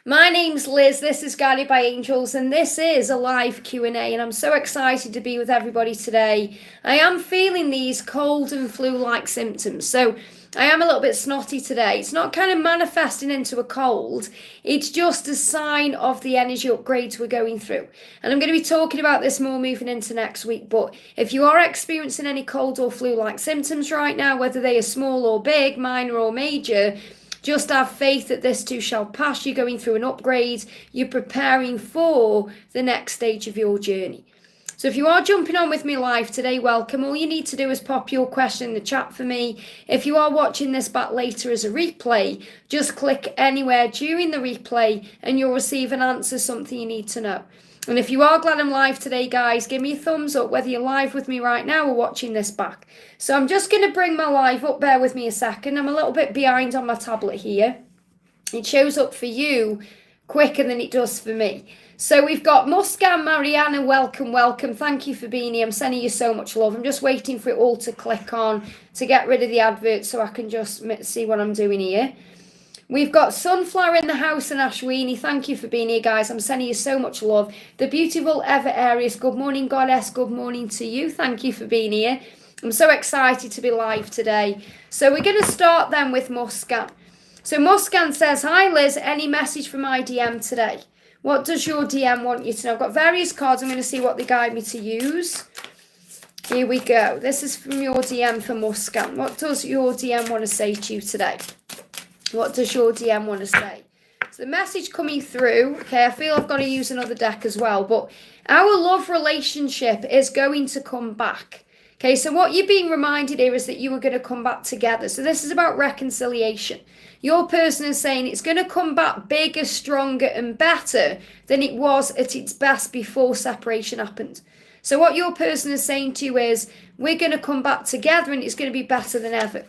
My name's Liz, this is Guided by Angels, and this is a live Q&A, and I'm so excited to be with everybody today. I am feeling these cold and flu-like symptoms, so I am a little bit snotty today. It's not kind of manifesting into a cold, it's just a sign of the energy upgrades we're going through. And I'm going to be talking about this more moving into next week, but if you are experiencing any cold or flu-like symptoms right now, whether they are small or big, minor or major, just have faith that this too shall pass. You're going through an upgrade. You're preparing for the next stage of your journey. So if you are jumping on with me live today, welcome. All you need to do is pop your question in the chat for me. If you are watching this back later as a replay, just click anywhere during the replay and you'll receive an answer, something you need to know. And if you are glad I'm live today, guys, give me a thumbs up whether you're live with me right now or watching this back. So I'm just going to bring my live up. Bear with me a second. I'm a little bit behind on my tablet here. It shows up for you quicker than it does for me. So we've got Musan, Mariana, welcome, welcome. Thank you for being here. I'm sending you so much love. I'm just waiting for it all to click on to get rid of the advert so I can just see what I'm doing here. We've got Sunflower in the house and Ashwini. Thank you for being here, guys. I'm sending you so much love. The beautiful Ever Aries. Good morning, Goddess. Good morning to you. Thank you for being here. I'm so excited to be live today. So we're going to start then with Musan. So Musan says, hi, Liz. Any message from my DM today? What does your DM want you to know? I've got various cards. I'm going to see what they guide me to use. Here we go. This is from your DM for Musan. What does your DM want to say to you today? What does your DM want to say? So the message coming through, okay, I feel I've got to use another deck as well, but our love relationship is going to come back. Okay, so what you're being reminded here is that you are going to come back together. So this is about reconciliation. Your person is saying it's going to come back bigger, stronger, and better than it was at its best before separation happened. So what your person is saying to you is, we're going to come back together and it's going to be better than ever.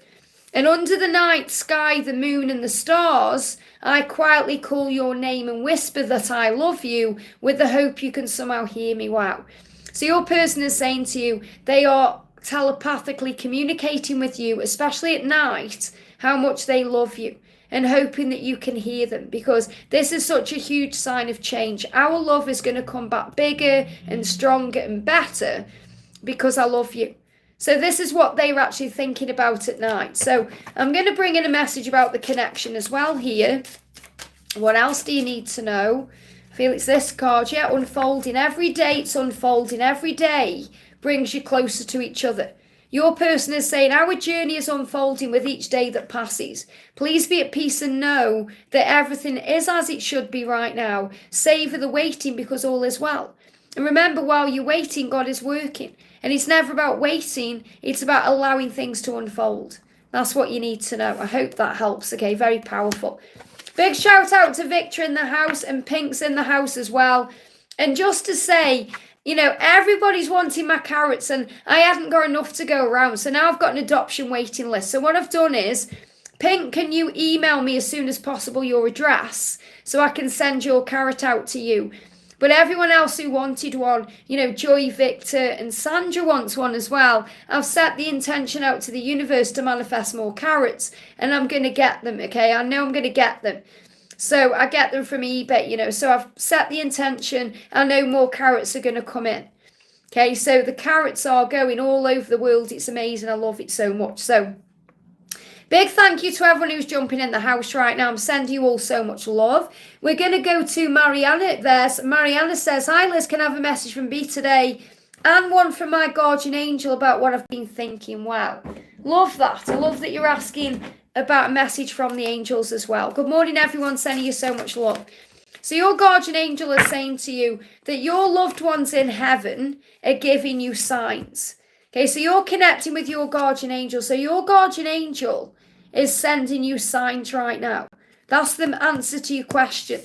And under the night sky, the moon and the stars, I quietly call your name and whisper that I love you with the hope you can somehow hear me. Wow. So your person is saying to you, they are telepathically communicating with you, especially at night, how much they love you and hoping that you can hear them, because this is such a huge sign of change. Our love is going to come back bigger and stronger and better because I love you. So this is what they were actually thinking about at night. So I'm going to bring in a message about the connection as well here. What else do you need to know? I feel it's this card, yeah, unfolding. Every day it's unfolding. Every day brings you closer to each other. Your person is saying, our journey is unfolding with each day that passes. Please be at peace and know that everything is as it should be right now. Savor the waiting because all is well. And remember, while you're waiting, God is working. And it's never about waiting, it's about allowing things to unfold. That's what you need to know. I hope that helps, okay? Very powerful. Big shout out to Victor in the house and Pink's in the house as well. And just to say, you know, everybody's wanting my carrots and I hadn't got enough to go around. So now I've got an adoption waiting list. So what I've done is, Pink, can you email me as soon as possible your address so I can send your carrot out to you? But everyone else who wanted one, you know, Joy, Victor and Sandra wants one as well. I've set the intention out to the universe to manifest more carrots and I'm going to get them, okay? I know I'm going to get them. So I get them from eBay, you know. So I've set the intention. I know more carrots are going to come in. Okay, so the carrots are going all over the world. It's amazing. I love it so much. So big thank you to everyone who's jumping in the house right now. I'm sending you all so much love. We're going to go to Mariana there. So Mariana says, hi Liz, can I have a message from B today? And one from my guardian angel about what I've been thinking. Wow. Love that. I love that you're asking about a message from the angels as well. Good morning, everyone. Sending you so much love. So your guardian angel is saying to you that your loved ones in heaven are giving you signs. Okay, so you're connecting with your guardian angel. So your guardian angel is sending you signs right now. That's the answer to your question.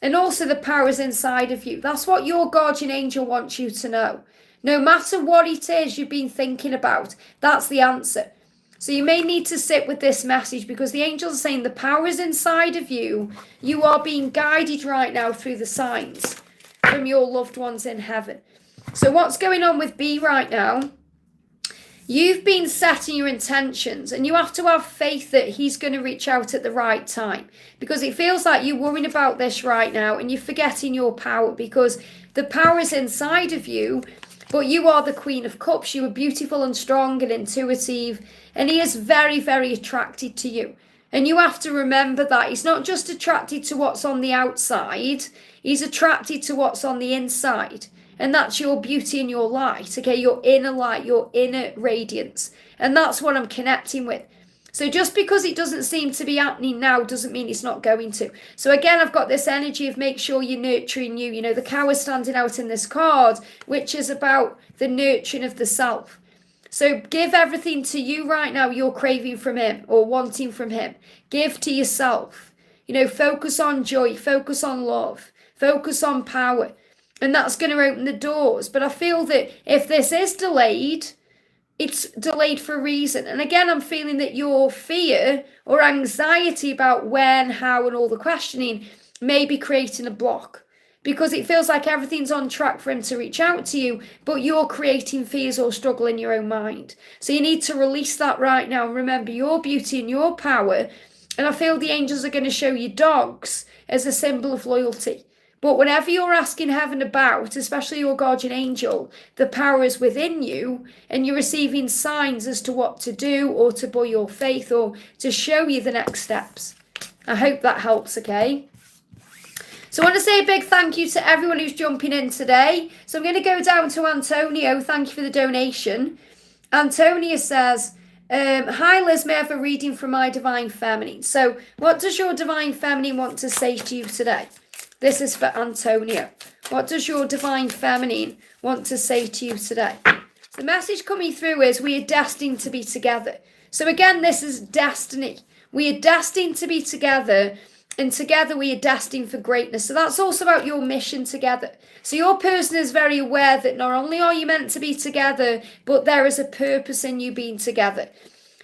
And also the powers inside of you. That's what your guardian angel wants you to know. No matter what it is you've been thinking about, that's the answer. So you may need to sit with this message because the angels are saying the power is inside of you. You are being guided right now through the signs from your loved ones in heaven. So what's going on with B right now You've been setting your intentions, and you have to have faith that he's going to reach out at the right time, because it feels like you're worrying about this right now and you're forgetting your power, because the power is inside of you, but you are the Queen of Cups. You are beautiful and strong and intuitive, and he is very, very attracted to you. And you have to remember that he's not just attracted to what's on the outside, he's attracted to what's on the inside. And that's your beauty and your light, okay? Your inner light, your inner radiance. And that's what I'm connecting with. So just because it doesn't seem to be happening now doesn't mean it's not going to. So again, I've got this energy of make sure you're nurturing you. You know, the cow is standing out in this card, which is about the nurturing of the self. So give everything to you right now you're craving from him or wanting from him. Give to yourself. You know, focus on joy, focus on love, focus on power. And that's going to open the doors. But I feel that if this is delayed, it's delayed for a reason. And again, I'm feeling that your fear or anxiety about when, how, and all the questioning may be creating a block. Because it feels like everything's on track for him to reach out to you, but you're creating fears or struggle in your own mind. So you need to release that right now. Remember your beauty and your power. And I feel the angels are going to show you dogs as a symbol of loyalty. But whatever you're asking heaven about, especially your guardian angel, the power is within you, and you're receiving signs as to what to do or to buoy your faith or to show you the next steps. I hope that helps, okay? So I want to say a big thank you to everyone who's jumping in today. So I'm going to go down to Antonio. Thank you for the donation. Antonio says, hi Liz, may I have a reading from my Divine Feminine? So what does your Divine Feminine want to say to you today? This is for Antonio. What does your Divine Feminine want to say to you today? The message coming through is we are destined to be together. So again, this is destiny. We are destined to be together. And together we are destined for greatness. So that's also about your mission together. So your person is very aware that not only are you meant to be together, but there is a purpose in you being together.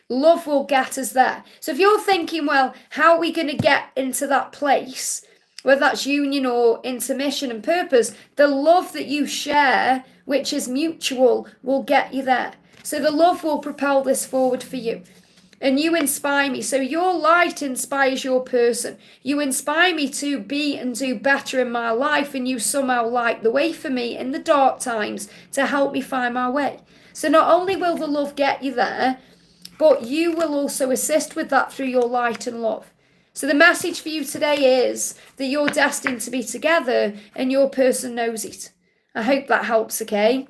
Love will get us there. So if you're thinking, well, how are we going to get into that place, whether that's union or into mission and purpose, the love that you share, which is mutual, will get you there. So the love will propel this forward for you. And you inspire me. So your light inspires your person. You inspire me to be and do better in my life. And you somehow light the way for me in the dark times to help me find my way. So not only will the love get you there, but you will also assist with that through your light and love. So the message for you today is that you're destined to be together and your person knows it. I hope that helps, okay?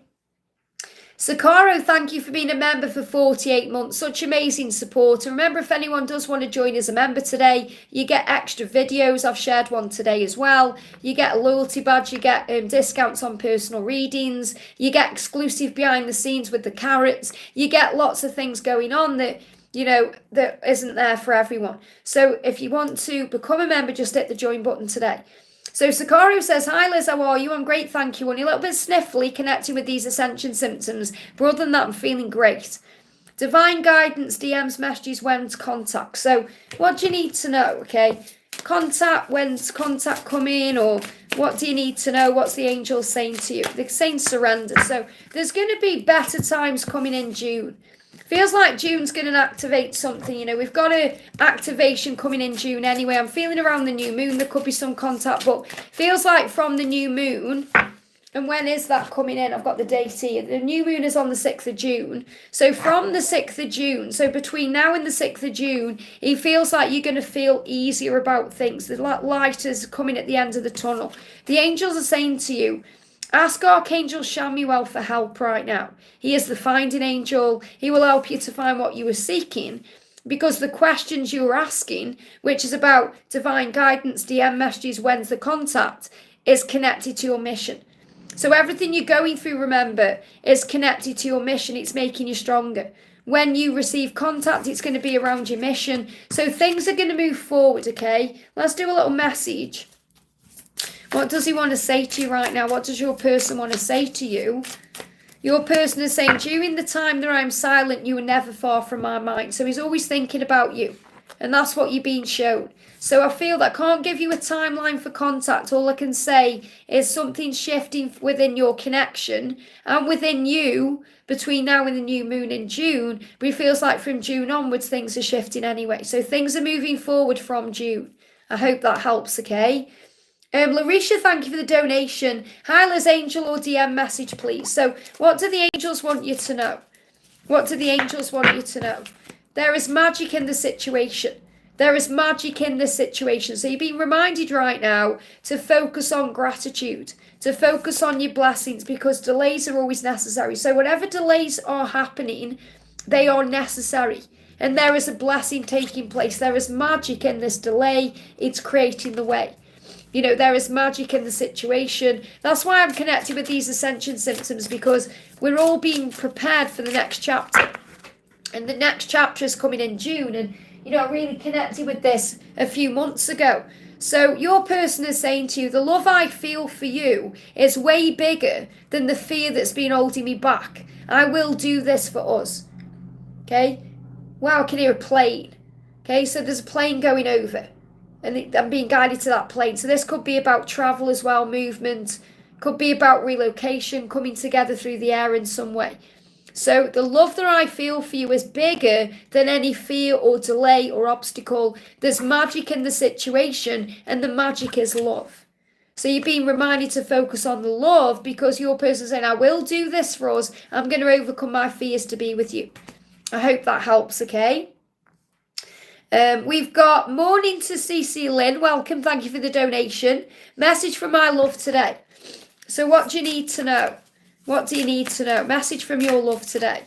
Sakaro, thank you for being a member for 48 months. Such amazing support. And remember, if anyone does want to join as a member today, you get extra videos. I've shared one today as well. You get a loyalty badge. You get discounts on personal readings. You get exclusive behind the scenes with the carrots. You get lots of things going on that, you know, that isn't there for everyone. So if you want to become a member, just hit the join button today. So Sakaro says, hi Liz, how are you? I'm great, thank you. Only a little bit sniffly connecting with these ascension symptoms. But other than that, I'm feeling great. Divine guidance, DMs, messages, when's contact. So what do you need to know, okay? Contact, when's contact coming, or what do you need to know? What's the angel saying to you? They're saying surrender. So there's going to be better times coming in June. Feels like June's going to activate something, you know. We've got a activation coming in June anyway. I'm feeling around the new moon there could be some contact, but feels like from the new moon. And when is that coming in? I've got the date here. The new moon is on the 6th of June. So from the 6th of June, so between now and the 6th of June, it feels like you're going to feel easier about things. The light is coming at the end of the tunnel. The angels are saying to you, ask Archangel Shamuel for help right now. He is the finding angel. He will help you to find what you were seeking, because the questions you were asking, which is about divine guidance, DM messages, when's the contact, is connected to your mission. So everything you're going through, remember, is connected to your mission. It's making you stronger. When you receive contact, it's going to be around your mission. So things are going to move forward, okay? Let's do a little message. What does he want to say to you right now? What does your person want to say to you? Your person is saying, during the time that I'm silent, you are never far from my mind. So he's always thinking about you. And that's what you're being shown. So I feel that I can't give you a timeline for contact. All I can say is something shifting within your connection and within you between now and the new moon in June. But it feels like from June onwards, things are shifting anyway. So things are moving forward from June. I hope that helps, okay? Larisha, thank you for the donation. Hi, Liz, angel or DM message, please. So what do the angels want you to know? What do the angels want you to know? There is magic in the situation. There is magic in this situation. So you're being reminded right now to focus on gratitude, to focus on your blessings, because delays are always necessary. So whatever delays are happening, they are necessary. And there is a blessing taking place. There is magic in this delay. It's creating the way. You know, there is magic in the situation. That's why I'm connected with these ascension symptoms, because we're all being prepared for the next chapter. And the next chapter is coming in June. And you know, I really connected with this a few months ago. So your person is saying to you, the love I feel for you is way bigger than the fear that's been holding me back. I will do this for us. Okay? Wow, I can hear a plane. Okay, so there's a plane going over. And I'm being guided to that plane. So this could be about travel as well, movement. Could be about relocation, coming together through the air in some way. So the love that I feel for you is bigger than any fear or delay or obstacle. There's magic in the situation, and the magic is love. So you're being reminded to focus on the love, because your person's saying, I will do this for us. I'm going to overcome my fears to be with you. I hope that helps, okay? We've got morning to Cc Lynn. Welcome. Thank you for the donation. Message from my love today. So what do you need to know? What do you need to know? Message from your love today.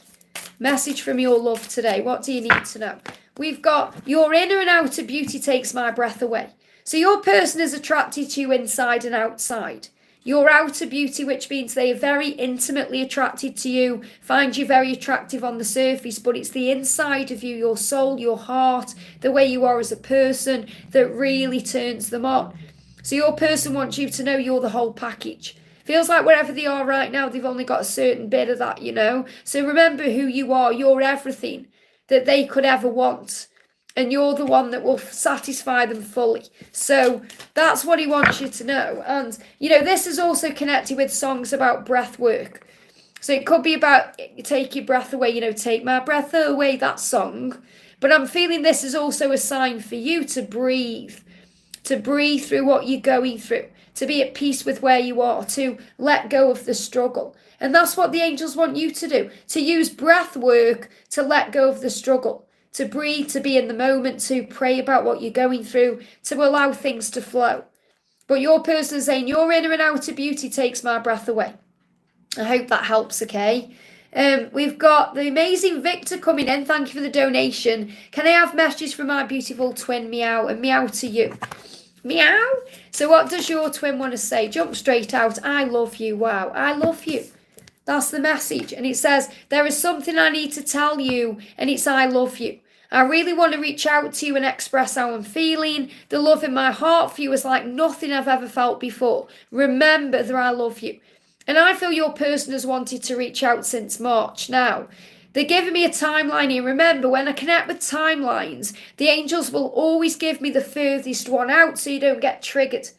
Message from your love today. What do you need to know? We've got your inner and outer beauty takes my breath away. So your person is attracted to you inside and outside. Your outer beauty, which means they are very intimately attracted to you, find you very attractive on the surface, but it's the inside of you, your soul, your heart, the way you are as a person that really turns them on. So your person wants you to know you're the whole package. Feels like wherever they are right now, they've only got a certain bit of that, you know. So remember who you are. You're everything that they could ever want. And you're the one that will satisfy them fully. So that's what he wants you to know. And, you know, this is also connected with songs about breath work. So it could be about take your breath away, you know, take my breath away, that song. But I'm feeling this is also a sign for you to breathe through what you're going through, to be at peace with where you are, to let go of the struggle. And that's what the angels want you to do, to use breath work to let go of the struggle, to breathe, to be in the moment, to pray about what you're going through, to allow things to flow. But your person is saying, your inner and outer beauty takes my breath away. I hope that helps, okay? We've got the amazing Victor coming in. Thank you for the donation. Can I have messages from my beautiful twin, Meow, and Meow to you? Meow. So what does your twin want to say? Jump straight out. I love you. Wow. I love you. That's the message. And it says, there is something I need to tell you, and it's I love you. I really want to reach out to you and express how I'm feeling. The love in my heart for you is like nothing I've ever felt before. Remember that I love you. And I feel your person has wanted to reach out since March. Now, they're giving me a timeline here. Remember, when I connect with timelines, the angels will always give me the furthest one out so you don't get triggered.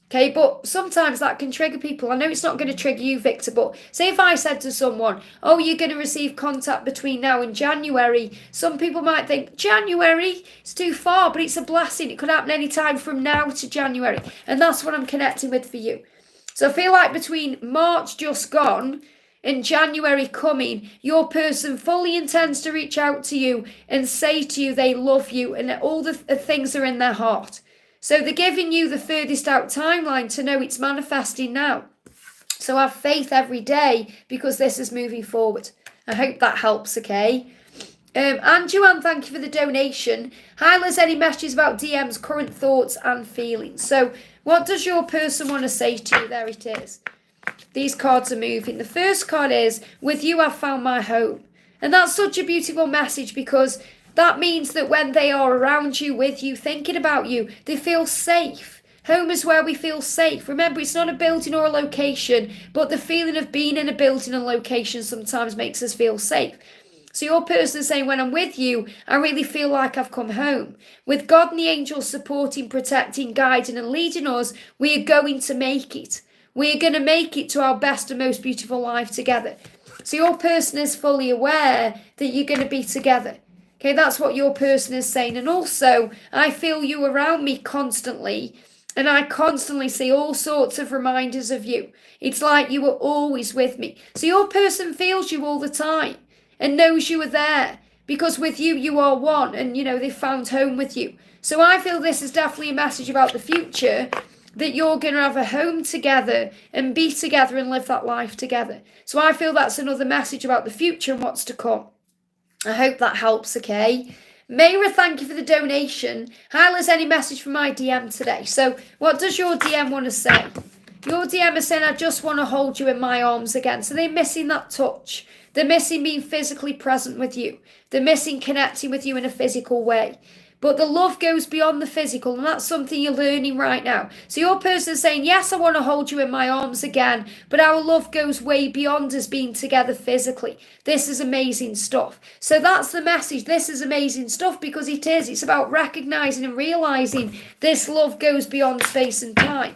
Okay, but sometimes that can trigger people. I know it's not going to trigger you, Victor, but say if I said to someone, oh, you're going to receive contact between now and January, some people might think, January, it's too far, but it's a blessing. It could happen any time from now to January. And that's what I'm connecting with for you. So I feel like between March just gone and January coming, your person fully intends to reach out to you and say to you they love you and all the things are in their heart. So they're giving you the furthest out timeline to know it's manifesting now. So have faith every day because this is moving forward. I hope that helps, okay? Anjan, thank you for the donation. Hi, Liz, any messages about DM's current thoughts and feelings? So what does your person want to say to you? There it is. These cards are moving. The first card is, with you I've found my home. And that's such a beautiful message because that means that when they are around you, with you, thinking about you, they feel safe. Home is where we feel safe. Remember, it's not a building or a location, but the feeling of being in a building and location sometimes makes us feel safe. So your person is saying, when I'm with you, I really feel like I've come home. With God and the angels supporting, protecting, guiding and leading us, we are going to make it. We are going to make it to our best and most beautiful life together. So your person is fully aware that you're going to be together. Okay, that's what your person is saying. And also, I feel you around me constantly. And I constantly see all sorts of reminders of you. It's like you are always with me. So your person feels you all the time and knows you are there. Because with you, you are one. And, they found home with you. So I feel this is definitely a message about the future, that you're going to have a home together and be together and live that life together. So I feel that's another message about the future and what's to come. I hope that helps, okay? Mera, thank you for the donation. Hi, Liz, any message from my DM today? So what does your DM want to say? Your DM is saying, I just want to hold you in my arms again. So they're missing that touch. They're missing being physically present with you. They're missing connecting with you in a physical way. But the love goes beyond the physical, and that's something you're learning right now. So your person is saying, yes, I want to hold you in my arms again, but our love goes way beyond us being together physically. This is amazing stuff. So that's the message. This is amazing stuff, because it is. It's about recognizing and realizing this love goes beyond space and time.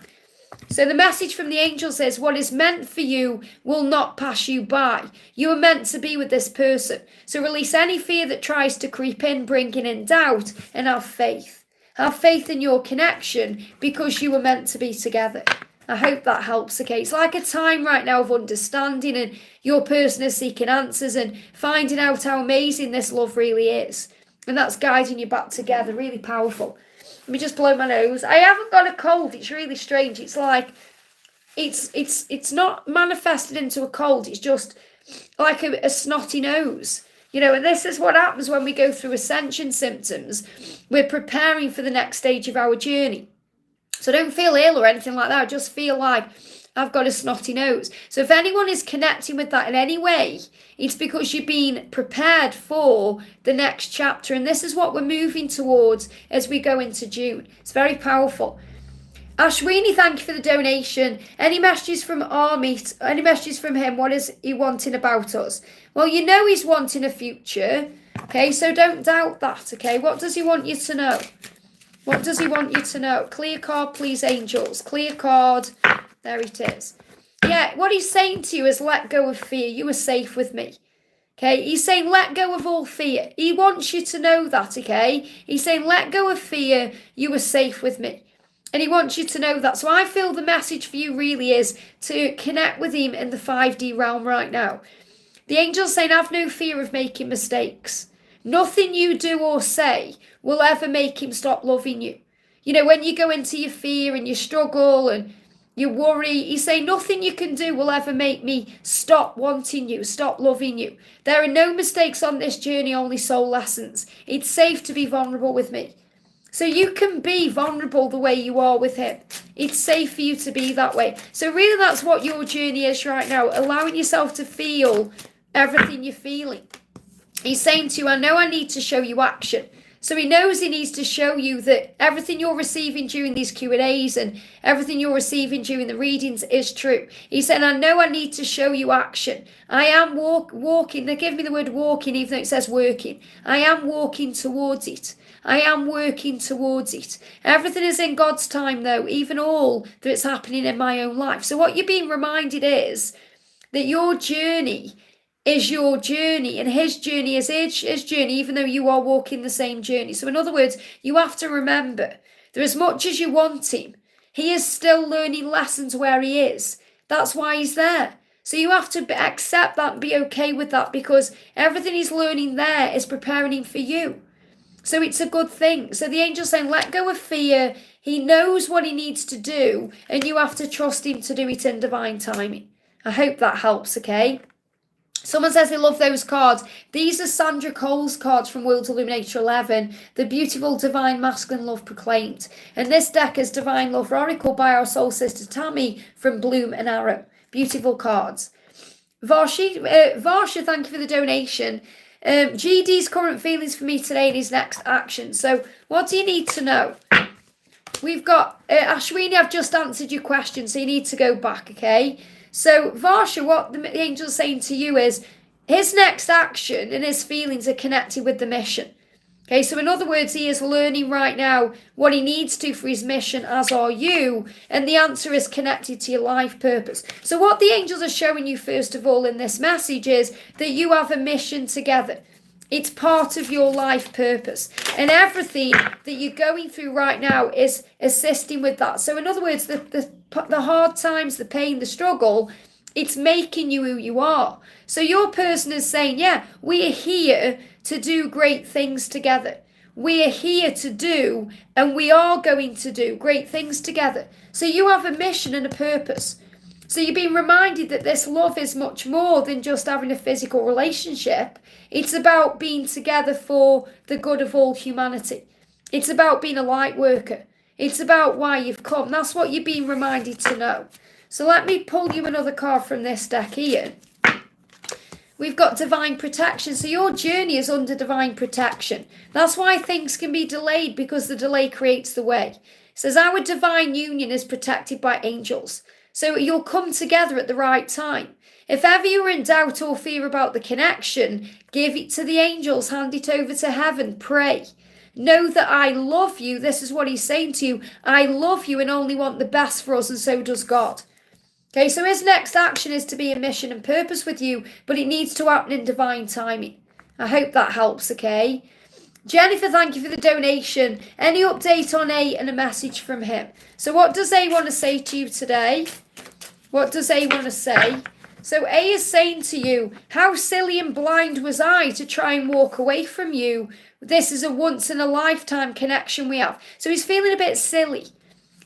So the message from the angel says, what is meant for you will not pass you by. You are meant to be with this person. So release any fear that tries to creep in, bringing in doubt, and have faith. Have faith in your connection, because you were meant to be together. I hope that helps, okay? It's like a time right now of understanding, and your person is seeking answers and finding out how amazing this love really is. And that's guiding you back together. Really powerful. Let me just blow my nose. I haven't got a cold. It's really strange. It's like, it's not manifested into a cold. It's just like a snotty nose. And this is what happens when we go through ascension symptoms. We're preparing for the next stage of our journey. So don't feel ill or anything like that. Just feel like I've got a snotty nose. So if anyone is connecting with that in any way, it's because you've been prepared for the next chapter. And this is what we're moving towards as we go into June. It's very powerful. Ashwini, thank you for the donation. Any messages from Army? Any messages from him? What is he wanting about us? Well, he's wanting a future. Okay, so don't doubt that. Okay, what does he want you to know? What does he want you to know? Clear card, please, angels. Clear card. There it is. Yeah, what he's saying to you is let go of fear. You are safe with me. Okay, he's saying let go of all fear. He wants you to know that, okay? He's saying let go of fear. You are safe with me. And he wants you to know that. So I feel the message for you really is to connect with him in the 5D realm right now. The angel's saying have no fear of making mistakes. Nothing you do or say will ever make him stop loving you. When you go into your fear and your struggle and you worry, he's saying nothing you can do will ever make me stop wanting you, stop loving you. There are no mistakes on this journey, only soul lessons. It's safe to be vulnerable with me. So you can be vulnerable the way you are with him. It's safe for you to be that way. So really that's what your journey is right now, allowing yourself to feel everything you're feeling. He's saying to you, I know I need to show you action. So he knows he needs to show you that everything you're receiving during these Q&As and everything you're receiving during the readings is true. He said, I know I need to show you action. I am walking. They give me the word walking, even though it says working. I am walking towards it. I am working towards it. Everything is in God's time, though, even all that's happening in my own life. So what you're being reminded is that your journey is your journey and his journey is his journey, even though you are walking the same journey. So in other words, you have to remember that as much as you want him, he is still learning lessons where he is. That's why he's there. So you have to accept that and be okay with that, because everything he's learning there is preparing him for you. So it's a good thing. So the angel's saying, let go of fear. He knows what he needs to do, and you have to trust him to do it in divine timing. I hope that helps, okay? Someone says they love those cards. These are Sandra Cole's cards from World Illuminator 11, the beautiful Divine Masculine Love Proclaimed. And this deck is Divine Love Oracle by our soul sister Tammy from Bloom and Arrow. Beautiful cards. Varsha, thank you for the donation. GD's current feelings for me today and his next action. So what do you need to know? We've got Ashwini, I've just answered your question, so you need to go back, okay? So Varsha, what the angel's saying to you is His next action and his feelings are connected with the mission. Okay, so in other words, he is learning right now what he needs to for his mission, as are you, and the answer is connected to your life purpose. So what the angels are showing you, first of all, in this message is that you have a mission together. It's part of your life purpose. And everything that you're going through right now is assisting with that. So in other words, the hard times, the pain, the struggle, it's making you who you are. So your person is saying, yeah, we are here to do great things together. We are here to do, and we are going to do great things together. So you have a mission and a purpose. So you've been reminded that this love is much more than just having a physical relationship. It's about being together for the good of all humanity. It's about being a light worker. It's about why you've come. That's what you've been reminded to know. So let me pull you another card from this deck here. We've got divine protection. So your journey is under divine protection. That's why things can be delayed, because the delay creates the way. It says our divine union is protected by angels. So you'll come together at the right time. If ever you're in doubt or fear about the connection, give it to the angels, hand it over to heaven, pray. Know that I love you. This is what he's saying to you. I love you and only want the best for us, and so does God. Okay, so his next action is to be a mission and purpose with you, but it needs to happen in divine timing. I hope that helps, okay? Jennifer, thank you for the donation. Any update on A and a message from him? So what does A want to say to you today? What does A want to say? So A is saying to you, how silly and blind was I to try and walk away from you? This is a once-in-a-lifetime connection we have. So he's feeling a bit silly.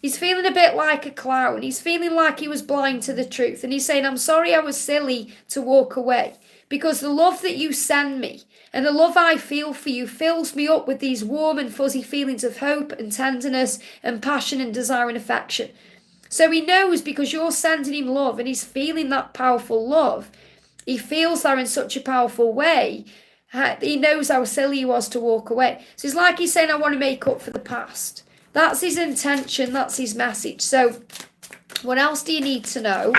He's feeling a bit like a clown. He's feeling like he was blind to the truth. And he's saying, I'm sorry I was silly to walk away. Because the love that you send me and the love I feel for you fills me up with these warm and fuzzy feelings of hope and tenderness and passion and desire and affection. So he knows, because you're sending him love and he's feeling that powerful love. He feels that in such a powerful way. He knows how silly he was to walk away. So it's like he's saying, I want to make up for the past. That's his intention. That's his message. So what else do you need to know?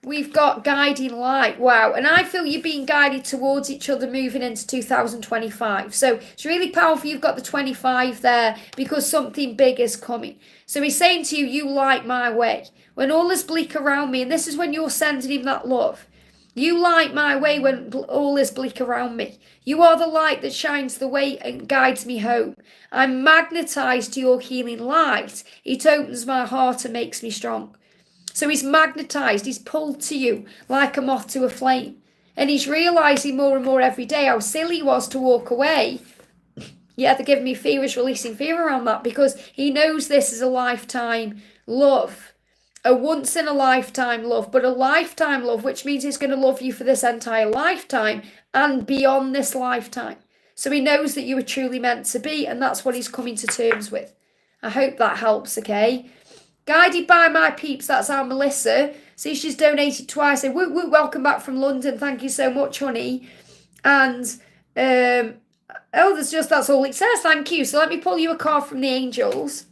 We've got guiding light. Wow. And I feel you're being guided towards each other moving into 2025. So it's really powerful you've got the 25 there, because something big is coming. So he's saying to you, you light my way. When all is bleak around me, and this is when you're sending him that love. You light my way when all is bleak around me. You are the light that shines the way and guides me home. I'm magnetized to your healing light. It opens my heart and makes me strong. So he's magnetized, he's pulled to you like a moth to a flame. And he's realizing more and more every day how silly he was to walk away. Yeah, they're giving me fear, is releasing fear around that, because he knows this is a lifetime love. A once in a lifetime love, but a lifetime love, which means he's going to love you for this entire lifetime and beyond this lifetime. So he knows that you were truly meant to be, and that's what he's coming to terms with. I hope that helps, okay? Guided by my peeps, that's our Melissa. See, she's donated twice. So, woo, welcome back from London. Thank you so much, honey. And, that's all it says. Thank you. So let me pull you a card from the angels.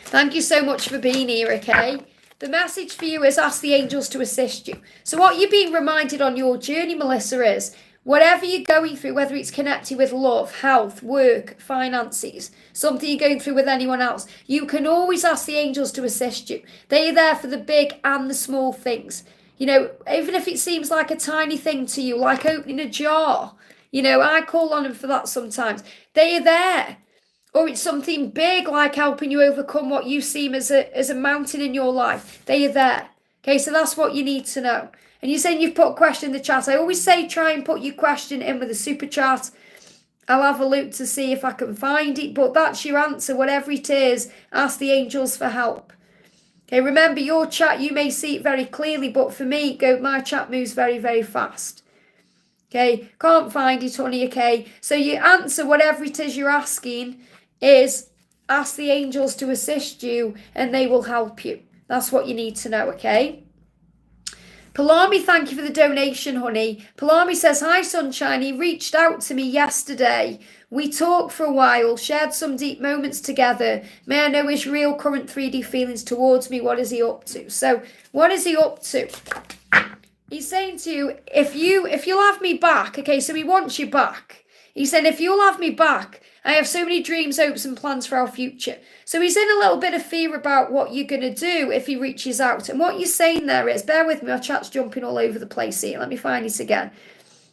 Thank you so much for being here, okay? The message for you is ask the angels to assist you. So what you're being reminded on your journey, Melissa, is whatever you're going through, whether it's connected with love, health, work, finances, something you're going through with anyone else, you can always ask the angels to assist you. They are there for the big and the small things. You know, even if it seems like a tiny thing to you, like opening a jar, you know, I call on them for that sometimes. They are there. Or it's something big, like helping you overcome what you seem as a mountain in your life. They are there. Okay, so that's what you need to know. And you're saying you've put a question in the chat. I always say try and put your question in with a super chat. I'll have a look to see if I can find it. But that's your answer. Whatever it is, ask the angels for help. Okay, remember your chat, you may see it very clearly. But for me, my chat moves very, very fast. Okay, can't find it, honey, okay? So you answer whatever it is you're asking is ask the angels to assist you and they will help you. That's what you need to know, okay? Palami, thank you for the donation, honey. Palami says, hi, Sunshine. He reached out to me yesterday. We talked for a while, shared some deep moments together. May I know his real current 3D feelings towards me? What is he up to? So, what is he up to? He's saying to you, if you'll have me back, okay, so he wants you back. He's saying, if you'll have me back, I have so many dreams, hopes, and plans for our future. So he's in a little bit of fear about what you're going to do if he reaches out. And what you're saying there is, bear with me, our chat's jumping all over the place here. Let me find it again.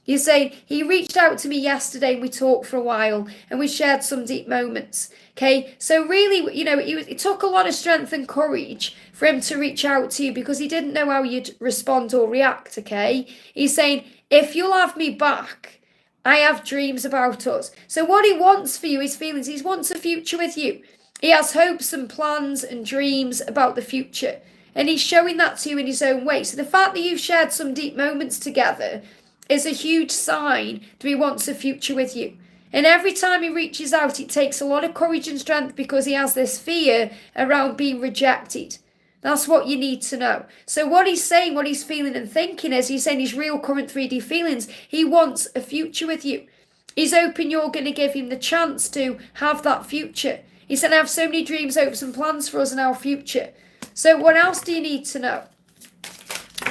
You're saying, he reached out to me yesterday and we talked for a while and we shared some deep moments. Okay, so really, you know, it took a lot of strength and courage for him to reach out to you because he didn't know how you'd respond or react, okay? He's saying, if you'll have me back, I have dreams about us. So what he wants for you, his feelings, he wants a future with you. He has hopes and plans and dreams about the future. And he's showing that to you in his own way. So the fact that you've shared some deep moments together is a huge sign that he wants a future with you. And every time he reaches out, it takes a lot of courage and strength because he has this fear around being rejected. That's what you need to know. So what he's saying, what he's feeling and thinking is, he's saying his real current 3D feelings, he wants a future with you. He's hoping you're going to give him the chance to have that future. He said, I have so many dreams, hopes and plans for us in our future. So what else do you need to know?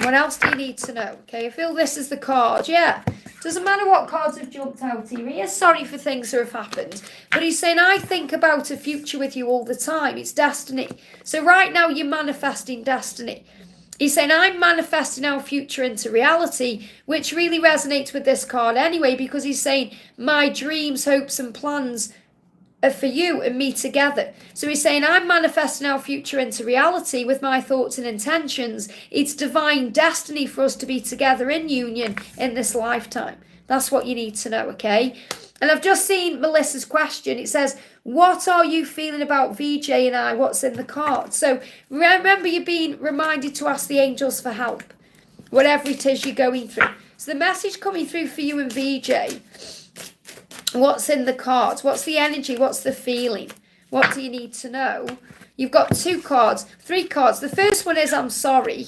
What else do you need to know? Okay, I feel this is the card. Yeah. Doesn't matter what cards have jumped out here. He is sorry for things that have happened. But he's saying, I think about a future with you all the time. It's destiny. So right now you're manifesting destiny. He's saying, I'm manifesting our future into reality, which really resonates with this card anyway, because he's saying, my dreams, hopes and plans are for you and me together. So he's saying, I'm manifesting our future into reality with my thoughts and intentions. It's divine destiny for us to be together in union in this lifetime. That's what you need to know, okay? And I've just seen Melissa's question. It says, what are you feeling about VJ and I? What's in the card? So remember, you're being reminded to ask the angels for help, whatever it is you're going through. So the message coming through for you and VJ, what's in the cards? What's the energy? What's the feeling? What do you need to know? You've got 2 cards, 3 cards. The first one is, I'm sorry.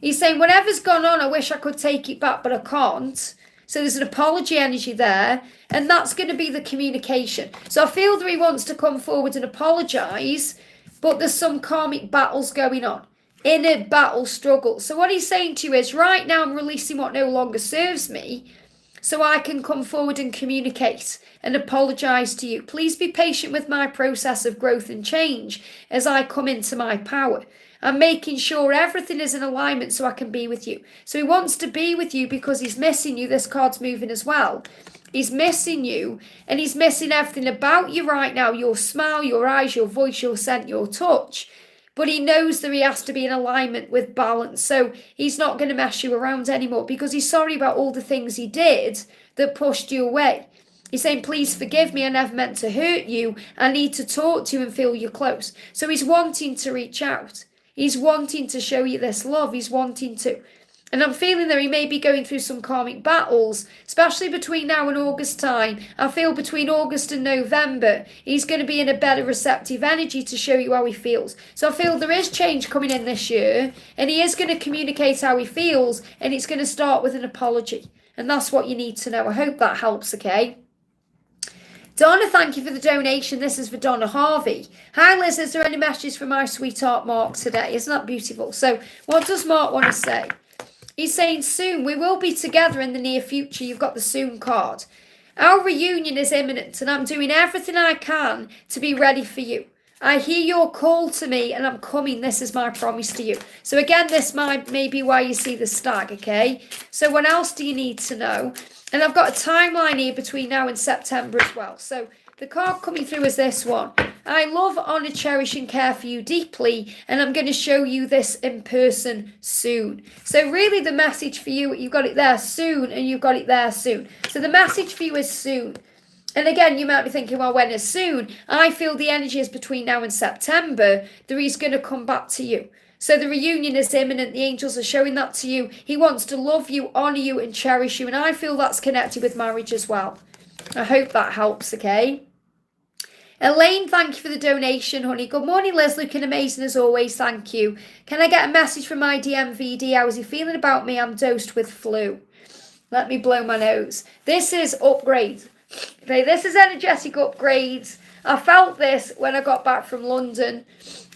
He's saying, whatever's gone on, I wish I could take it back, but I can't. So there's an apology energy there. And that's going to be the communication. So I feel that he wants to come forward and apologise, but there's some karmic battles going on. Inner battle struggle. So what he's saying to you is, right now I'm releasing what no longer serves me, so I can come forward and communicate and apologise to you. Please be patient with my process of growth and change as I come into my power. I'm making sure everything is in alignment so I can be with you. So he wants to be with you because he's missing you. This card's moving as well. He's missing you, and he's missing everything about you right now. Your smile, your eyes, your voice, your scent, your touch. But he knows that he has to be in alignment with balance. So he's not going to mess you around anymore because he's sorry about all the things he did that pushed you away. He's saying, please forgive me. I never meant to hurt you. I need to talk to you and feel you close. So he's wanting to reach out. He's wanting to show you this love. He's wanting to. And I'm feeling that he may be going through some karmic battles, especially between now and August time. I feel between August and November, he's going to be in a better receptive energy to show you how he feels. So I feel there is change coming in this year, and he is going to communicate how he feels, and it's going to start with an apology. And that's what you need to know. I hope that helps, okay? Donna, thank you for the donation. This is for Donna Harvey. Hi, Liz. Is there any messages for my sweetheart Mark today? Isn't that beautiful? So what does Mark want to say? He's saying soon. We will be together in the near future. You've got the soon card. Our reunion is imminent, and I'm doing everything I can to be ready for you. I hear your call to me, and I'm coming. This is my promise to you. So again, this may be why you see the stag, okay? So what else do you need to know? And I've got a timeline here between now and September as well. So the card coming through is this one. I love, honour, cherish and care for you deeply, and I'm going to show you this in person soon. So really the message for you, you've got it there soon, and you've got it there soon. So the message for you is soon. And again, you might be thinking, well, when is soon? I feel the energy is between now and September that he's going to come back to you. So the reunion is imminent. The angels are showing that to you. He wants to love you, honour you and cherish you. And I feel that's connected with marriage as well. I hope that helps, okay? Elaine, thank you for the donation, honey. Good morning, Liz. Looking amazing as always. Thank you. Can I get a message from my DMVD? How is he feeling about me? I'm dosed with flu. Let me blow my nose. This is upgrade. Okay, this is energetic upgrades. I felt this when I got back from London.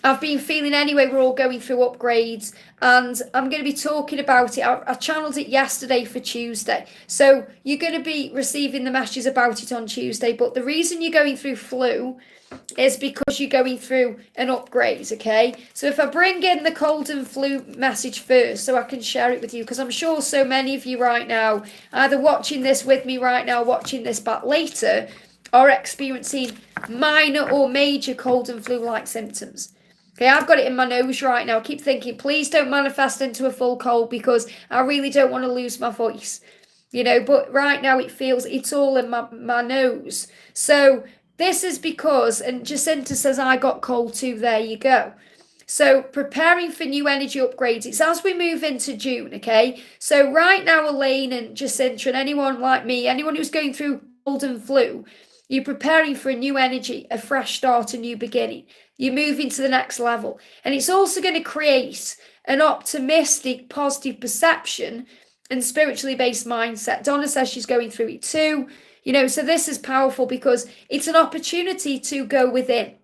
I've been feeling anyway, we're all going through upgrades, and I'm going to be talking about it. I channeled it yesterday for Tuesday. So you're going to be receiving the messages about it on Tuesday. But the reason you're going through flu is because you're going through an upgrade, okay? So if I bring in the cold and flu message first so I can share it with you, because I'm sure so many of you right now, either watching this with me right now, watching this back later, are experiencing minor or major cold and flu-like symptoms. Okay, I've got it in my nose right now. I keep thinking, please don't manifest into a full cold because I really don't want to lose my voice. You know, but right now it feels it's all in my nose. So this is because, and Jacinta says, I got cold too. There you go. So preparing for new energy upgrades. It's as we move into June, okay? So right now, Elaine and Jacinta and anyone like me, anyone who's going through cold and flu, you're preparing for a new energy, a fresh start, a new beginning. You're moving to the next level. And it's also going to create an optimistic, positive perception and spiritually based mindset. Donna says she's going through it too. You know, so this is powerful because it's an opportunity to go within.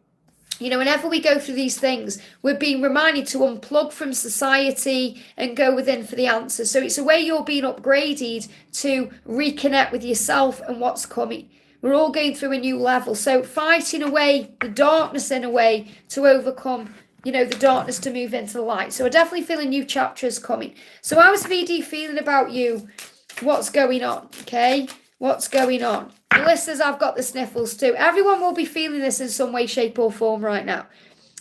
You know, whenever we go through these things, we're being reminded to unplug from society and go within for the answers. So it's a way you're being upgraded to reconnect with yourself and what's coming. We're all going through a new level. So fighting away the darkness in a way to overcome, you know, the darkness to move into the light. So I definitely feel a new chapter is coming. So how's VD feeling about you? What's going on? Okay. What's going on? The listeners, I've got the sniffles too. Everyone will be feeling this in some way, shape or form right now.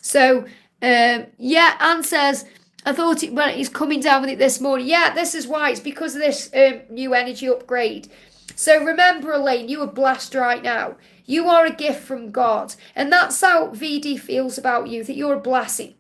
So, yeah, Anne says, I thought he's coming down with it this morning. Yeah, this is why. It's because of this new energy upgrade. So remember, Elaine, you are blessed right now. You are a gift from God. And that's how VD feels about you, that you're a blessing.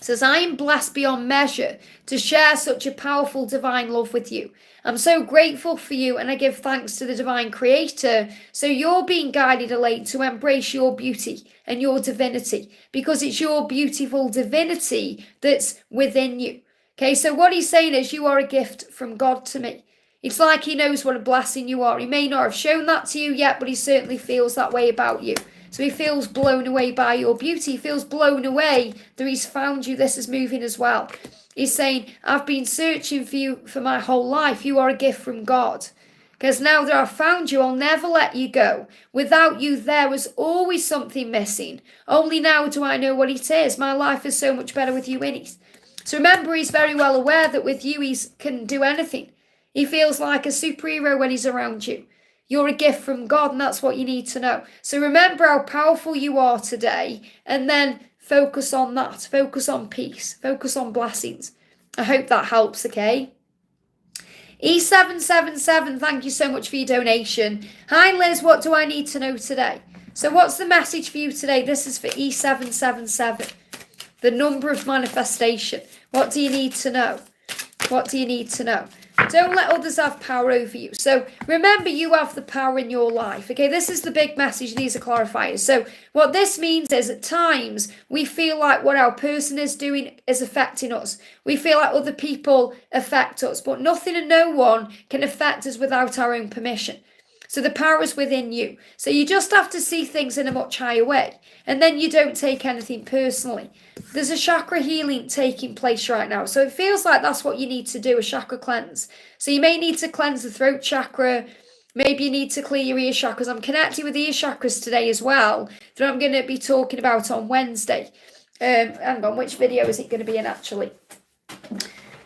Says, I am blessed beyond measure to share such a powerful divine love with you. I'm so grateful for you and I give thanks to the divine creator. So you're being guided, Elaine, to embrace your beauty and your divinity because it's your beautiful divinity that's within you. Okay, so what he's saying is you are a gift from God to me. It's like he knows what a blessing you are. He may not have shown that to you yet, but he certainly feels that way about you. So he feels blown away by your beauty. He feels blown away that he's found you. This is moving as well. He's saying, I've been searching for you for my whole life. You are a gift from God. Because now that I've found you, I'll never let you go. Without you, there was always something missing. Only now do I know what it is. My life is so much better with you in it. So remember, he's very well aware that with you, he can do anything. He feels like a superhero when he's around you. You're a gift from God, and that's what you need to know. So remember how powerful you are today, and then focus on that. Focus on peace. Focus on blessings. I hope that helps, okay? E777, thank you so much for your donation. Hi, Liz, what do I need to know today? So what's the message for you today? This is for E777, the number of manifestation. What do you need to know? What do you need to know? Don't let others have power over you. So remember, you have the power in your life. Okay, this is the big message. These are clarifiers. So what this means is at times we feel like what our person is doing is affecting us. We feel like other people affect us, but nothing and no one can affect us without our own permission. So the power is within you. So you just have to see things in a much higher way. And then you don't take anything personally. There's a chakra healing taking place right now. So it feels like that's what you need to do, a chakra cleanse. So you may need to cleanse the throat chakra. Maybe you need to clear your ear chakras. I'm connecting with ear chakras today as well, that I'm going to be talking about on Wednesday. Hang on, which video is it going to be in actually?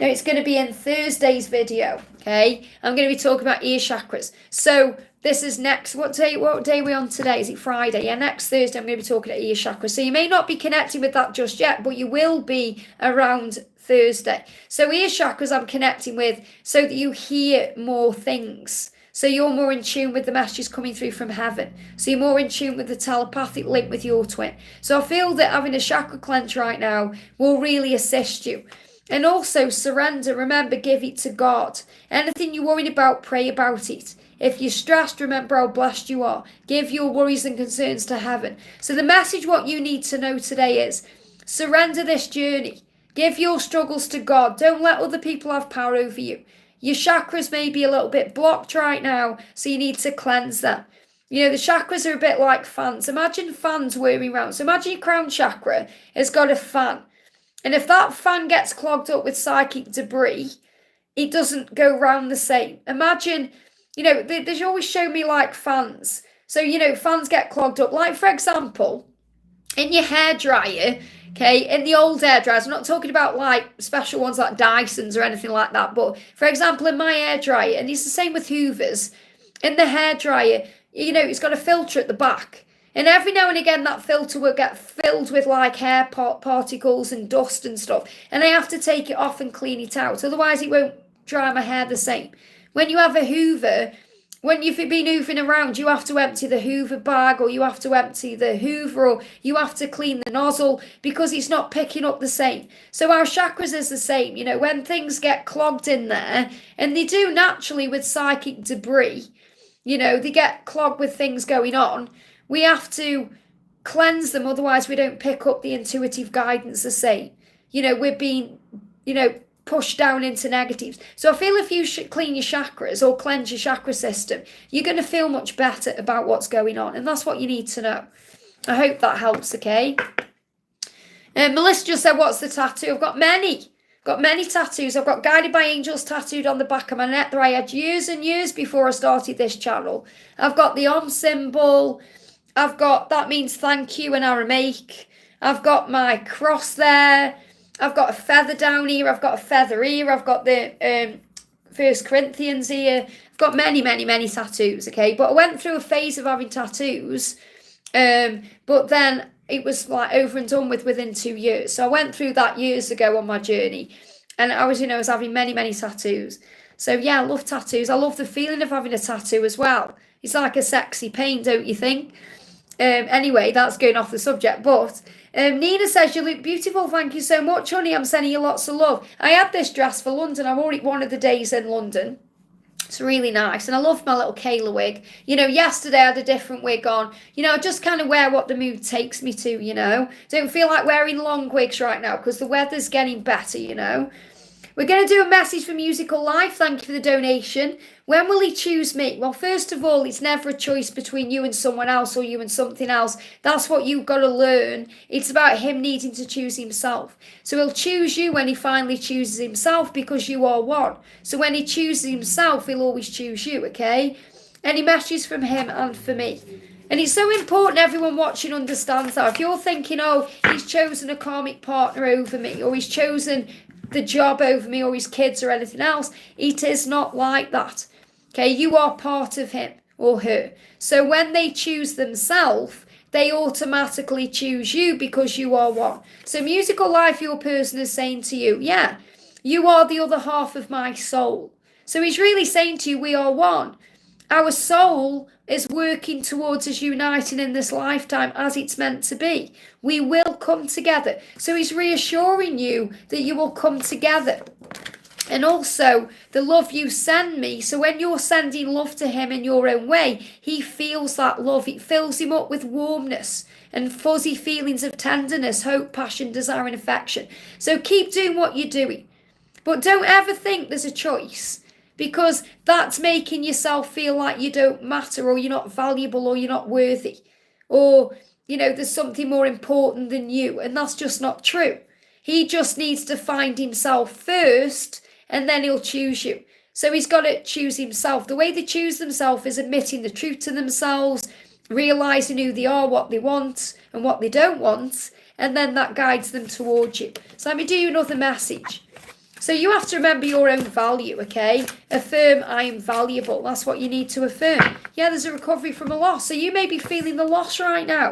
No, it's going to be in Thursday's video, okay? I'm going to be talking about ear chakras. So this is next, what day are we on today? Is it Friday? Yeah, next Thursday I'm going to be talking about ear chakras. So you may not be connecting with that just yet, but you will be around Thursday. So ear chakras I'm connecting with so that you hear more things. So you're more in tune with the messages coming through from heaven. So you're more in tune with the telepathic link with your twin. So I feel that having a chakra cleanse right now will really assist you. And also surrender, remember, give it to God. Anything you're worried about, pray about it. If you're stressed, remember how blessed you are. Give your worries and concerns to heaven. So the message, what you need to know today is, surrender this journey. Give your struggles to God. Don't let other people have power over you. Your chakras may be a little bit blocked right now, so you need to cleanse them. You know, the chakras are a bit like fans. Imagine fans whirring around. So imagine your crown chakra has got a fan. And if that fan gets clogged up with psychic debris, it doesn't go round the same. Imagine, you know, they always show me like fans. So, you know, fans get clogged up. Like, for example, in your hairdryer, okay, in the old hairdryers, I'm not talking about like special ones like Dyson's or anything like that, but for example, in my hairdryer, and it's the same with Hoovers, in the hairdryer, you know, it's got a filter at the back. And every now and again, that filter will get filled with like hair particles and dust and stuff. And I have to take it off and clean it out. Otherwise, it won't dry my hair the same. When you have a Hoover, when you've been hoovering around, you have to empty the Hoover bag, or you have to empty the Hoover, or you have to clean the nozzle because it's not picking up the same. So our chakras is the same. You know, when things get clogged in there, and they do naturally with psychic debris, you know, they get clogged with things going on. We have to cleanse them, otherwise we don't pick up the intuitive guidance the same. You know, we're being, you know, pushed down into negatives. So I feel if you should clean your chakras or cleanse your chakra system, you're going to feel much better about what's going on. And that's what you need to know. I hope that helps, okay? Melissa just said, what's the tattoo? I've got many. Got many tattoos. I've got Guided by Angels tattooed on the back of my neck that I had years and years before I started this channel. I've got the Om symbol. I've got, that means thank you in Aramaic. I've got my cross there. I've got a feather down here. I've got a feather here. I've got the First Corinthians here. I've got many, many, many tattoos, okay? But I went through a phase of having tattoos. But then it was like over and done with within 2 years. So I went through that years ago on my journey. And I was, you know, I was having many, many tattoos. So yeah, I love tattoos. I love the feeling of having a tattoo as well. It's like a sexy pain, don't you think? Anyway, that's going off the subject. But Nina says, you look beautiful. Thank you so much, honey. I'm sending you lots of love. I had this dress for London. I wore it one of the days in London. It's really nice. And I love my little Kayla wig. You know, yesterday I had a different wig on. You know, I just kind of wear what the mood takes me to, you know. Don't feel like wearing long wigs right now because the weather's getting better, you know. We're going to do a message for Musical Life. Thank you for the donation. When will he choose me? Well, first of all, it's never a choice between you and someone else or you and something else. That's what you've got to learn. It's about him needing to choose himself. So he'll choose you when he finally chooses himself because you are one. So when he chooses himself, he'll always choose you, okay? Any messages from him and for me. And it's so important everyone watching understands that. If you're thinking, oh, he's chosen a karmic partner over me, or he's chosen the job over me, or his kids or anything else, it is not like that. Okay, you are part of him or her. So when they choose themselves, they automatically choose you because you are one. So Musical Life, your person is saying to you, yeah, you are the other half of my soul. So he's really saying to you, we are one. Our soul is working towards us uniting in this lifetime as it's meant to be. We will come together. So he's reassuring you that you will come together. And also the love you send me. So when you're sending love to him in your own way, he feels that love. It fills him up with warmness and fuzzy feelings of tenderness, hope, passion, desire, and affection. So keep doing what you're doing. But don't ever think there's a choice, because that's making yourself feel like you don't matter, or you're not valuable, or you're not worthy, or, you know, there's something more important than you. And that's just not true. He just needs to find himself first, and then he'll choose you. So he's got to choose himself. The way they choose themselves is admitting the truth to themselves, realising who they are, what they want and what they don't want, and then that guides them towards you. So let me do you another message. So you have to remember your own value, okay? Affirm, I am valuable. That's what you need to affirm. Yeah, there's a recovery from a loss. So you may be feeling the loss right now.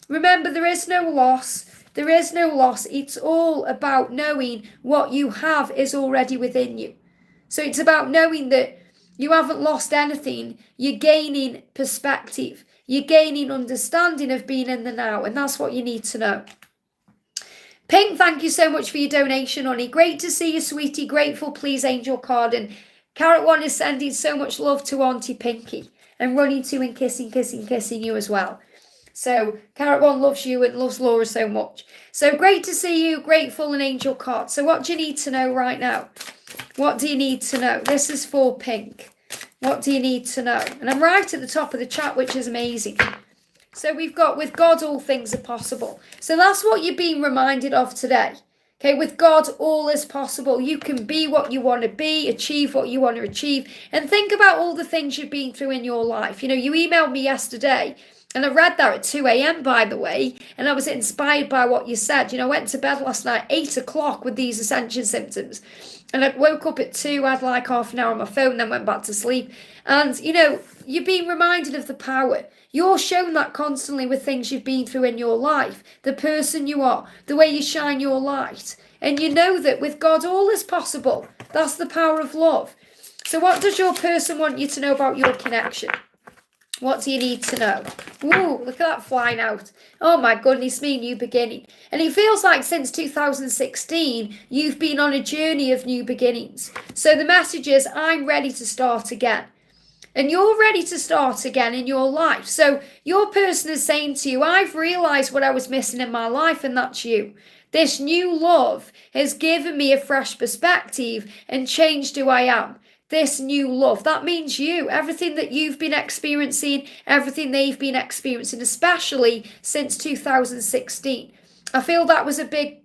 Remember, there is no loss. There is no loss. It's all about knowing what you have is already within you. So it's about knowing that you haven't lost anything. You're gaining perspective. You're gaining understanding of being in the now. And that's what you need to know. Pink, thank you so much for your donation, honey. Great to see you, sweetie. Grateful, please, Angel Card. And Carrot One is sending so much love to Auntie Pinky and running to and kissing you as well. So Carrot One loves you and loves Laura so much. So great to see you, Grateful and Angel Card. So what do you need to know right now? What do you need to know? This is for Pink. What do you need to know? And I'm right at the top of the chat, which is amazing. So we've got, with God, all things are possible. So that's what you're being reminded of today. Okay, with God, all is possible. You can be what you want to be, achieve what you want to achieve, and think about all the things you've been through in your life. You know, you emailed me yesterday, and I read that at 2 a.m., by the way, and I was inspired by what you said. You know, I went to bed last night, 8 o'clock, with these ascension symptoms. And I woke up at 2, I had like half an hour on my phone, then went back to sleep. And, you know, you're being reminded of the power. You're shown that constantly with things you've been through in your life, the person you are, the way you shine your light. And you know that with God, all is possible. That's the power of love. So what does your person want you to know about your connection? What do you need to know? Ooh, look at that flying out. Oh my goodness me, new beginning. And it feels like since 2016, you've been on a journey of new beginnings. So the message is, I'm ready to start again. And you're ready to start again in your life. So your person is saying to you, I've realised what I was missing in my life, and that's you. This new love has given me a fresh perspective and changed who I am. This new love, that means you. Everything that you've been experiencing, everything they've been experiencing, especially since 2016. I feel that was a big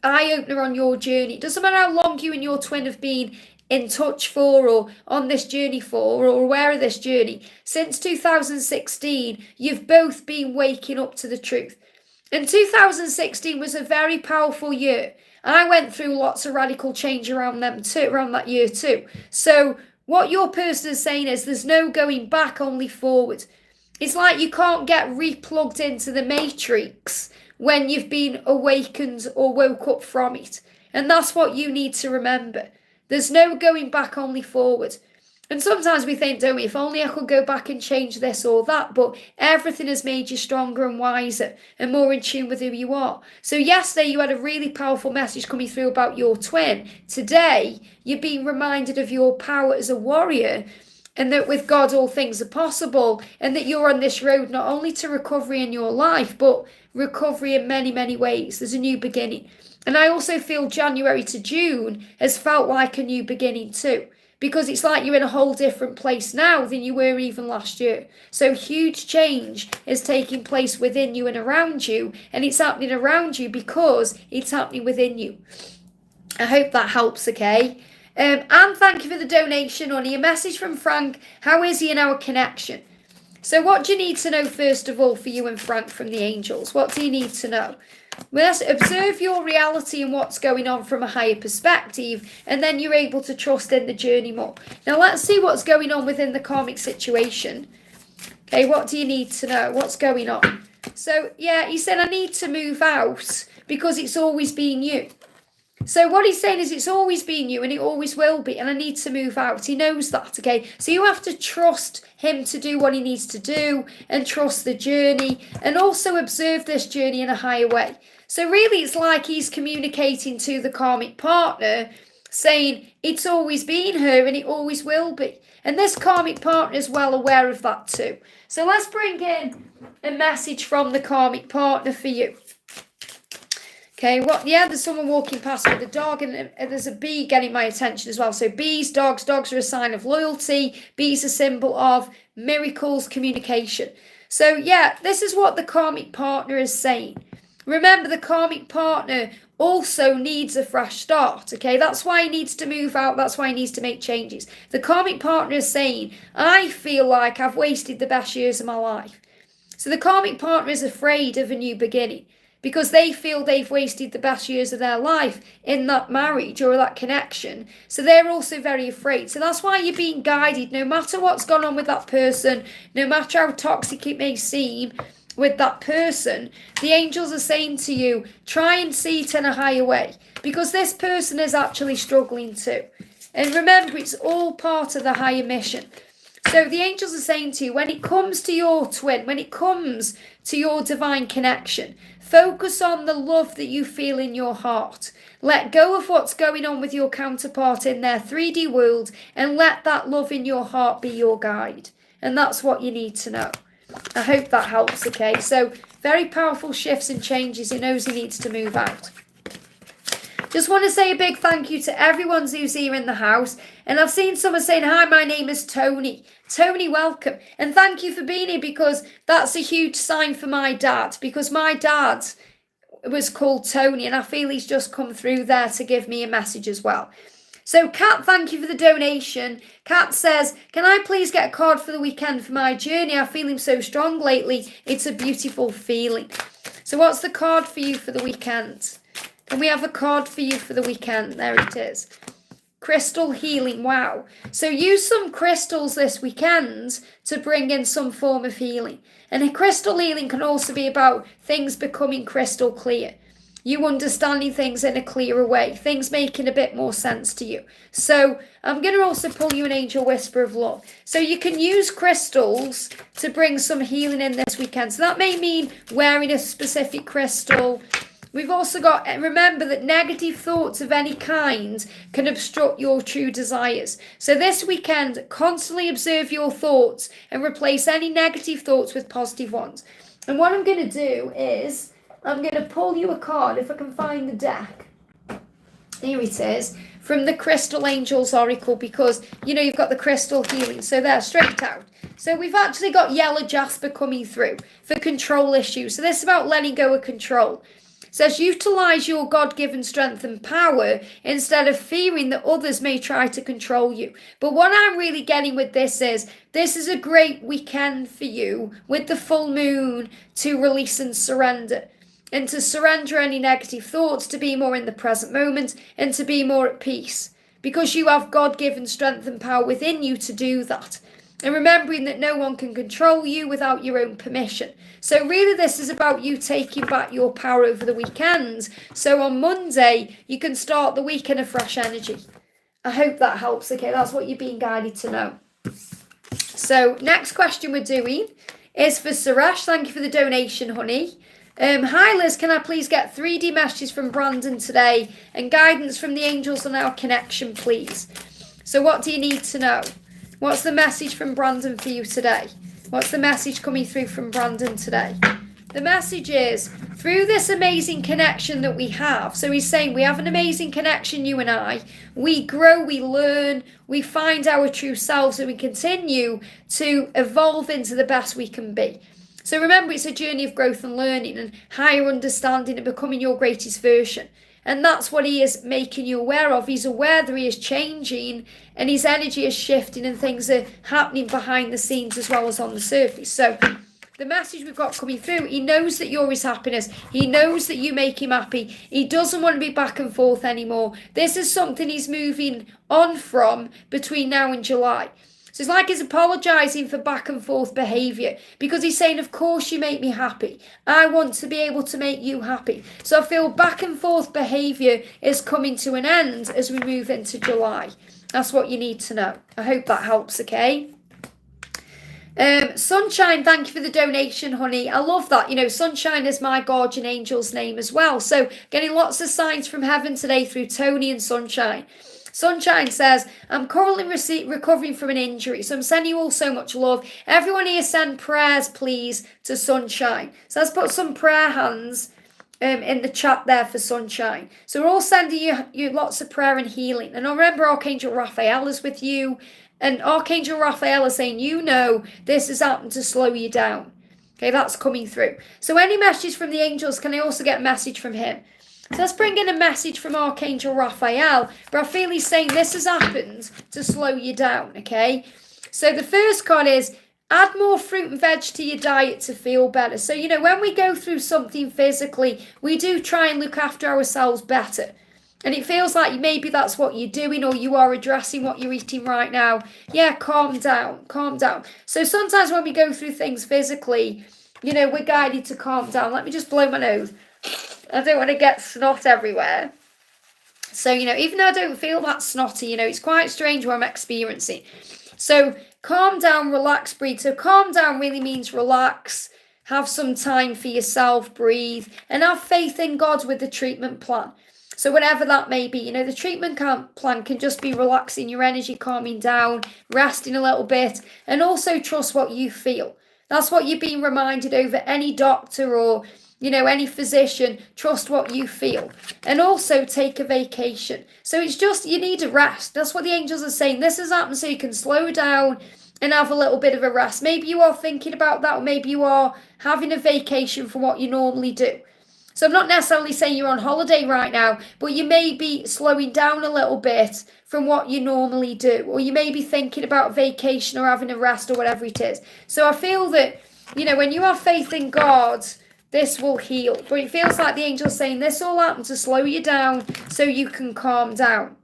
eye-opener on your journey. It doesn't matter how long you and your twin have been in touch for, or on this journey for, or aware of this journey. Since 2016, you've both been waking up to the truth. And 2016 was a very powerful year. I went through lots of radical change around that year too. So what your person is saying is there's no going back, only forward. It's like you can't get replugged into the matrix when you've been awakened or woke up from it. And that's what you need to remember. There's no going back, only forward. And sometimes we think, don't we, if only I could go back and change this or that, but everything has made you stronger and wiser and more in tune with who you are. So yesterday you had a really powerful message coming through about your twin. Today, you're being reminded of your power as a warrior, and that with God all things are possible, and that you're on this road not only to recovery in your life, but recovery in many, many ways. There's a new beginning. And I also feel January to June has felt like a new beginning too. Because it's like you're in a whole different place now than you were even last year. So huge change is taking place within you and around you. And it's happening around you because it's happening within you. I hope that helps, okay? And thank you for the donation, honey. A message from Frank. How is he in our connection? So what do you need to know first of all for you and Frank from the angels? What do you need to know? Well, let's observe your reality and what's going on from a higher perspective, and then you're able to trust in the journey more. Now let's see what's going on within the karmic situation. Okay, what do you need to know? What's going on? So yeah, he said, I need to move out because it's always been you. So what he's saying is it's always been you and it always will be, and I need to move out. He knows that, okay? So you have to trust him to do what he needs to do and trust the journey and also observe this journey in a higher way. So really it's like he's communicating to the karmic partner saying it's always been her and it always will be. And this karmic partner is well aware of that too. So let's bring in a message from the karmic partner for you. Okay, there's someone walking past with a dog, and there's a bee getting my attention as well. So bees, dogs are a sign of loyalty. Bees are a symbol of miracles, communication. So yeah, this is what the karmic partner is saying. Remember, the karmic partner also needs a fresh start, okay? That's why he needs to move out. That's why he needs to make changes. The karmic partner is saying, I feel like I've wasted the best years of my life. So the karmic partner is afraid of a new beginning, because they feel they've wasted the best years of their life in that marriage or that connection. So they're also very afraid. So that's why you're being guided, no matter what's gone on with that person, no matter how toxic it may seem with that person, the angels are saying to you, try and see it in a higher way, because this person is actually struggling too. And remember, it's all part of the higher mission. So the angels are saying to you, when it comes to your twin, when it comes to your divine connection, focus on the love that you feel in your heart. Let go of what's going on with your counterpart in their 3D world and let that love in your heart be your guide. And that's what you need to know. I hope that helps, okay? So very powerful shifts and changes. He knows he needs to move out. Just want to say a big thank you to everyone who's here in the house. And I've seen someone saying, hi, my name is Tony. Tony, welcome. And thank you for being here, because that's a huge sign for my dad, because my dad was called Tony, and I feel he's just come through there to give me a message as well. So Kat, thank you for the donation. Kat says, can I please get a card for the weekend for my journey? I'm feeling so strong lately. It's a beautiful feeling. So what's the card for you for the weekend? Can we have a card for you for the weekend? There it is. Crystal healing. Wow. So use some crystals this weekend to bring in some form of healing. And a crystal healing can also be about things becoming crystal clear. You understanding things in a clearer way. Things making a bit more sense to you. So I'm going to also pull you an angel whisper of love. So you can use crystals to bring some healing in this weekend. So that may mean wearing a specific crystal. We've also got, remember that negative thoughts of any kind can obstruct your true desires. So this weekend, constantly observe your thoughts and replace any negative thoughts with positive ones. And what I'm going to do is, I'm going to pull you a card, if I can find the deck. Here it is, from the Crystal Angels Oracle, because, you've got the crystal healing. So there, straight out. So we've actually got yellow jasper coming through for control issues. So this is about letting go of control. It says, utilize your God-given strength and power instead of fearing that others may try to control you. But what I'm really getting with this is a great weekend for you with the full moon to release and surrender. And to surrender any negative thoughts, to be more in the present moment, and to be more at peace. Because you have God-given strength and power within you to do that. And remembering that no one can control you without your own permission. So really this is about you taking back your power over the weekend. So on Monday, you can start the week in a fresh energy. I hope that helps, okay? That's what you're being guided to know. So next question we're doing is for Suresh. Thank you for the donation, honey. Hi Liz, can I please get 3D messages from Brandon today and guidance from the angels on our connection, please? So what do you need to know? What's the message from Brandon for you today? What's the message coming through from Brandon today? The message is, through this amazing connection that we have, so he's saying we have an amazing connection, you and I, we grow, we learn, we find our true selves, and we continue to evolve into the best we can be. So remember, it's a journey of growth and learning and higher understanding and becoming your greatest version. And that's what he is making you aware of. He's aware that he is changing and his energy is shifting and things are happening behind the scenes as well as on the surface. So the message we've got coming through, he knows that you're his happiness. He knows that you make him happy. He doesn't want to be back and forth anymore. This is something he's moving on from between now and July. So it's like he's apologising for back and forth behaviour, because he's saying, of course you make me happy. I want to be able to make you happy. So I feel back and forth behaviour is coming to an end as we move into July. That's what you need to know. I hope that helps, okay? Sunshine, thank you for the donation, honey. I love that. Sunshine is my guardian angel's name as well. So getting lots of signs from heaven today through Tony and Sunshine. Sunshine says, I'm currently recovering from an injury, so I'm sending you all so much love. Everyone here send prayers, please, to Sunshine. So let's put some prayer hands in the chat there for Sunshine. So we're all sending you lots of prayer and healing. And remember, Archangel Raphael is with you. And Archangel Raphael is saying, this has happened to slow you down. Okay, that's coming through. So any message from the angels, can I also get a message from him? So let's bring in a message from Archangel Raphael. But I feel he's saying this has happened to slow you down, okay? So the first card is, add more fruit and veg to your diet to feel better. So, when we go through something physically, we do try and look after ourselves better. And it feels like maybe that's what you're doing, or you are addressing what you're eating right now. Yeah, calm down, calm down. So sometimes when we go through things physically, we're guided to calm down. Let me just blow my nose. I don't want to get snot everywhere. So, even though I don't feel that snotty, it's quite strange what I'm experiencing. So calm down, relax, breathe. So calm down really means relax, have some time for yourself, breathe, and have faith in God with the treatment plan. So whatever that may be, the treatment plan can just be relaxing your energy, calming down, resting a little bit, and also trust what you feel. That's what you're being reminded over any doctor or any physician, trust what you feel. And also take a vacation. So it's just, you need a rest. That's what the angels are saying. This has happened so you can slow down and have a little bit of a rest. Maybe you are thinking about that, or maybe you are having a vacation from what you normally do. So I'm not necessarily saying you're on holiday right now, but you may be slowing down a little bit from what you normally do, or you may be thinking about vacation or having a rest or whatever it is. So I feel that, when you have faith in God, this will heal. But it feels like the angel's saying this all happened to slow you down so you can calm down.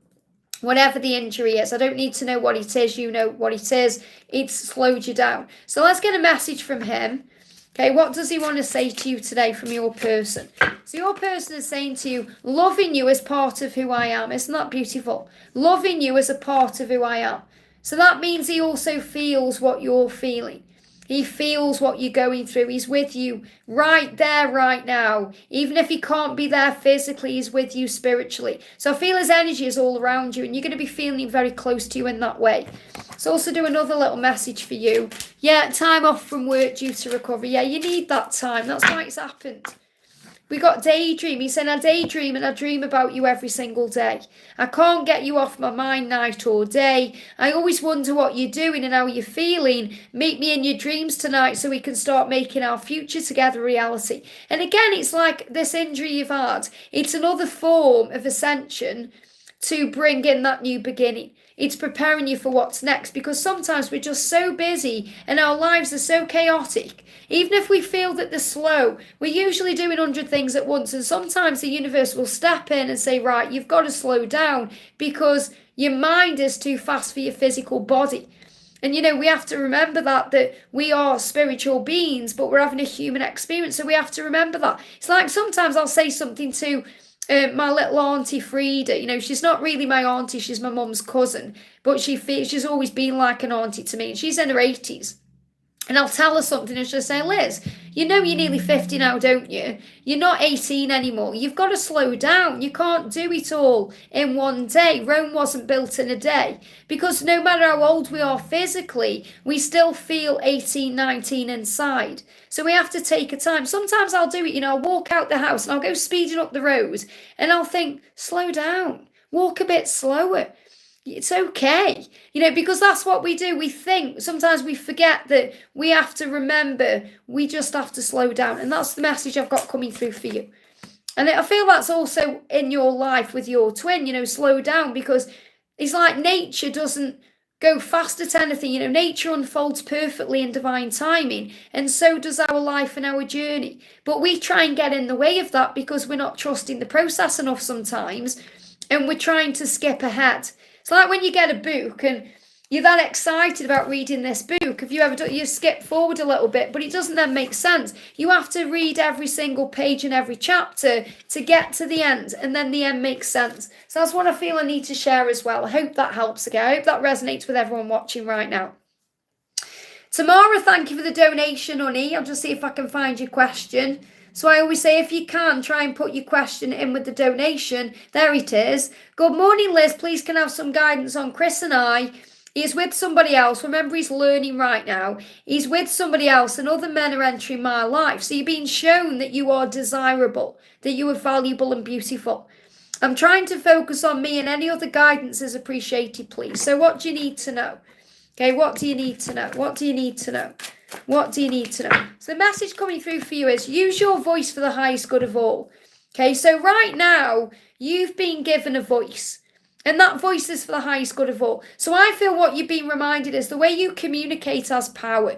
Whatever the injury is, I don't need to know what it is. You know what it is. It's slowed you down. So let's get a message from him. Okay, what does he want to say to you today from your person? So your person is saying to you, loving you as part of who I am. Isn't that beautiful? Loving you as a part of who I am. So that means he also feels what you're feeling. He feels what you're going through. He's with you right there, right now. Even if he can't be there physically, he's with you spiritually. So I feel his energy is all around you, and you're going to be feeling very close to you in that way. Let's also do another little message for you. Yeah, time off from work due to recovery. Yeah, you need that time. That's why it's happened. We got daydream. He said, I daydream and I dream about you every single day. I can't get you off my mind night or day. I always wonder what you're doing and how you're feeling. Meet me in your dreams tonight so we can start making our future together reality. And again, it's like this injury you've had. It's another form of ascension to bring in that new beginning. It's preparing you for what's next, because sometimes we're just so busy and our lives are so chaotic. Even if we feel that they're slow, we're usually doing 100 things at once, and sometimes the universe will step in and say, right, you've got to slow down because your mind is too fast for your physical body. And we have to remember that we are spiritual beings, but we're having a human experience, so we have to remember that. It's like sometimes I'll say something to my little auntie Frida. She's not really my auntie, she's my mum's cousin, but she's always been like an auntie to me, and she's in her 80s. And I'll tell her something and she'll say, Liz, you're nearly 50 now, don't you? You're not 18 anymore. You've got to slow down. You can't do it all in one day. Rome wasn't built in a day. Because no matter how old we are physically, we still feel 18, 19 inside. So we have to take a time. Sometimes I'll do it, I'll walk out the house and I'll go speeding up the road and I'll think, slow down, walk a bit slower. It's okay, because that's what we do. We think, sometimes we forget that we have to remember, we just have to slow down. And that's the message I've got coming through for you. And I feel that's also in your life with your twin, slow down, because it's like nature doesn't go faster to anything. Nature unfolds perfectly in divine timing, and so does our life and our journey. But we try and get in the way of that because we're not trusting the process enough sometimes, and we're trying to skip ahead. It's like when you get a book and you're that excited about reading this book. If you ever you skip forward a little bit, but it doesn't then make sense. You have to read every single page and every chapter to get to the end, and then the end makes sense. So that's what I feel I need to share as well. I hope that helps again. I hope that resonates with everyone watching right now. Tamara, thank you for the donation, honey. I'll just see if I can find your question. So I always say, if you can, try and put your question in with the donation. There it is. Good morning, Liz. Please can I have some guidance on Chris and I. He's with somebody else. Remember, he's learning right now. He's with somebody else, and other men are entering my life. So you're being shown that you are desirable, that you are valuable and beautiful. I'm trying to focus on me, and any other guidance is appreciated, please. So what do you need to know? Okay, what do you need to know? What do you need to know? What do you need to know? So the message coming through for you is, use your voice for the highest good of all. Okay, so right now, you've been given a voice. And that voice is for the highest good of all. So I feel what you've been reminded is the way you communicate has power.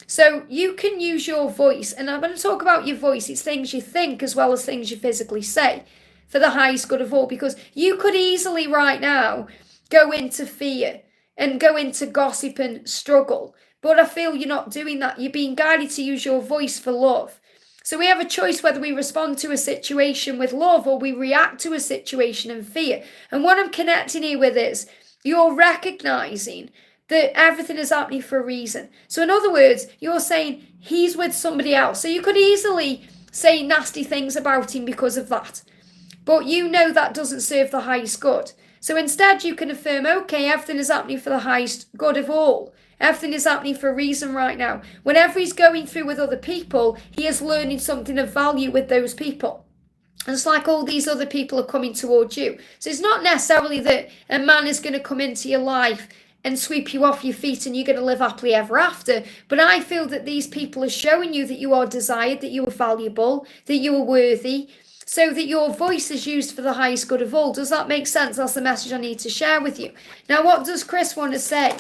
So you can use your voice. And I'm going to talk about your voice. It's things you think as well as things you physically say for the highest good of all. Because you could easily right now go into fear and go into gossip and struggle. But I feel you're not doing that. You're being guided to use your voice for love. So we have a choice whether we respond to a situation with love or we react to a situation in fear. And what I'm connecting here with is, you're recognizing that everything is happening for a reason. So in other words, you're saying he's with somebody else. So you could easily say nasty things about him because of that. But you know that doesn't serve the highest good. So instead you can affirm, okay, everything is happening for the highest good of all. Everything is happening for a reason right now. Whenever he's going through with other people, he is learning something of value with those people. And it's like all these other people are coming towards you. So it's not necessarily that a man is going to come into your life and sweep you off your feet and you're going to live happily ever after. But I feel that these people are showing you that you are desired, that you are valuable, that you are worthy, so that your voice is used for the highest good of all. Does that make sense? That's the message I need to share with you. Now, what does Chris want to say?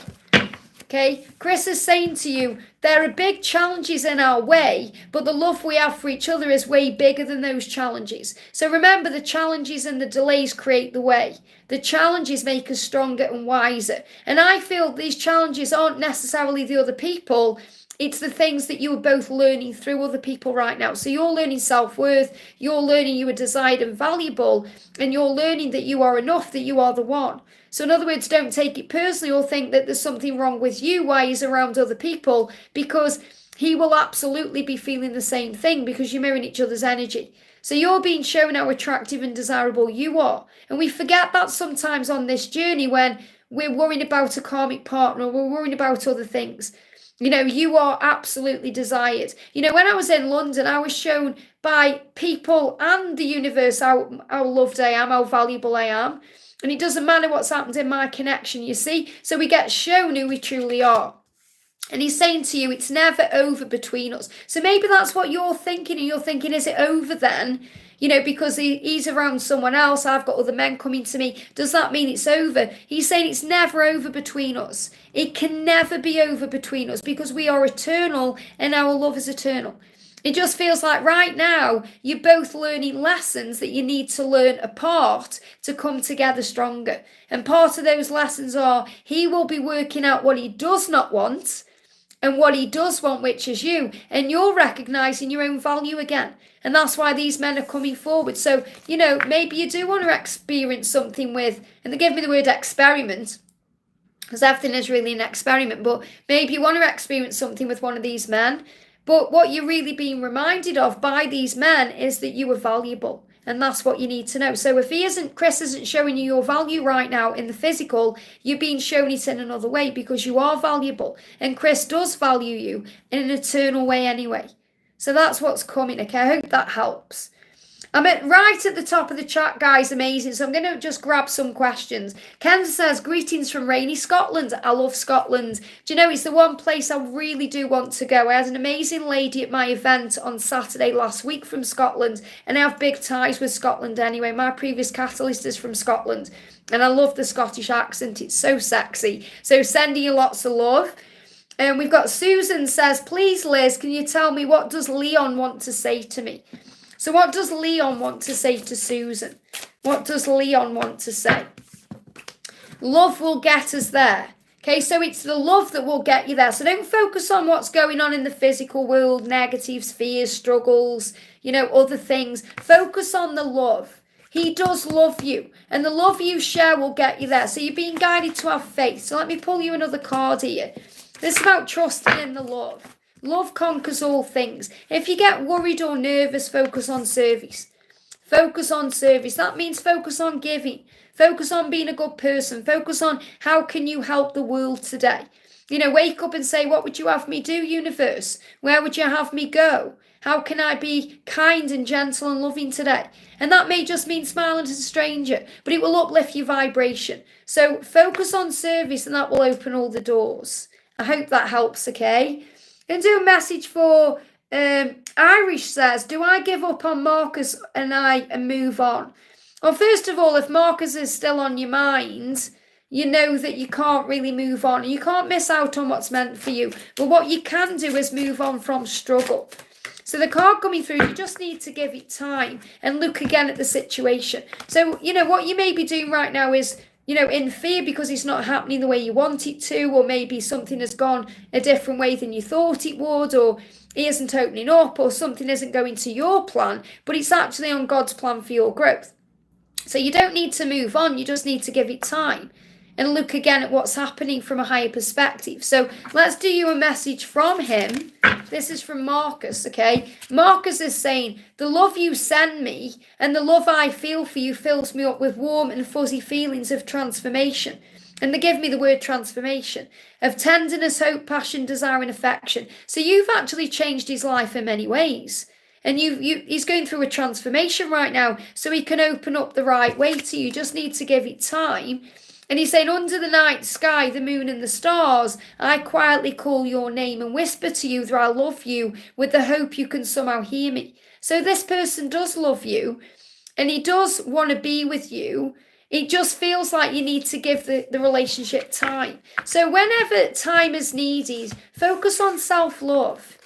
Okay, Chris is saying to you, there are big challenges in our way, but the love we have for each other is way bigger than those challenges. So remember, the challenges and the delays create the way. The challenges make us stronger and wiser. And I feel these challenges aren't necessarily the other people. It's the things that you are both learning through other people right now. So you're learning self-worth, you're learning you are desired and valuable, and you're learning that you are enough, that you are the one. So in other words, don't take it personally or think that there's something wrong with you while he's around other people, because he will absolutely be feeling the same thing because you're mirroring each other's energy. So you're being shown how attractive and desirable you are. And we forget that sometimes on this journey when we're worrying about a karmic partner, we're worrying about other things. You know, you are absolutely desired. You know, when I was in London, I was shown by people and the universe how loved I am, how valuable I am. And it doesn't matter what's happened in my connection, you see. So we get shown who we truly are. And he's saying to you, it's never over between us. So maybe that's what you're thinking. And you're thinking, is it over then? You know, because he's around someone else. I've got other men coming to me. Does that mean it's over? He's saying it's never over between us. It can never be over between us because we are eternal and our love is eternal. It just feels like right now you're both learning lessons that you need to learn apart to come together stronger. And part of those lessons are he will be working out what he does not want and what he does want, which is you. And you're recognizing your own value again. And that's why these men are coming forward. So, you know, maybe you do want to experience something with, and they give me the word experiment, because everything is really an experiment, but maybe you want to experience something with one of these men. But what you're really being reminded of by these men is that you are valuable. And that's what you need to know. So if Chris isn't showing you your value right now in the physical, you're being shown it in another way because you are valuable. And Chris does value you in an eternal way anyway. So that's what's coming, okay? I hope that helps. I'm right at the top of the chat, guys. Amazing. So I'm going to just grab some questions. Ken says, greetings from rainy Scotland. I love Scotland. Do you know, it's the one place I really do want to go. I had an amazing lady at my event on Saturday last week from Scotland, and I have big ties with Scotland anyway. My previous catalyst is from Scotland, and I love the Scottish accent. It's so sexy. So sending you lots of love. And we've got Susan says, please, Liz, can you tell me what does Leon want to say to me? So what does Leon want to say to Susan? What does Leon want to say? Love will get us there. Okay, so it's the love that will get you there. So don't focus on what's going on in the physical world, negatives, fears, struggles, you know, other things. Focus on the love. He does love you, and the love you share will get you there. So you're being guided to have faith. So let me pull you another card here. This is about trusting in the love. Love conquers all things. If you get worried or nervous, focus on service. Focus on service. That means focus on giving. Focus on being a good person. Focus on how can you help the world today. You know, wake up and say, what would you have me do, universe? Where would you have me go? How can I be kind and gentle and loving today? And that may just mean smiling at a stranger, but it will uplift your vibration. So focus on service and that will open all the doors. I hope that helps, okay? And do a message for Irish says, do I give up on Marcus and move on? Well, first of all, if Marcus is still on your mind, you know that you can't really move on. You can't miss out on what's meant for you. But what you can do is move on from struggle. So the card coming through, you just need to give it time and look again at the situation. So, you know, what you may be doing right now is, you know, in fear because it's not happening the way you want it to, or maybe something has gone a different way than you thought it would, or it isn't opening up, or something isn't going to your plan, but it's actually on God's plan for your growth. So you don't need to move on, you just need to give it time. and look again at what's happening from a higher perspective. So let's do you a message from him. This is from Marcus, okay? Marcus is saying, the love you send me and the love I feel for you fills me up with warm and fuzzy feelings of transformation. And they give me the word transformation, of tenderness, hope, passion, desire, and affection. So you've actually changed his life in many ways. And he's going through a transformation right now, so he can open up the right way to you. You just need to give it time. And he's saying, under the night sky, the moon and the stars, I quietly call your name and whisper to you that I love you with the hope you can somehow hear me. So this person does love you and he does want to be with you. It just feels like you need to give the relationship time. So whenever time is needed, focus on self-love.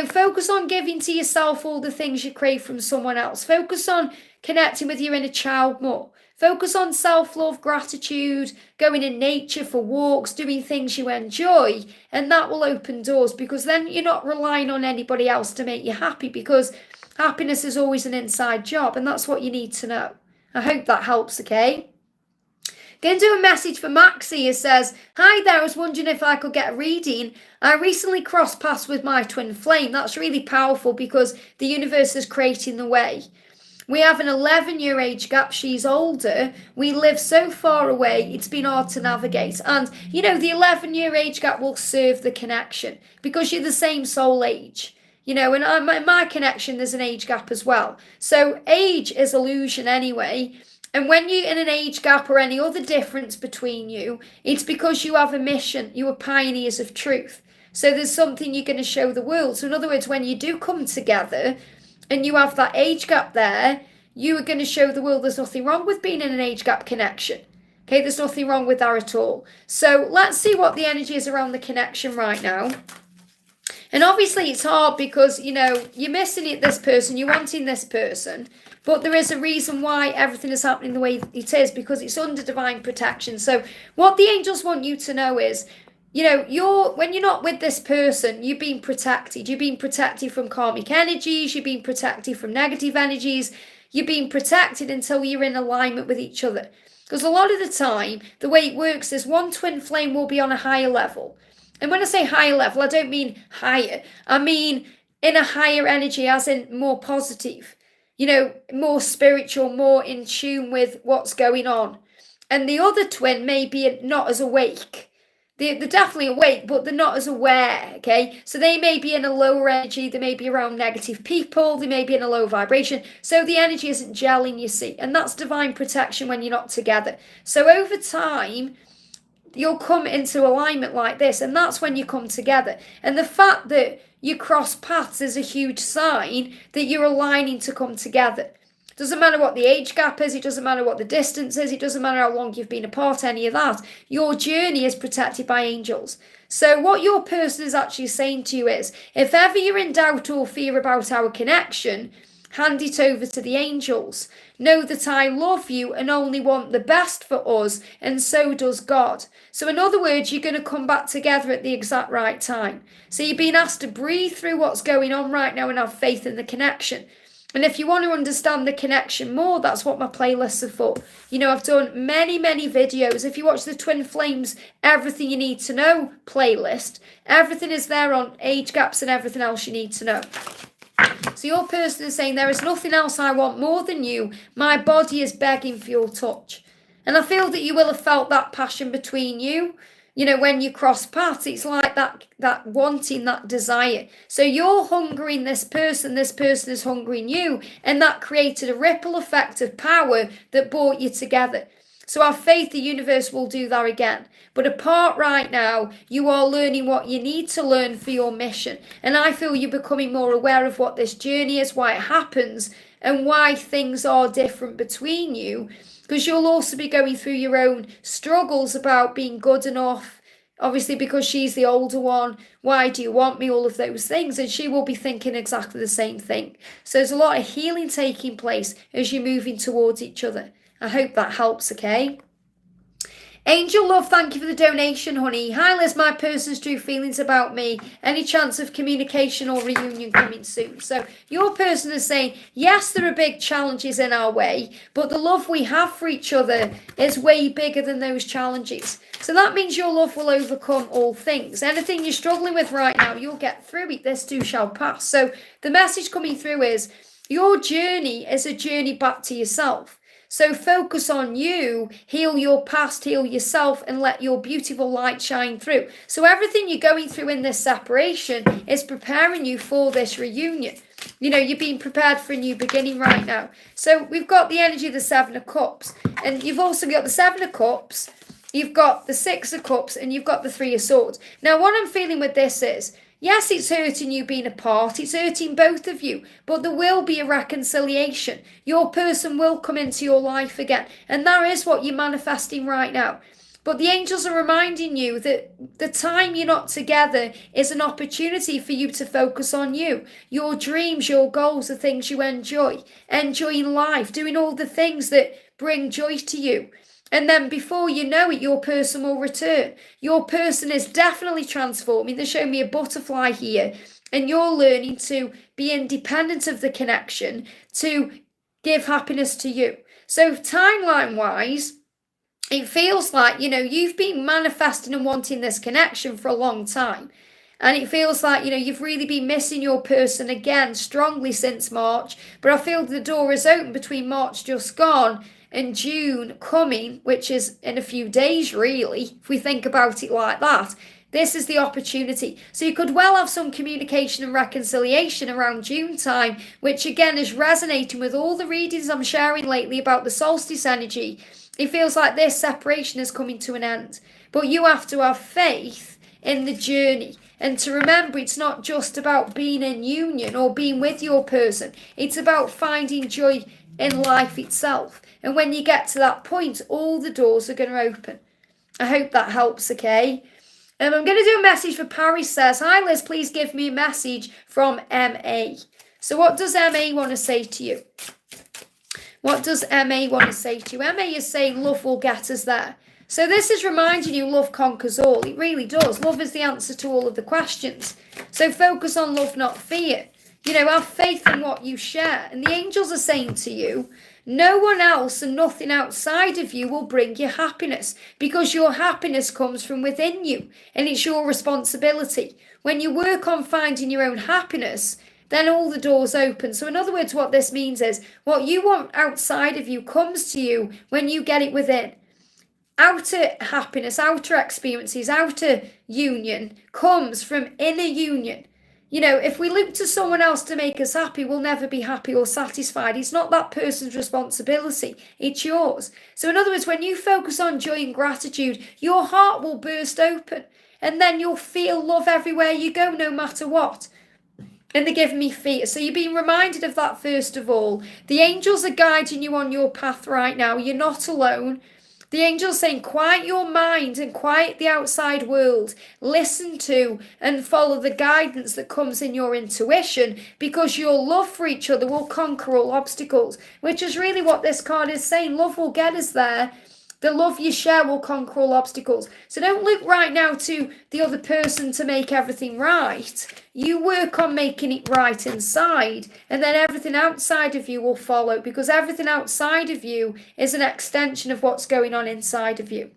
Focus on giving to yourself all the things you crave from someone else. Focus on connecting with your inner child more. Focus on self-love, gratitude, going in nature for walks, doing things you enjoy, and that will open doors, because then you're not relying on anybody else to make you happy, because happiness is always an inside job, and that's what you need to know. I hope that helps, okay? Going to do a message for Maxi. It says, hi there, I was wondering if I could get a reading. I recently crossed paths with my twin flame. That's really powerful because the universe is creating the way. We have an 11-year age gap. She's older. We live so far away, it's been hard to navigate. And, the 11-year age gap will serve the connection because you're the same soul age. And in my connection, there's an age gap as well. So age is illusion anyway. And when you're in an age gap or any other difference between you, it's because you have a mission. You are pioneers of truth. So there's something you're going to show the world. So in other words, when you do come together, and you have that age gap there, you are going to show the world there's nothing wrong with being in an age gap connection. Okay, there's nothing wrong with that at all. So let's see what the energy is around the connection right now. And obviously it's hard because, you're missing it, this person, you're wanting this person, but there is a reason why everything is happening the way it is, because it's under divine protection. So what the angels want you to know is, when you're not with this person, you're being protected. You're being protected from karmic energies. You're being protected from negative energies. You're being protected until you're in alignment with each other. Because a lot of the time, the way it works is one twin flame will be on a higher level. And when I say higher level, I don't mean higher. I mean in a higher energy, as in more positive, more spiritual, more in tune with what's going on. And the other twin may be not as awake. They're definitely awake, but they're not as aware, okay? So they may be in a lower energy, they may be around negative people, they may be in a low vibration. So the energy isn't gelling, you see. And that's divine protection when you're not together. So over time, you'll come into alignment like this, and that's when you come together. And the fact that you cross paths is a huge sign that you're aligning to come together. Doesn't matter what the age gap is, it doesn't matter what the distance is, it doesn't matter how long you've been apart, any of that. Your journey is protected by angels. So what your person is actually saying to you is, if ever you're in doubt or fear about our connection, hand it over to the angels. Know that I love you and only want the best for us, and so does God. So in other words, you're going to come back together at the exact right time. So you're being asked to breathe through what's going on right now and have faith in the connection. And if you want to understand the connection more, that's what my playlists are for. I've done many, many videos. If you watch the Twin Flames Everything You Need to Know playlist, everything is there on age gaps and everything else you need to know. So your person is saying, there is nothing else I want more than you. My body is begging for your touch. And I feel that you will have felt that passion between you. When you cross paths, it's like that wanting, that desire. So you're hungering this person is hungering you, and that created a ripple effect of power that brought you together. So have faith the universe will do that again. But apart right now, you are learning what you need to learn for your mission. And I feel you're becoming more aware of what this journey is, why it happens, and why things are different between you. Because you'll also be going through your own struggles about being good enough. Obviously, because she's the older one. Why do you want me? All of those things. And she will be thinking exactly the same thing. So there's a lot of healing taking place as you're moving towards each other. I hope that helps, okay? Angel Love, thank you for the donation, honey. Hi Liz, my person's true feelings about me. Any chance of communication or reunion coming soon? So your person is saying, yes, there are big challenges in our way, but the love we have for each other is way bigger than those challenges. So that means your love will overcome all things. Anything you're struggling with right now, you'll get through it. This too shall pass. So the message coming through is, your journey is a journey back to yourself. So focus on you, heal your past, heal yourself, and let your beautiful light shine through. So everything you're going through in this separation is preparing you for this reunion. You know, you're being prepared for a new beginning right now. So we've got the energy of the Seven of Cups, and you've also got the Seven of Cups, you've got the Six of Cups, and you've got the Three of Swords. Now, what I'm feeling with this is, yes, it's hurting you being apart. It's hurting both of you. But there will be a reconciliation. Your person will come into your life again. And that is what you're manifesting right now. But the angels are reminding you that the time you're not together is an opportunity for you to focus on you. Your dreams, your goals, the things you enjoy. Enjoying life, doing all the things that bring joy to you. And then before you know it, your person will return. Your person is definitely transforming. They're showing me a butterfly here. And you're learning to be independent of the connection, to give happiness to you. So timeline-wise, it feels like, you know, you've been manifesting and wanting this connection for a long time. And it feels like, you know, you've really been missing your person again strongly since March. But I feel the door is open between March just gone and June coming, which is in a few days, really, if we think about it like that. This is the opportunity. So you could well have some communication and reconciliation around June time, which again is resonating with all the readings I'm sharing lately about the solstice energy. It feels like this separation is coming to an end. But you have to have faith in the journey. And to remember, it's not just about being in union or being with your person. It's about finding joy in life itself. And when you get to that point, all the doors are going to open. I hope that helps, okay? I'm going to do a message for Paris says, hi Liz, please give me a message from MA. So what does MA want to say to you? What does MA want to say to you? MA is saying love will get us there. So this is reminding you love conquers all. It really does. Love is the answer to all of the questions. So focus on love, not fear. You know, have faith in what you share. And the angels are saying to you, no one else and nothing outside of you will bring you happiness, because your happiness comes from within you and it's your responsibility. When you work on finding your own happiness, then all the doors open. So in other words, what this means is what you want outside of you comes to you when you get it within. Outer happiness, outer experiences, outer union comes from inner union. You know, if we look to someone else to make us happy, we'll never be happy or satisfied. It's not that person's responsibility. It's yours. So in other words, when you focus on joy and gratitude, your heart will burst open. And then you'll feel love everywhere you go, no matter what. And they're giving me feet. So you're being reminded of that first of all. The angels are guiding you on your path right now. You're not alone. The angel's saying, quiet your mind and quiet the outside world. Listen to and follow the guidance that comes in your intuition, because your love for each other will conquer all obstacles, which is really what this card is saying. Love will get us there. The love you share will conquer all obstacles. So don't look right now to the other person to make everything right. You work on making it right inside, and then everything outside of you will follow, because everything outside of you is an extension of what's going on inside of you.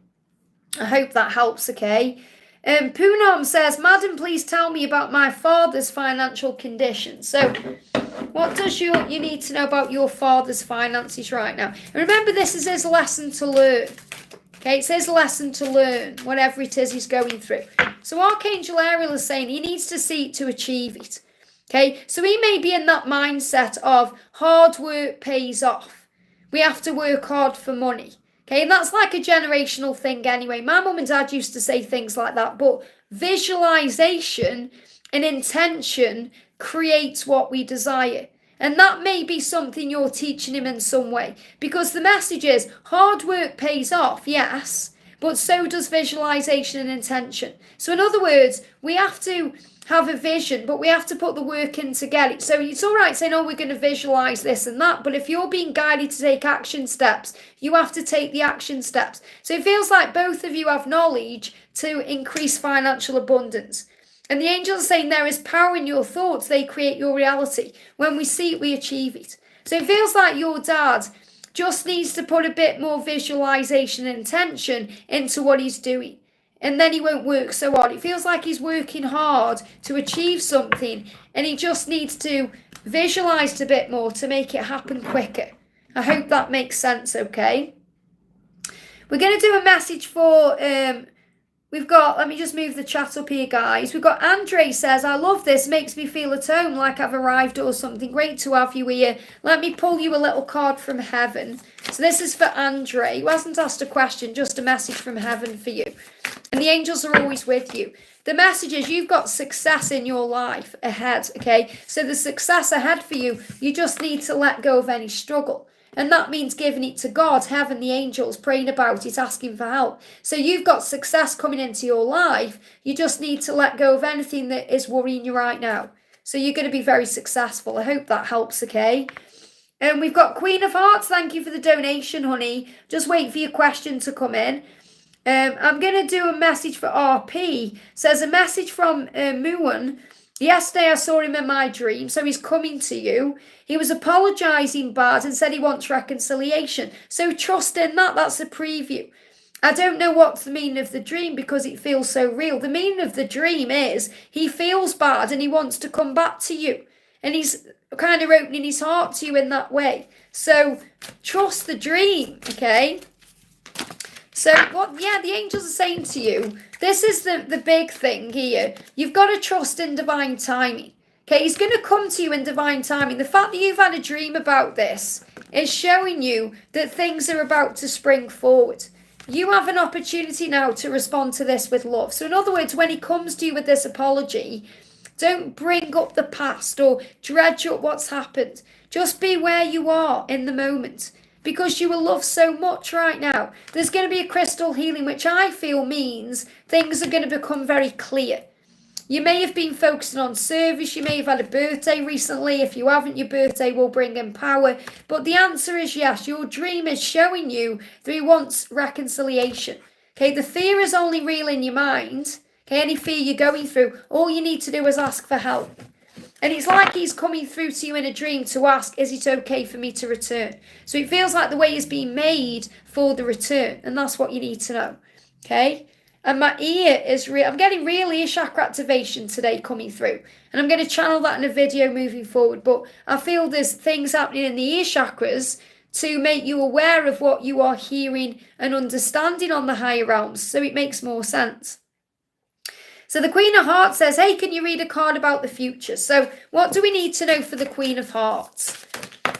I hope that helps, okay? Punam says, Madam, please tell me about my father's financial condition. So what does you need to know about your father's finances right now? And remember, this is his lesson to learn. Okay, it's his lesson to learn, whatever it is he's going through. So Archangel Ariel is saying he needs to seek to achieve it. Okay, so he may be in that mindset of hard work pays off. We have to work hard for money. Okay, and that's like a generational thing anyway. My mum and dad used to say things like that, but visualization and intention creates what we desire. And that may be something you're teaching him in some way, because the message is hard work pays off, yes, but so does visualization and intention. So in other words, we have to have a vision, but we have to put the work in to get it. So it's all right saying, oh, we're going to visualize this and that, but if you're being guided to take action steps, you have to take the action steps. So it feels like both of you have knowledge to increase financial abundance. And the angels are saying there is power in your thoughts. They create your reality. When we see it, we achieve it. So it feels like your dad just needs to put a bit more visualization and intention into what he's doing. And then he won't work so hard. It feels like he's working hard to achieve something, and he just needs to visualize it a bit more to make it happen quicker. I hope that makes sense, okay? We're going to do a message for... We've got, let me just move the chat up here, guys. We've got Andre says, I love this, makes me feel at home, like I've arrived or something. Great to have you here. Let me pull you a little card from heaven. So this is for Andre, who hasn't asked a question, just a message from heaven for you. And the angels are always with you. The message is you've got success in your life ahead, okay? So the success ahead for you, you just need to let go of any struggle. And that means giving it to God, heaven, the angels, praying about it, asking for help. So you've got success coming into your life. You just need to let go of anything that is worrying you right now. So you're going to be very successful. I hope that helps, okay? And we've got Queen of Hearts. Thank you for the donation, honey. Just wait for your question to come in. I'm going to do a message for RP. Says a message from Musan. Yesterday I saw him in my dream, so he's coming to you. He was apologising bad and said he wants reconciliation. So trust in that. That's a preview. I don't know what's the meaning of the dream because it feels so real. The meaning of the dream is he feels bad and he wants to come back to you. And he's kind of opening his heart to you in that way. So trust the dream, okay? So the angels are saying to you, this is the big thing here. You've got to trust in divine timing. Okay, he's going to come to you in divine timing. The fact that you've had a dream about this is showing you that things are about to spring forward. You have an opportunity now to respond to this with love. So in other words, when he comes to you with this apology, don't bring up the past or dredge up what's happened. Just be where you are in the moment. Because you will love so much right now. There's going to be a crystal healing, which I feel means things are going to become very clear. You may have been focusing on service. You may have had a birthday recently. If you haven't, your birthday will bring in power. But the answer is yes. Your dream is showing you that he wants reconciliation. Okay, the fear is only real in your mind. Okay, any fear you're going through, all you need to do is ask for help. And it's like he's coming through to you in a dream to ask, is it okay for me to return? So it feels like the way is being made for the return. And that's what you need to know. Okay? And my ear is real. I'm getting real ear chakra activation today coming through. And I'm going to channel that in a video moving forward. But I feel there's things happening in the ear chakras to make you aware of what you are hearing and understanding on the higher realms. So it makes more sense. So the Queen of Hearts says, hey, can you read a card about the future? So what do we need to know for the Queen of Hearts?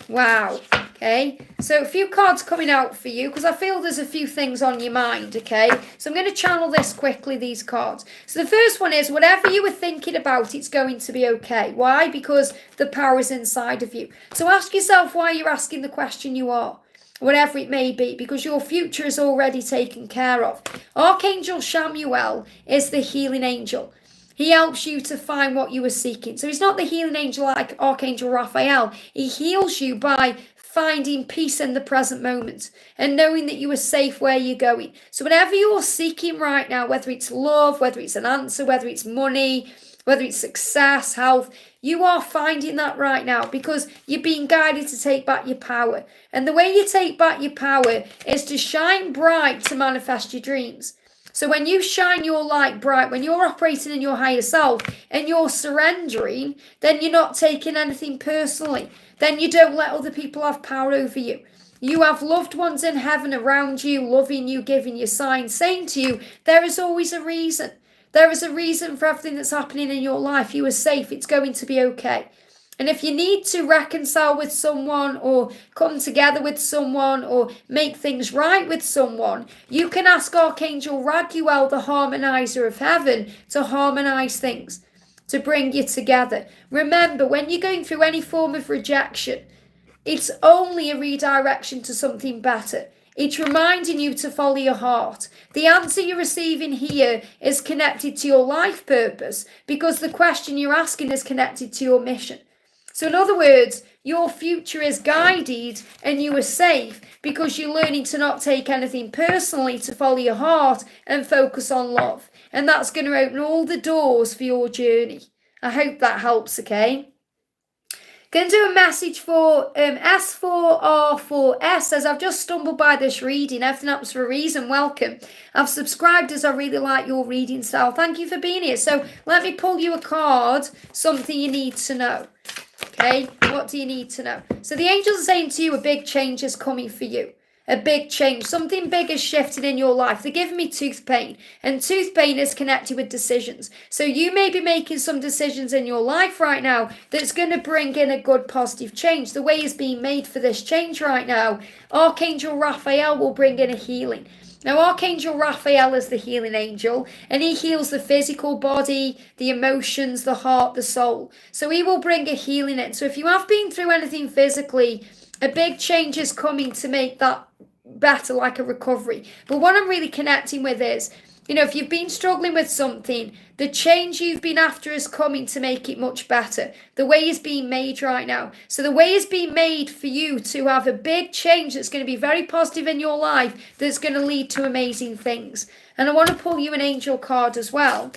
Wow. Okay. So a few cards coming out for you because I feel there's a few things on your mind. Okay. So I'm going to channel this quickly, these cards. So the first one is whatever you were thinking about, it's going to be okay. Why? Because the power is inside of you. So ask yourself why you're asking the question you are. Whatever it may be, because your future is already taken care of. Archangel Chamuel is the healing angel. He helps you to find what you were seeking. So he's not the healing angel like Archangel Raphael. He heals you by finding peace in the present moment and knowing that you are safe where you're going. So whatever you're seeking right now, whether it's love, whether it's an answer, whether it's money, whether it's success, health, you are finding that right now because you're being guided to take back your power. And the way you take back your power is to shine bright to manifest your dreams. So when you shine your light bright, when you're operating in your higher self and you're surrendering, then you're not taking anything personally. Then you don't let other people have power over you. You have loved ones in heaven around you, loving you, giving you signs, saying to you, there is always a reason. There is a reason for everything that's happening in your life. You are safe. It's going to be okay. And if you need to reconcile with someone or come together with someone or make things right with someone, you can ask Archangel Raguel, the harmonizer of heaven, to harmonize things, to bring you together. Remember, when you're going through any form of rejection, it's only a redirection to something better. It's reminding you to follow your heart. The answer you're receiving here is connected to your life purpose because the question you're asking is connected to your mission. So in other words, your future is guided and you are safe because you're learning to not take anything personally, to follow your heart and focus on love. And that's going to open all the doors for your journey. I hope that helps, okay? Going to do a message for S4R4S. Says, I've just stumbled by this reading. Everything happens for a reason. Welcome. I've subscribed as I really like your reading style. Thank you for being here. So let me pull you a card, something you need to know. Okay, what do you need to know? So the angels are saying to you, a big change is coming for you. A big change. Something big is shifting in your life. They're giving me tooth pain. And tooth pain is connected with decisions. So you may be making some decisions in your life right now that's going to bring in a good positive change. The way is being made for this change right now. Archangel Raphael will bring in a healing. Now, Archangel Raphael is the healing angel, and he heals the physical body, the emotions, the heart, the soul. So he will bring a healing in. So if you have been through anything physically, a big change is coming to make that better, like a recovery. But what I'm really connecting with is, you know, if you've been struggling with something, the change you've been after is coming to make it much better. The way is being made right now. So the way is being made for you to have a big change that's going to be very positive in your life, that's going to lead to amazing things. And I want to pull you an angel card as well.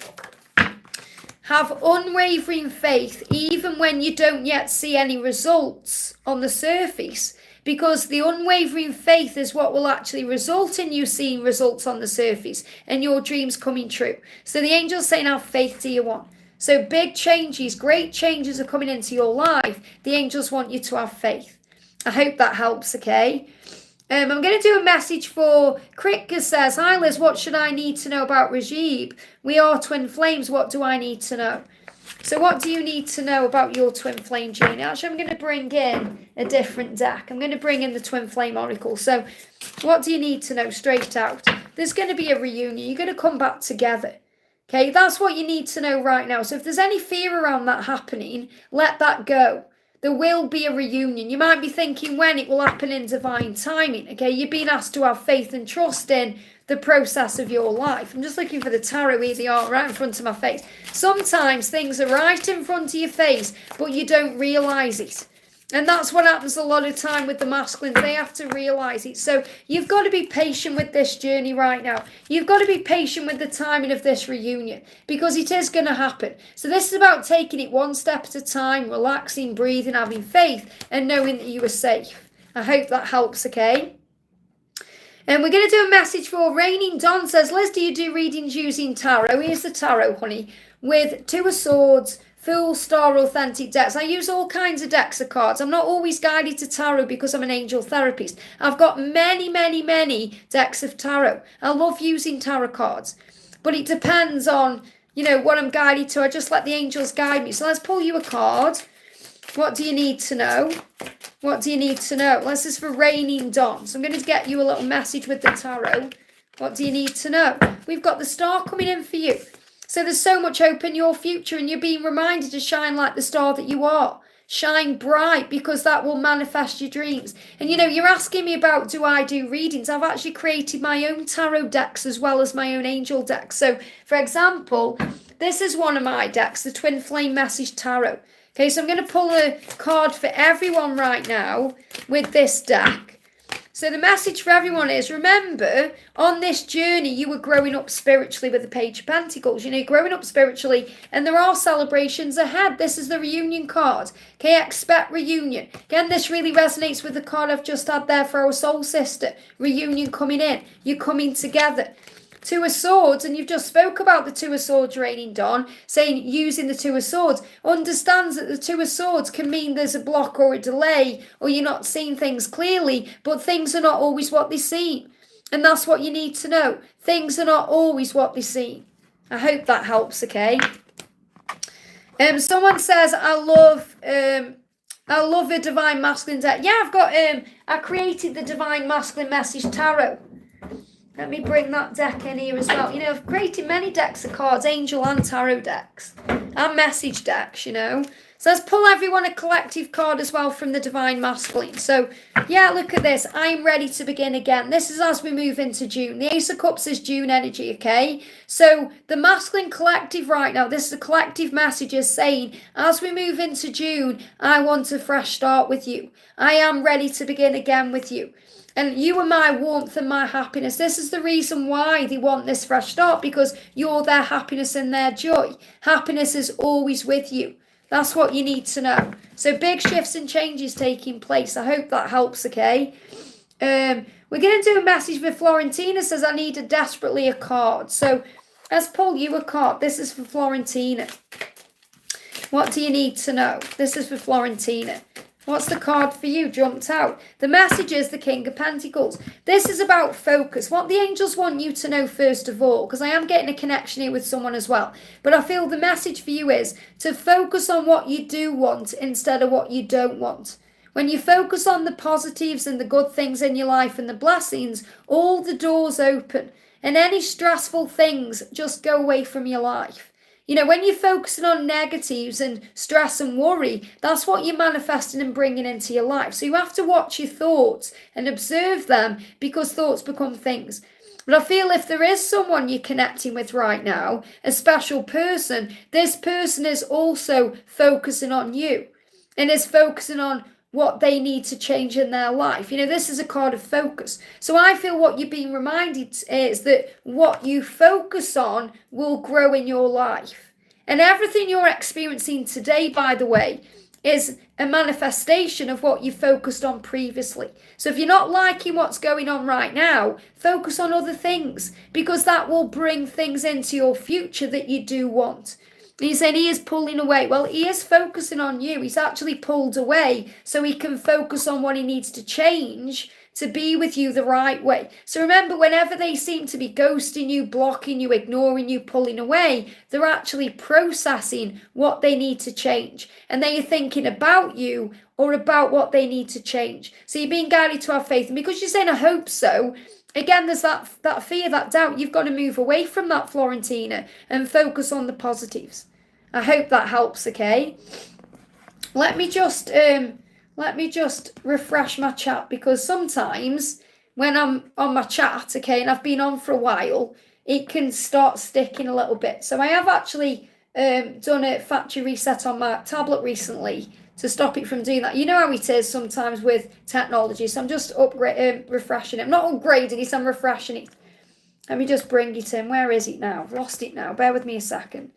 Have unwavering faith even when you don't yet see any results on the surface. Because the unwavering faith is what will actually result in you seeing results on the surface and your dreams coming true. So the angels saying, have faith to you want. So big changes, great changes are coming into your life. The angels want you to have faith. I hope that helps, okay? I'm going to do a message for Crier. Says, hi Liz, what should I need to know about Rajib? We are twin flames. What do I need to know? So what do you need to know about your twin flame journey? Actually, I'm going to bring in a different deck. I'm going to bring in the twin flame oracle. So what do you need to know straight out? There's going to be a reunion. You're going to come back together. Okay, that's what you need to know right now. So if there's any fear around that happening, let that go. There will be a reunion. You might be thinking when it will happen in divine timing. Okay, you're being asked to have faith and trust in the process of your life. I'm just looking for the tarot. Here they are right in front of my face. Sometimes things are right in front of your face, but you don't realise it. And that's what happens a lot of time with the masculines. They have to realise it. So you've got to be patient with this journey right now. You've got to be patient with the timing of this reunion because it is going to happen. So this is about taking it one step at a time, relaxing, breathing, having faith and knowing that you are safe. I hope that helps, okay? And we're going to do a message for Raining Dawn. Says, Liz, do you do readings using tarot? Here's the tarot, honey, with Two of Swords, Fool, Star, Authentic decks. I use all kinds of decks of cards. I'm not always guided to tarot because I'm an angel therapist. I've got many, many, many decks of tarot. I love using tarot cards. But it depends on, you know, what I'm guided to. I just let the angels guide me. So let's pull you a card. What do you need to know? What do you need to know? This is for Raining Dawn. So I'm going to get you a little message with the tarot. What do you need to know? We've got the star coming in for you. So there's so much hope in your future and you're being reminded to shine like the star that you are. Shine bright because that will manifest your dreams. And you know, you're asking me about do I do readings? I've actually created my own tarot decks as well as my own angel decks. So for example, this is one of my decks, the Twin Flame Message Tarot. Okay, so I'm going to pull a card for everyone right now with this deck. So the message for everyone is, remember, on this journey, you were growing up spiritually with the Page of Pentacles. You know, growing up spiritually, and there are celebrations ahead. This is the reunion card. Okay, expect reunion. Again, this really resonates with the card I've just had there for our soul sister. Reunion coming in. You're coming together. Two of Swords, and you've just spoke about the Two of Swords Raining Dawn, saying using the Two of Swords, understands that the Two of Swords can mean there's a block or a delay, or you're not seeing things clearly, but things are not always what they seem. And that's what you need to know. Things are not always what they seem. I hope that helps, okay? Someone says, I love a Divine Masculine deck. Yeah, I've got, I created the Divine Masculine Message Tarot. Let me bring that deck in here as well. You know, I've created many decks of cards, angel and tarot decks. and message decks, you know. So let's pull everyone a collective card as well from the Divine Masculine. So, yeah, look at this. I'm ready to begin again. This is as we move into June. The Ace of Cups is June energy, okay? So the Masculine Collective right now, this is a collective message is saying, as we move into June, I want a fresh start with you. I am ready to begin again with you. And you are my warmth and my happiness. This is the reason why they want this fresh start, because you're their happiness and their joy. Happiness is always with you. That's what you need to know. So big shifts and changes taking place. I hope that helps, okay? We're going to do a message with Florentina. Says, I need desperately a card. So let's pull you a card. This is for Florentina. What do you need to know? This is for Florentina. What's the card for you? Jumped out. The message is the King of Pentacles. This is about focus. What the angels want you to know first of all, because I am getting a connection here with someone as well. But I feel the message for you is to focus on what you do want instead of what you don't want. When you focus on the positives and the good things in your life and the blessings, all the doors open. And any stressful things just go away from your life. You know, when you're focusing on negatives and stress and worry, that's what you're manifesting and bringing into your life. So you have to watch your thoughts and observe them, because thoughts become things. But I feel if there is someone you're connecting with right now, a special person, this person is also focusing on you and is focusing on what they need to change in their life. You know, this is a card of focus. So I feel what you're being reminded is that what you focus on will grow in your life. And everything you're experiencing today, by the way, is a manifestation of what you focused on previously. So if you're not liking what's going on right now, focus on other things, because that will bring things into your future that you do want. He's saying he is pulling away. Well, he is focusing on you. He's actually pulled away so he can focus on what he needs to change to be with you the right way. So remember, whenever they seem to be ghosting you, blocking you, ignoring you, pulling away, they're actually processing what they need to change. And they are thinking about you or about what they need to change. So you're being guided to have faith. And because you're saying, I hope so, again, there's that fear, that doubt. You've got to move away from that, Florentina, and focus on the positives. I hope that helps, okay? Let me just refresh my chat, because sometimes when I'm on my chat, okay, and I've been on for a while, it can start sticking a little bit. So I have actually done a factory reset on my tablet recently to stop it from doing that. You know how it is sometimes with technology. So I'm just refreshing it. I'm not upgrading it, I'm refreshing it. Let me just bring it in. Where is it now? I've lost it now. Bear with me a second.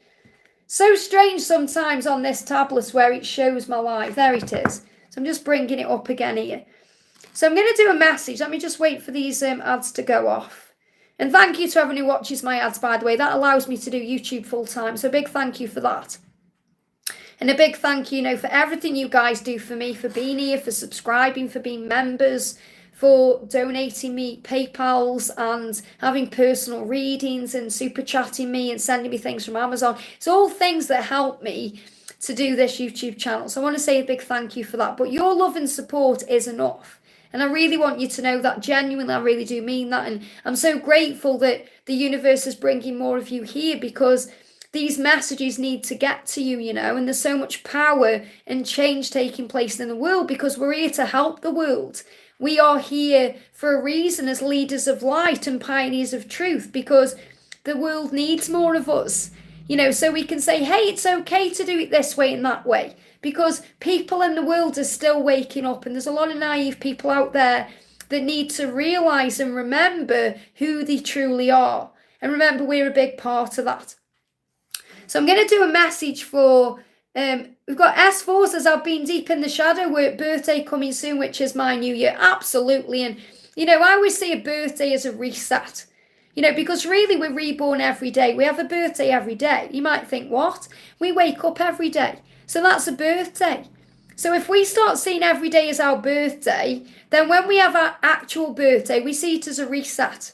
So strange sometimes on this tablet where it shows my live. There it is. So I'm just bringing it up again here. So I'm going to do a message. Let me just wait for these ads to go off. And thank you to everyone who watches my ads, by the way. That allows me to do YouTube full time. So a big thank you for that. And a big thank you, for everything you guys do for me, for being here, for subscribing, for being members, for donating me PayPals and having personal readings and super chatting me and sending me things from Amazon. It's all things that help me to do this YouTube channel. So I want to say a big thank you for that. But your love and support is enough. And I really want you to know that genuinely. I really do mean that. And I'm so grateful that the universe is bringing more of you here, because these messages need to get to you, and there's so much power and change taking place in the world, because we're here to help the world. We are here for a reason as leaders of light and pioneers of truth, because the world needs more of us, so we can say, hey, it's okay to do it this way and that way, because people in the world are still waking up, and there's a lot of naive people out there that need to realize and remember who they truly are. And remember, we're a big part of that. So I'm going to do a message for, we've got S4 says, I've been deep in the shadow work, birthday coming soon, which is my new year. Absolutely. And, I always see a birthday as a reset, because really we're reborn every day. We have a birthday every day. You might think, what? We wake up every day. So that's a birthday. So if we start seeing every day as our birthday, then when we have our actual birthday, we see it as a reset.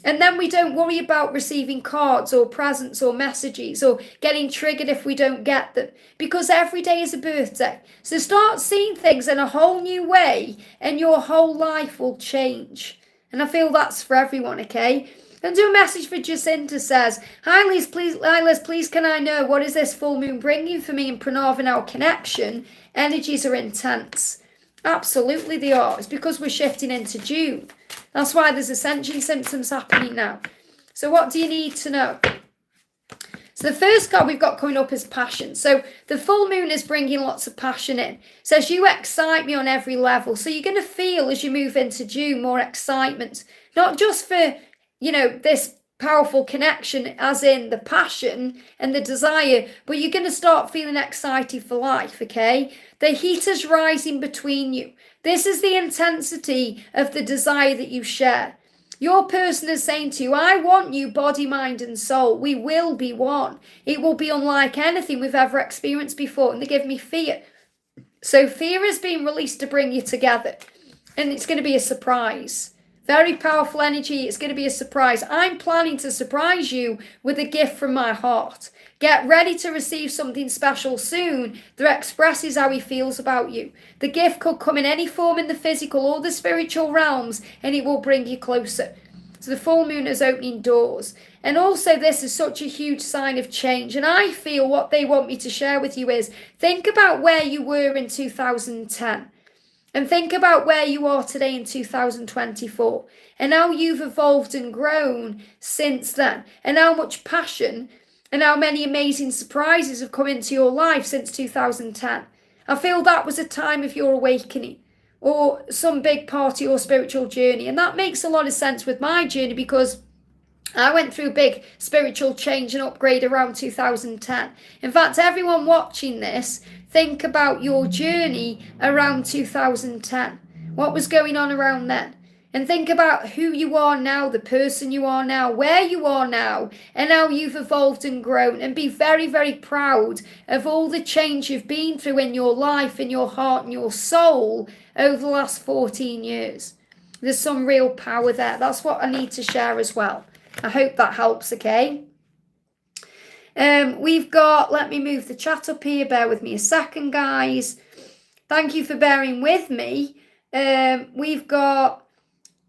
And then we don't worry about receiving cards or presents or messages or getting triggered if we don't get them, because every day is a birthday. So start seeing things in a whole new way and your whole life will change. And I feel that's for everyone, okay? Then do a message for Jacinta says, Hi Liz, please can I know what is this full moon bringing for me in Pranav and our connection? Energies are intense. Absolutely they are. It's because we're shifting into June. That's why there's ascension symptoms happening now. So what do you need to know? So the first card we've got coming up is passion. So the full moon is bringing lots of passion in. It says you excite me on every level. So you're going to feel as you move into June more excitement. Not just for, this powerful connection as in the passion and the desire, but you're going to start feeling excited for life, okay? The heat is rising between you. This is the intensity of the desire that you share. Your person is saying to you, I want you, body, mind, and soul. We will be one. It will be unlike anything we've ever experienced before. And they give me fear. So fear is being released to bring you together. And it's going to be a surprise. Very powerful energy. It's going to be a surprise. I'm planning to surprise you with a gift from my heart. Get ready to receive something special soon that expresses how he feels about you. The gift could come in any form in the physical or the spiritual realms, and it will bring you closer. So the full moon is opening doors. And also this is such a huge sign of change. And I feel what they want me to share with you is, think about where you were in 2010. And think about where you are today in 2024. And how you've evolved and grown since then. And how much passion and how many amazing surprises have come into your life since 2010. I feel that was a time of your awakening or some big part of your spiritual journey. And that makes a lot of sense with my journey because I went through big spiritual change and upgrade around 2010. In fact, everyone watching this, think about your journey around 2010. What was going on around then? And think about who you are now, the person you are now, where you are now, and how you've evolved and grown. And be very, very proud of all the change you've been through in your life, in your heart, and your soul over the last 14 years. There's some real power there. That's what I need to share as well. I hope that helps, okay? We've got, let me move the chat up here. Bear with me a second, guys. Thank you for bearing with me. We've got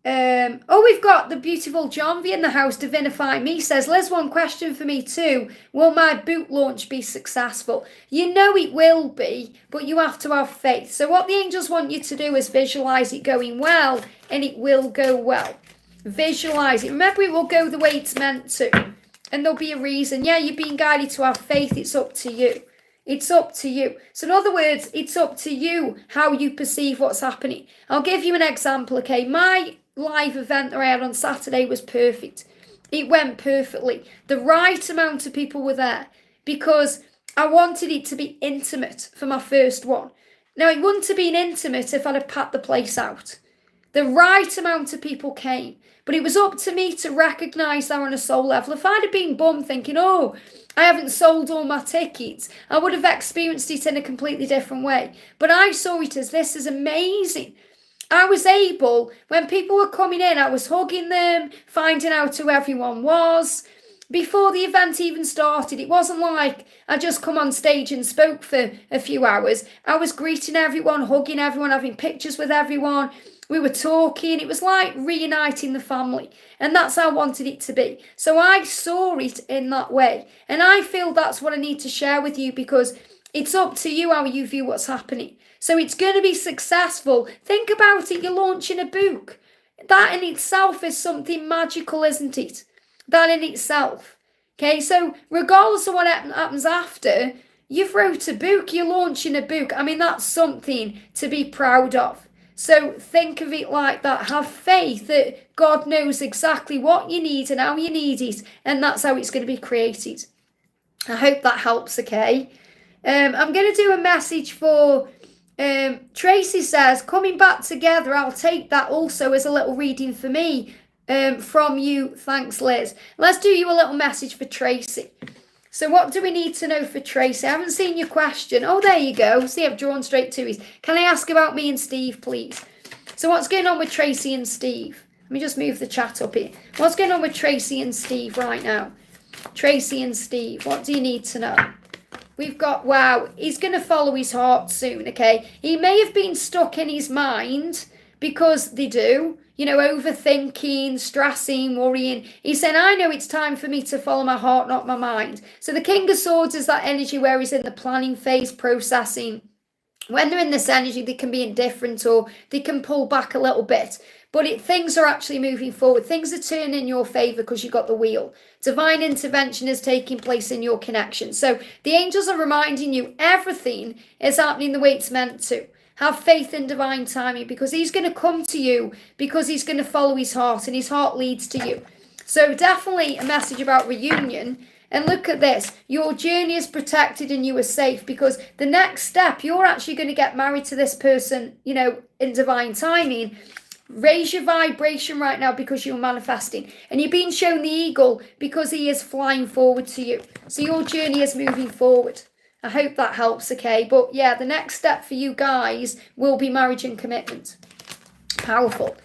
the beautiful John V in the house. Divinify Me says, Liz, one question for me too. Will my boot launch be successful? You know it will be, but you have to have faith. So what the angels want you to do is visualize it going well, and it will go well. Visualize it. Remember, it will go the way it's meant to. And there'll be a reason. Yeah, you're being guided to have faith. It's up to you. It's up to you. So in other words, it's up to you how you perceive what's happening. I'll give you an example, okay? My live event that I had on Saturday was perfect. It went perfectly. The right amount of people were there because I wanted it to be intimate for my first one. Now, it wouldn't have been intimate if I'd have packed the place out. The right amount of people came. But it was up to me to recognise that on a soul level. If I'd have been bummed thinking, I haven't sold all my tickets, I would have experienced it in a completely different way. But I saw it as, this is amazing. I was able, when people were coming in, I was hugging them, finding out who everyone was. Before the event even started, it wasn't like I just come on stage and spoke for a few hours. I was greeting everyone, hugging everyone, having pictures with everyone. We were talking. It was like reuniting the family. And that's how I wanted it to be. So I saw it in that way. And I feel that's what I need to share with you because it's up to you how you view what's happening. So it's going to be successful. Think about it. You're launching a book. That in itself is something magical, isn't it? That in itself. Okay, so regardless of what happens after, you've wrote a book. You're launching a book. I mean, that's something to be proud of. So think of it like that. Have faith that God knows exactly what you need and how you need it. And that's how it's going to be created. I hope that helps, okay? I'm going to do a message for Tracy says, coming back together. I'll take that also as a little reading for me from you. Thanks, Liz. Let's do you a little message for Tracy. So what do we need to know for Tracy? I haven't seen your question. Oh, there you go. See, I've drawn straight to it. Can I ask about me and Steve, please? So what's going on with Tracy and Steve? Let me just move the chat up here. What's going on with Tracy and Steve right now? Tracy and Steve, what do you need to know? We've got, wow, he's going to follow his heart soon, okay? He may have been stuck in his mind because they do. overthinking, stressing, worrying. He's saying, I know it's time for me to follow my heart, not my mind. So the King of Swords is that energy where he's in the planning phase, processing. When they're in this energy, they can be indifferent or they can pull back a little bit. But things are actually moving forward. Things are turning in your favour because you've got the wheel. Divine intervention is taking place in your connection. So the angels are reminding you everything is happening the way it's meant to. Have faith in divine timing, because he's going to come to you, because he's going to follow his heart, and his heart leads to you. So definitely a message about reunion. And look at this. Your journey is protected and you are safe, because the next step, you're actually going to get married to this person, in divine timing. Raise your vibration right now because you're manifesting. And you're being shown the eagle because he is flying forward to you. So your journey is moving forward. I hope that helps, okay? But yeah, the next step for you guys will be marriage and commitment. Powerful.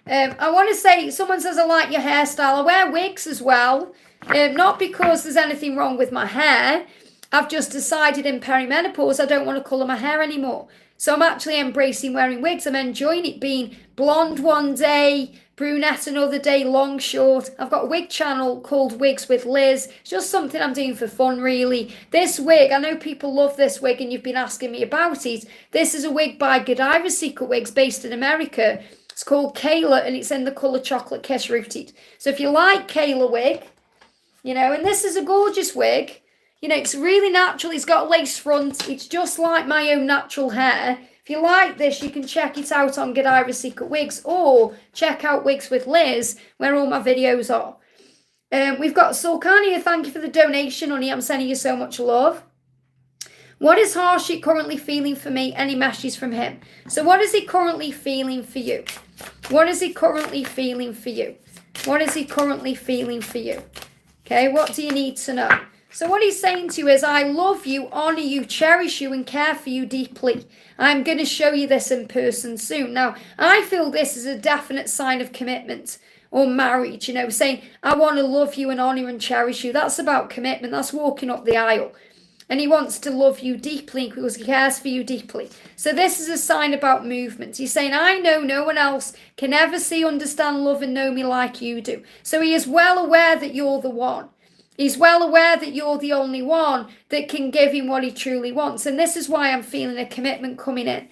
I want to say, someone says, I like your hairstyle. I wear wigs as well. Not because there's anything wrong with my hair. I've just decided in perimenopause I don't want to colour my hair anymore. So I'm actually embracing wearing wigs. I'm enjoying it being blonde one day, brunette another day, long, short. I've got a wig channel called Wigs with Liz. It's just something I'm doing for fun, really. This wig, I know people love this wig and you've been asking me about it. This is a wig by Godiva Secret Wigs based in America. It's called Kayla and it's in the colour Chocolate Kiss Rooted. So if you like Kayla wig, and this is a gorgeous wig. It's really natural. It's got a lace front. It's just like my own natural hair. If you like this, you can check it out on Godiva Secret Wigs or check out Wigs with Liz, where all my videos are. We've got Sulcan here. Thank you for the donation, honey. I'm sending you so much love. What is Harshit currently feeling for me? Any messages from him? So what is he currently feeling for you? What is he currently feeling for you? What is he currently feeling for you? Okay, what do you need to know? So what he's saying to you is, I love you, honour you, cherish you and care for you deeply. I'm going to show you this in person soon. Now, I feel this is a definite sign of commitment or marriage, saying, I want to love you and honour and cherish you. That's about commitment. That's walking up the aisle. And he wants to love you deeply because he cares for you deeply. So this is a sign about movement. He's saying, I know no one else can ever see, understand, love and know me like you do. So he is well aware that you're the one. He's well aware that you're the only one that can give him what he truly wants. And this is why I'm feeling a commitment coming in.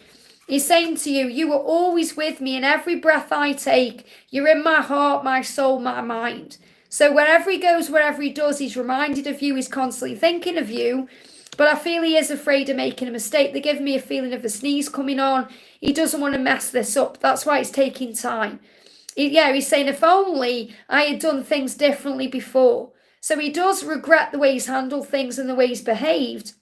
He's saying to you, you are always with me in every breath I take. You're in my heart, my soul, my mind. So wherever he goes, wherever he does, he's reminded of you. He's constantly thinking of you. But I feel he is afraid of making a mistake. They're giving me a feeling of a sneeze coming on. He doesn't want to mess this up. That's why it's taking time. He's saying, if only I had done things differently before. So he does regret the way he's handled things and the way he's behaved.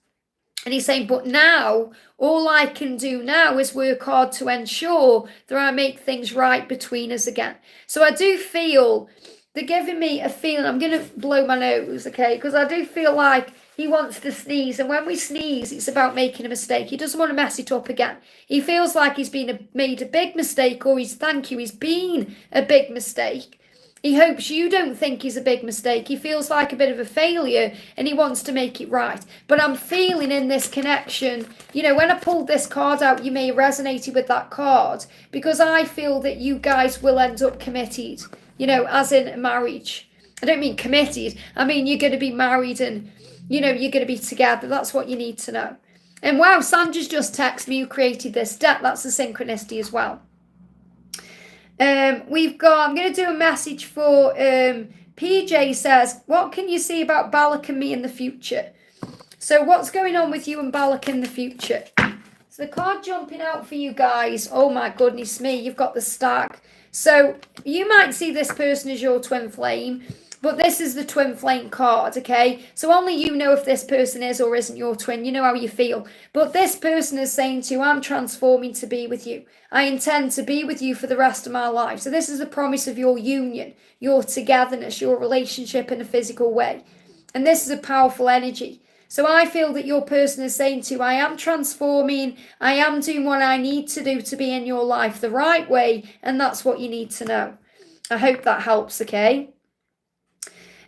And he's saying, but now, all I can do now is work hard to ensure that I make things right between us again. So I do feel, they're giving me a feeling, I'm going to blow my nose, okay? Because I do feel like he wants to sneeze. And when we sneeze, it's about making a mistake. He doesn't want to mess it up again. He feels like he's made a big mistake, or he's been a big mistake. He hopes you don't think he's a big mistake. He feels like a bit of a failure and he wants to make it right. But I'm feeling in this connection, when I pulled this card out, you may have resonated with that card, because I feel that you guys will end up committed, as in marriage. I don't mean committed. I mean, you're going to be married and, you're going to be together. That's what you need to know. And wow, Sandra's just texted me, who created this deck. That's a synchronicity as well. I'm going to do a message for PJ says, what can you see about Balak and me in the future? So what's going on with you and Balak in the future? So the card jumping out for you guys, oh my goodness me, you've got the stack. So you might see this person as your twin flame, but this is the twin flame card, okay? So only you know if this person is or isn't your twin. You know how you feel. But this person is saying to you, I'm transforming to be with you. I intend to be with you for the rest of my life. So this is a promise of your union, your togetherness, your relationship in a physical way. And this is a powerful energy. So I feel that your person is saying to you, I am transforming. I am doing what I need to do to be in your life the right way. And that's what you need to know. I hope that helps, okay?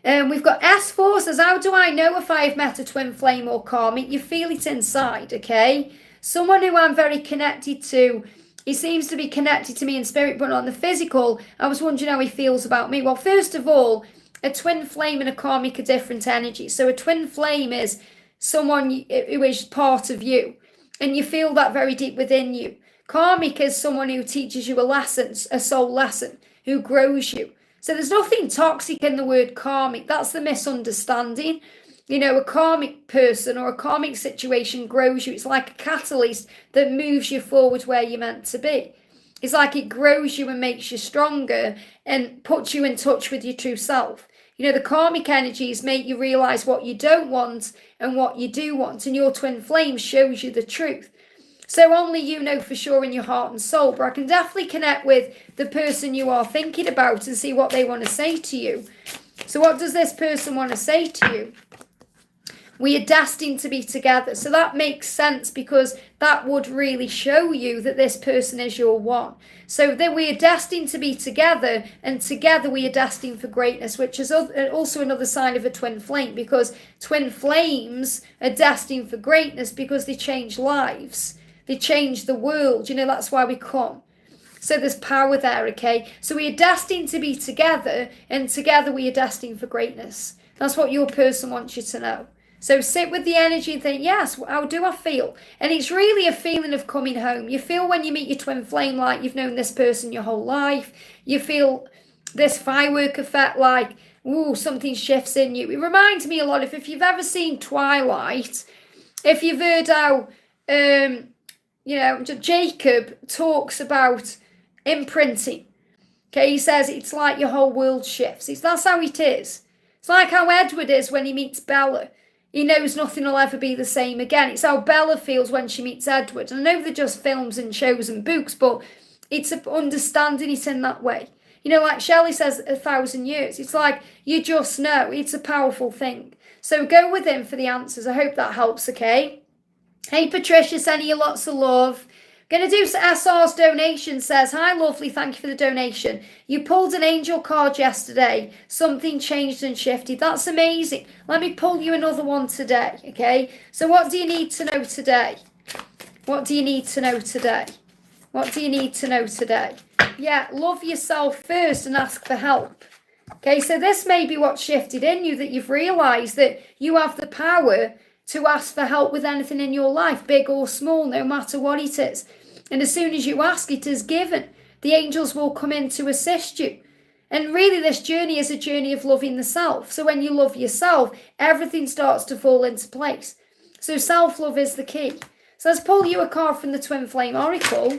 We've got S4 says, how do I know if I have met a twin flame or karmic? You feel it inside, okay? Someone who I'm very connected to He seems to be connected to me in spirit, but on the physical, I was wondering how he feels about me. Well, first of all, a twin flame and a karmic are different energies. So a twin flame is someone who is part of you, and you feel that very deep within you. Karmic is someone who teaches you a lesson, a soul lesson, who grows you. So there's nothing toxic in the word karmic. That's the misunderstanding. You know, a karmic person or a karmic situation grows you. It's like a catalyst that moves you forward where you're meant to be. It's like it grows you and makes you stronger and puts you in touch with your true self. You know, the karmic energies make you realize what you don't want and what you do want. And your twin flame shows you the truth. So only you know for sure in your heart and soul. But I can definitely connect with the person you are thinking about and see what they want to say to you. So what does this person want to say to you? We are destined to be together. So that makes sense, because that would really show you that this person is your one. So that we are destined to be together, and together we are destined for greatness, which is also another sign of a twin flame, because twin flames are destined for greatness because they change lives. They change the world. You know, that's why we come. So there's power there, okay? So we are destined to be together, and together we are destined for greatness. That's what your person wants you to know. So sit with the energy and think, yes, how do I feel? And it's really a feeling of coming home. You feel when you meet your twin flame like you've known this person your whole life. You feel this firework effect, like, ooh, something shifts in you. It reminds me a lot of, if you've ever seen Twilight, if you've heard how, Jacob talks about imprinting. Okay, he says it's like your whole world shifts. That's how it is. It's like how Edward is when he meets Bella. He knows nothing will ever be the same again. It's how Bella feels when she meets Edward. And I know they're just films and shows and books, but it's understanding it in that way. You know, like Shelly says, 1,000 years. It's like you just know. It's a powerful thing. So go with him for the answers. I hope that helps, okay? Hey, Patricia, sending you lots of love. Going to do SR's donation. Says, hi, lovely. Thank you for the donation. You pulled an angel card yesterday. Something changed and shifted. That's amazing. Let me pull you another one today, okay? So what do you need to know today? What do you need to know today? What do you need to know today? Yeah, love yourself first and ask for help. Okay, so this may be what shifted in you, that you've realised that you have the power to ask for help with anything in your life, big or small, no matter what it is. And as soon as you ask, it is given. The angels will come in to assist you. And really, this journey is a journey of loving the self. So when you love yourself, everything starts to fall into place. So self-love is the key. So let's pull you a card from the Twin Flame Oracle.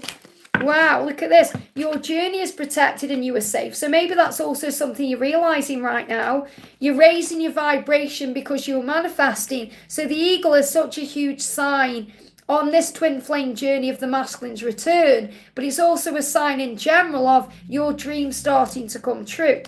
Wow, look at this. Your journey is protected and you are safe. So maybe that's also something you're realizing right now. You're raising your vibration because you're manifesting. So the eagle is such a huge sign on this twin flame journey of the masculine's return. But it's also a sign in general of your dreams starting to come true.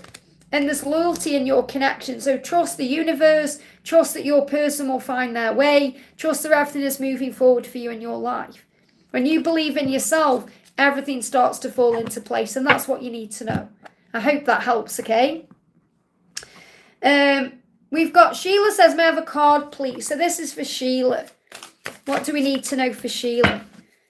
And there's loyalty in your connection. So trust the universe. Trust that your person will find their way. Trust that everything is moving forward for you in your life. When you believe in yourself, everything starts to fall into place, and that's what you need to know. I hope that helps, okay? We've got Sheila says, may I have a card, please? So this is for Sheila. What do we need to know for Sheila?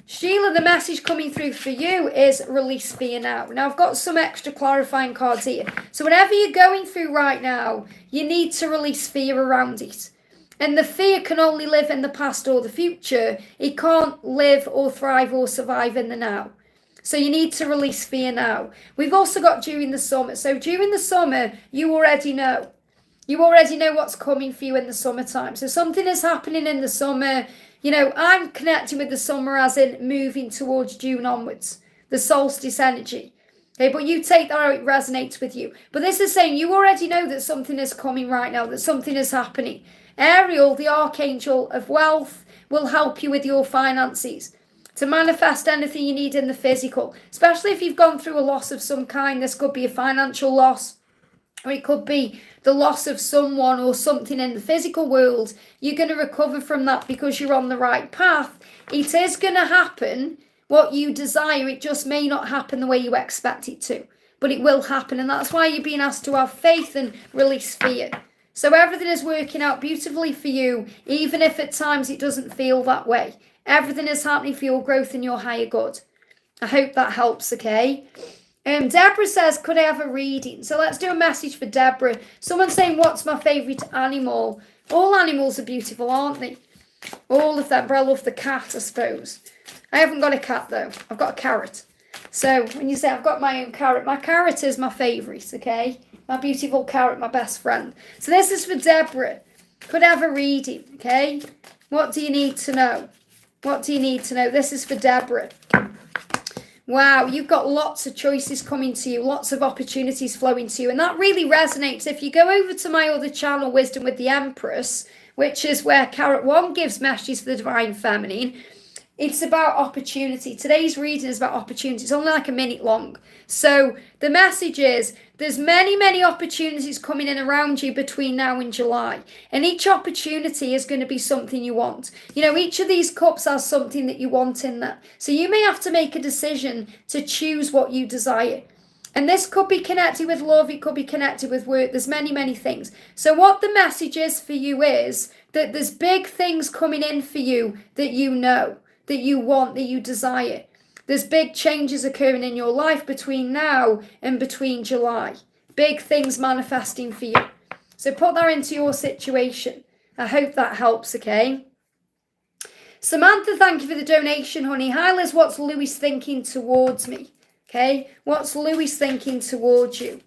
Sheila, the message coming through for you is release fear now. Now, I've got some extra clarifying cards here. So whatever you're going through right now, you need to release fear around it. And the fear can only live in the past or the future. It can't live or thrive or survive in the now. So you need to release fear now. We've also got during the summer. So during the summer, you already know. You already know what's coming for you in the summertime. So something is happening in the summer. You know, I'm connecting with the summer as in moving towards June onwards. The solstice energy. Okay, but you take that how it resonates with you. But this is saying you already know that something is coming right now, that something is happening. Ariel, the archangel of wealth, will help you with your finances. To manifest anything you need in the physical, especially if you've gone through a loss of some kind. This could be a financial loss, or it could be the loss of someone or something in the physical world. You're going to recover from that because you're on the right path. It is going to happen what you desire. It just may not happen the way you expect it to, but it will happen. And that's why you're being asked to have faith and release fear. So everything is working out beautifully for you, even if at times it doesn't feel that way. Everything is happening for your growth and your higher good. I hope that helps, okay? Deborah says, could I have a reading? So let's do a message for Deborah. Someone's saying, what's my favourite animal? All animals are beautiful, aren't they? All of them, but I love the cat, I suppose. I haven't got a cat, though. I've got a carrot. So when you say I've got my own carrot, my carrot is my favourite, okay? My beautiful carrot, my best friend. So this is for Deborah. Could I have a reading, okay? What do you need to know? What do you need to know? This is for Deborah. Wow, you've got lots of choices coming to you, lots of opportunities flowing to you, and that really resonates. If you go over to my other channel, Wisdom with the Empress, which is where Carrot 1 gives messages for the Divine Feminine, it's about opportunity. Today's reading is about opportunity. It's only like a minute long. So the message is there's many, many opportunities coming in around you between now and July. And each opportunity is going to be something you want. You know, each of these cups has something that you want in that. So you may have to make a decision to choose what you desire. And this could be connected with love. It could be connected with work. There's many, many things. So what the message is for you is that there's big things coming in for you that you know, that you want, that you desire. There's big changes occurring in your life between now and between July. Big things manifesting for you. So put that into your situation. I hope that helps, okay? Samantha, thank you for the donation, honey. Hi, Liz, what's Louis thinking towards me? Okay, what's Louis thinking towards you?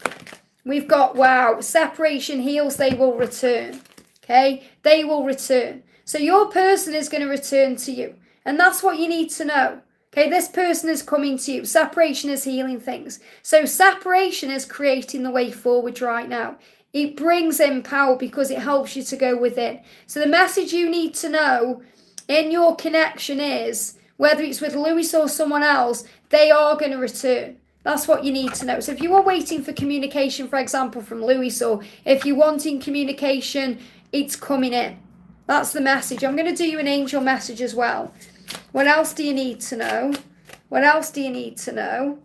We've got, wow, separation heals, they will return. Okay, they will return. So your person is going to return to you. And that's what you need to know. Okay, this person is coming to you. Separation is healing things. So separation is creating the way forward right now. It brings in power because it helps you to go within. So the message you need to know in your connection is, whether it's with Louis or someone else, they are going to return. That's what you need to know. So if you are waiting for communication, for example, from Louis, or if you're wanting communication, it's coming in. That's the message. I'm going to do you an angel message as well. What else do you need to know? What else do you need to know?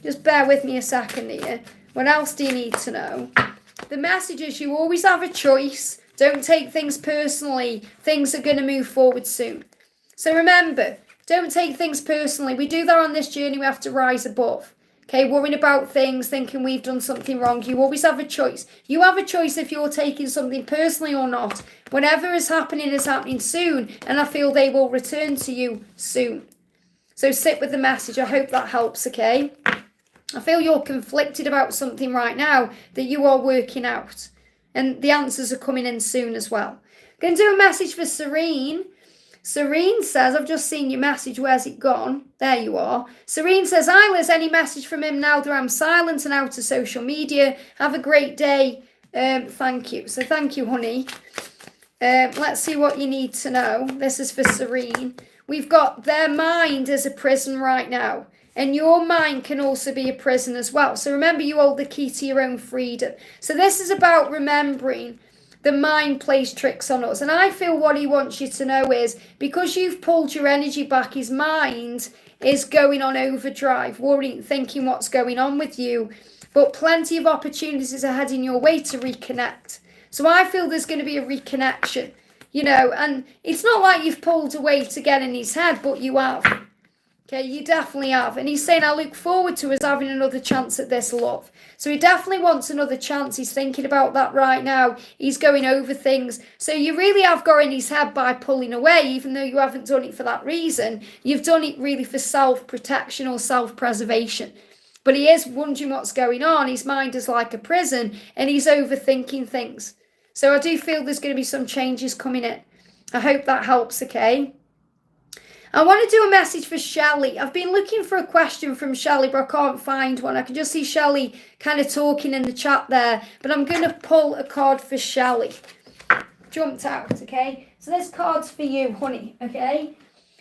Just bear with me a second here. What else do you need to know? The message is you always have a choice. Don't take things personally. Things are going to move forward soon. So remember, don't take things personally. We do that on this journey. We have to rise above. Okay, worrying about things, thinking we've done something wrong. You always have a choice. You have a choice if you're taking something personally or not. Whatever is happening soon, and I feel they will return to you soon. So sit with the message. I hope that helps, okay? I feel you're conflicted about something right now that you are working out. And the answers are coming in soon as well. Going to do a message for Serene. Serene says, I've just seen your message. Where's it gone? There you are. Serene says, hi Liz, any message from him now that I'm silent and out of social media? Have a great day. Thank you. So thank you, honey. Let's see what you need to know. This is for Serene. We've got their mind as a prison right now. And your mind can also be a prison as well. So remember, you hold the key to your own freedom. So this is about remembering the mind plays tricks on us. And I feel what he wants you to know is, because you've pulled your energy back, his mind is going on overdrive, worrying, thinking what's going on with you. But plenty of opportunities are heading your way to reconnect. So I feel there's going to be a reconnection, you know, and it's not like you've pulled away to get in his head, but you have. Okay, you definitely have. And he's saying, I look forward to us having another chance at this love. So he definitely wants another chance. He's thinking about that right now. He's going over things. So you really have got in his head by pulling away, even though you haven't done it for that reason. You've done it really for self-protection or self-preservation. But he is wondering what's going on. His mind is like a prison and he's overthinking things. So I do feel there's going to be some changes coming in. I hope that helps, okay? I want to do a message for Shelly. I've been looking for a question from Shelly, but I can't find one. I can just see Shelly kind of talking in the chat there, but I'm going to pull a card for Shelly. Jumped out, okay? So this card's for you, honey, okay?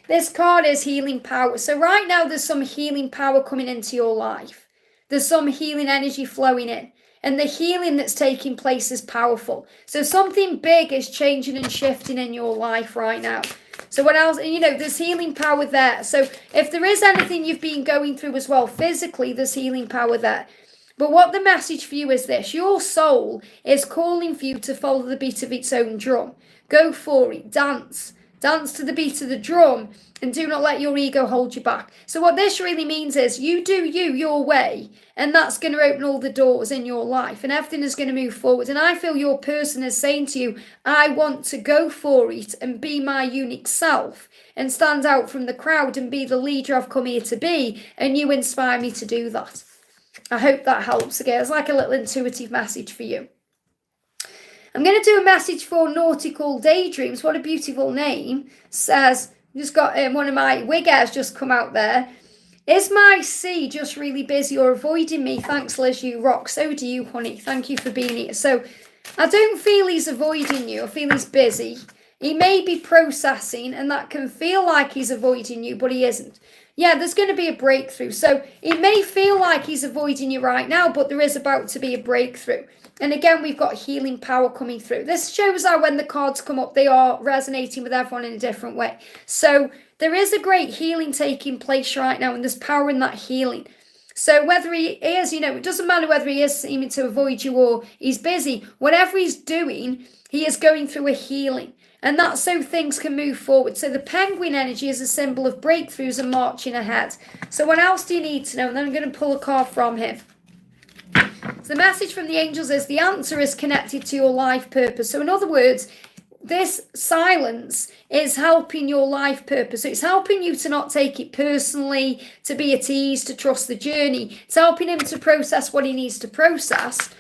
This card is healing power. So right now there's some healing power coming into your life. There's some healing energy flowing in. And the healing that's taking place is powerful. So something big is changing and shifting in your life right now. So what else? You know, there's healing power there. So if there is anything you've been going through as well, physically, there's healing power there. But what the message for you is this. Your soul is calling for you to follow the beat of its own drum. Go for it. Dance. Dance to the beat of the drum and do not let your ego hold you back. So what this really means is you do you your way, and that's going to open all the doors in your life and everything is going to move forward. And I feel your person is saying to you, I want to go for it and be my unique self and stand out from the crowd and be the leader I've come here to be, and you inspire me to do that. I hope that helps. Again, it's like a little intuitive message for you. I'm going to do a message for Nautical Daydreams. What a beautiful name. Says, just got one of my wig hairs just come out there. Is my C just really busy or avoiding me? Thanks, Liz, you rock. So do you, honey. Thank you for being here. So I don't feel he's avoiding you. I feel he's busy. He may be processing, and that can feel like he's avoiding you, but he isn't. Yeah, there's going to be a breakthrough. So it may feel like he's avoiding you right now, but there is about to be a breakthrough. And again, we've got healing power coming through. This shows how when the cards come up, they are resonating with everyone in a different way. So there is a great healing taking place right now, and there's power in that healing. So whether he is, it doesn't matter whether he is seeming to avoid you or he's busy. Whatever he's doing, he is going through a healing. And that's so things can move forward. So the penguin energy is a symbol of breakthroughs and marching ahead. So what else do you need to know? And then I'm going to pull a card from him. So the message from the angels is the answer is connected to your life purpose. So in other words, this silence is helping your life purpose. So it's helping you to not take it personally, to be at ease, to trust the journey. It's helping him to process what he needs to process.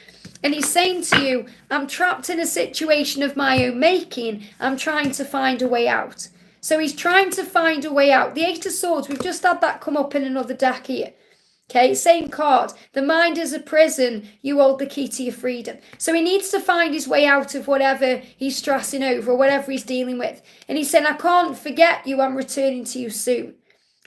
And he's saying to you, I'm trapped in a situation of my own making. I'm trying to find a way out. So he's trying to find a way out. The Eight of Swords, we've just had that come up in another deck here. Okay, same card. The mind is a prison. You hold the key to your freedom. So he needs to find his way out of whatever he's stressing over or whatever he's dealing with. And he's saying, I can't forget you. I'm returning to you soon.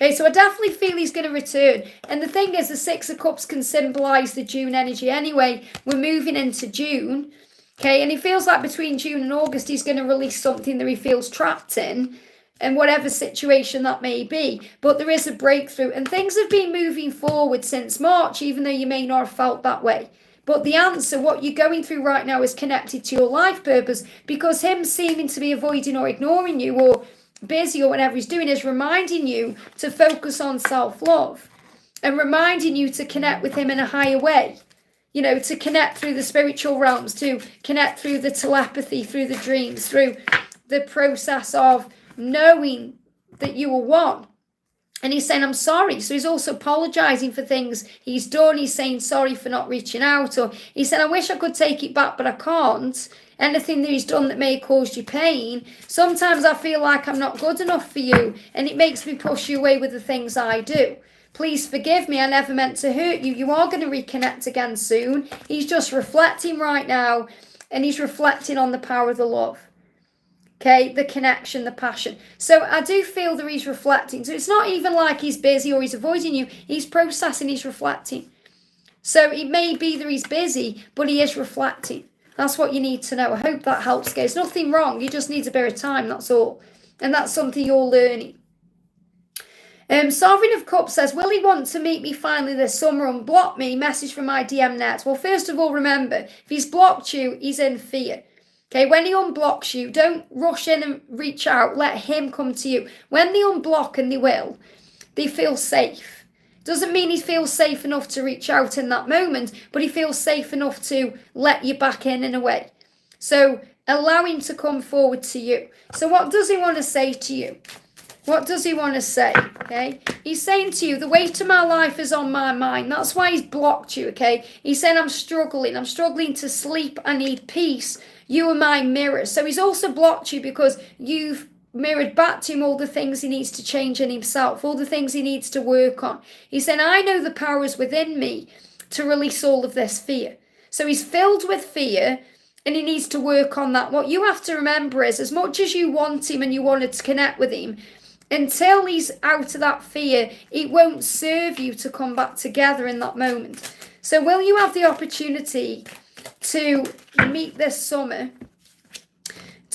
Okay, so I definitely feel he's going to return. And the thing is, the Six of Cups can symbolise the June energy anyway. We're moving into June. Okay, and he feels like between June and August, he's going to release something that he feels trapped in. And whatever situation that may be. But there is a breakthrough. And things have been moving forward since March, even though you may not have felt that way. But the answer, what you're going through right now, is connected to your life purpose. Because him seeming to be avoiding or ignoring you or busy or whatever he's doing is reminding you to focus on self-love. And reminding you to connect with him in a higher way. To connect through the spiritual realms. To connect through the telepathy, through the dreams. Through the process of knowing that you were one. And he's saying, I'm sorry. So he's also apologizing for things he's done. He's saying sorry for not reaching out. Or he said, I wish I could take it back, but I can't. Anything that he's done that may have caused you pain. Sometimes I feel like I'm not good enough for you. And it makes me push you away with the things I do. Please forgive me. I never meant to hurt you. You are going to reconnect again soon. He's just reflecting right now. And he's reflecting on the power of the love. Okay, the connection, the passion. So I do feel that he's reflecting. So it's not even like he's busy or he's avoiding you. He's processing, he's reflecting. So it may be that he's busy, but he is reflecting. That's what you need to know. I hope that helps, guys. Nothing wrong. You just need a bit of time, that's all. And that's something you're learning. Sovereign of Cups says, will he want to meet me finally this summer and block me? Message from my DM net. Well, first of all, remember, if he's blocked you, he's in fear. Okay, when he unblocks you, don't rush in and reach out. Let him come to you. When they unblock, and they feel safe. Doesn't mean he feels safe enough to reach out in that moment, but he feels safe enough to let you back in a way. So allow him to come forward to you. So what does he want to say to you? What does he want to say? Okay, he's saying to you, the weight of my life is on my mind. That's why he's blocked you. Okay, he's saying, I'm struggling to sleep. I need peace. You are my mirror. So he's also blocked you because you've mirrored back to him all the things he needs to change in himself, all the things he needs to work on. He's saying, I know the power is within me to release all of this fear. So he's filled with fear and he needs to work on that. What you have to remember is, as much as you want him and you wanted to connect with him, until he's out of that fear, it won't serve you to come back together in that moment. So will you have the opportunity to meet this summer,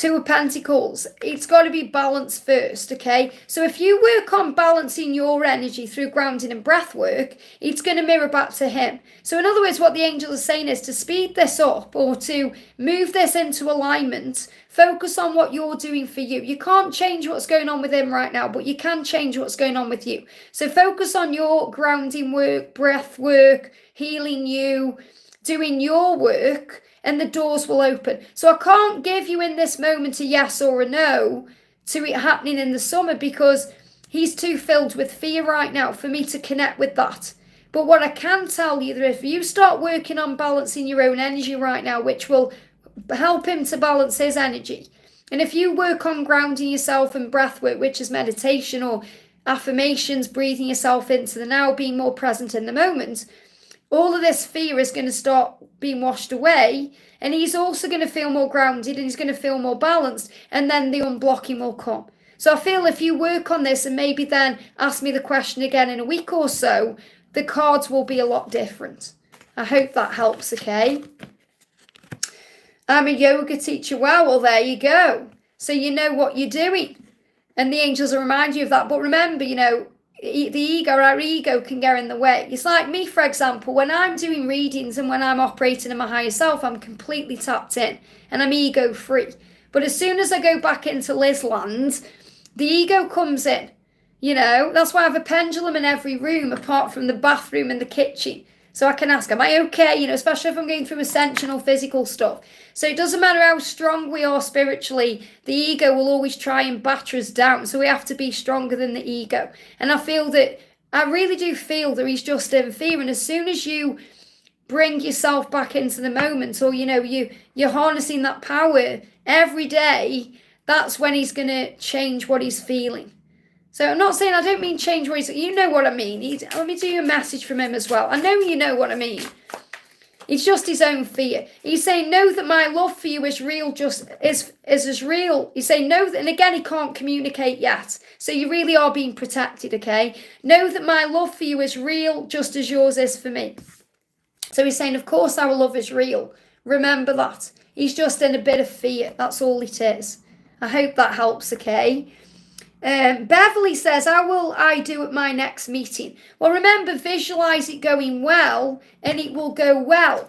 Two of Pentacles, it's got to be balanced first, okay? So if you work on balancing your energy through grounding and breath work, it's going to mirror back to him. So in other words, what the angel is saying is to speed this up or to move this into alignment, focus on what you're doing for you. You can't change what's going on with him right now, but you can change what's going on with you. So focus on your grounding work, breath work, healing you, doing your work, and the doors will open. So I can't give you in this moment a yes or a no to it happening in the summer because he's too filled with fear right now for me to connect with that. But what I can tell you, that if you start working on balancing your own energy right now, which will help him to balance his energy, and if you work on grounding yourself and breath work, which is meditation or affirmations, breathing yourself into the now, being more present in the moment, all of this fear is going to start being washed away, and he's also going to feel more grounded and he's going to feel more balanced, and then the unblocking will come. So I feel if you work on this and maybe then ask me the question again in a week or so, the cards will be a lot different. I hope that helps, okay? I'm a yoga teacher. Well, there you go. So you know what you're doing. And the angels will remind you of that. But remember, you know, the ego, our ego can get in the way. It's like me, for example, when I'm doing readings and when I'm operating in my higher self, I'm completely tapped in and I'm ego free. But as soon as I go back into Liz land, the ego comes in. You know, that's why I have a pendulum in every room apart from the bathroom and the kitchen. So I can ask, am I okay? You know, especially if I'm going through ascension or physical stuff. So it doesn't matter how strong we are spiritually, the ego will always try and batter us down. So we have to be stronger than the ego. And I feel that, I really do feel that he's just in fear. And as soon as you bring yourself back into the moment, or, you know, you're harnessing that power every day, that's when he's going to change what he's feeling. So I'm not saying, I don't mean change what he's, you know what I mean. Let me do you a message from him as well. I know you know what I mean. It's just his own fear. He's saying, know that my love for you is real, just is as real. He's saying, know that, and again, he can't communicate yet. So you really are being protected, okay? Know that my love for you is real, just as yours is for me. So he's saying, of course, our love is real. Remember that. He's just in a bit of fear. That's all it is. I hope that helps, okay? Beverly says, how will I do at my next meeting? Well, remember, visualize it going well and it will go well.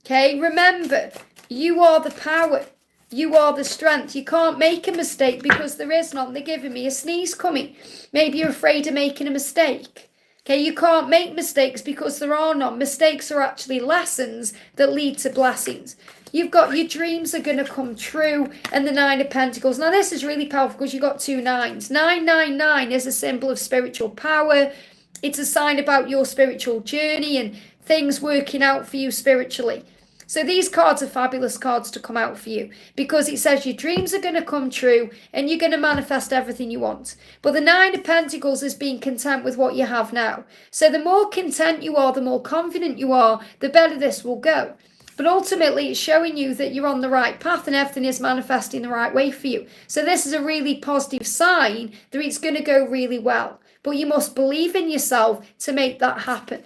Okay, remember, you are the power. You are the strength. You can't make a mistake because there is none. They're giving me a sneeze coming. Maybe you're afraid of making a mistake. Okay, you can't make mistakes because there are none. Mistakes are actually lessons that lead to blessings. You've got your dreams are going to come true, and the Nine of Pentacles. Now, this is really powerful because you've got 2 9s. 999 is a symbol of spiritual power. It's a sign about your spiritual journey and things working out for you spiritually. So these cards are fabulous cards to come out for you because it says your dreams are going to come true and you're going to manifest everything you want. But the 9 of Pentacles is being content with what you have now. So the more content you are, the more confident you are, the better this will go. But ultimately, it's showing you that you're on the right path and everything is manifesting the right way for you. So this is a really positive sign that it's going to go really well. But you must believe in yourself to make that happen.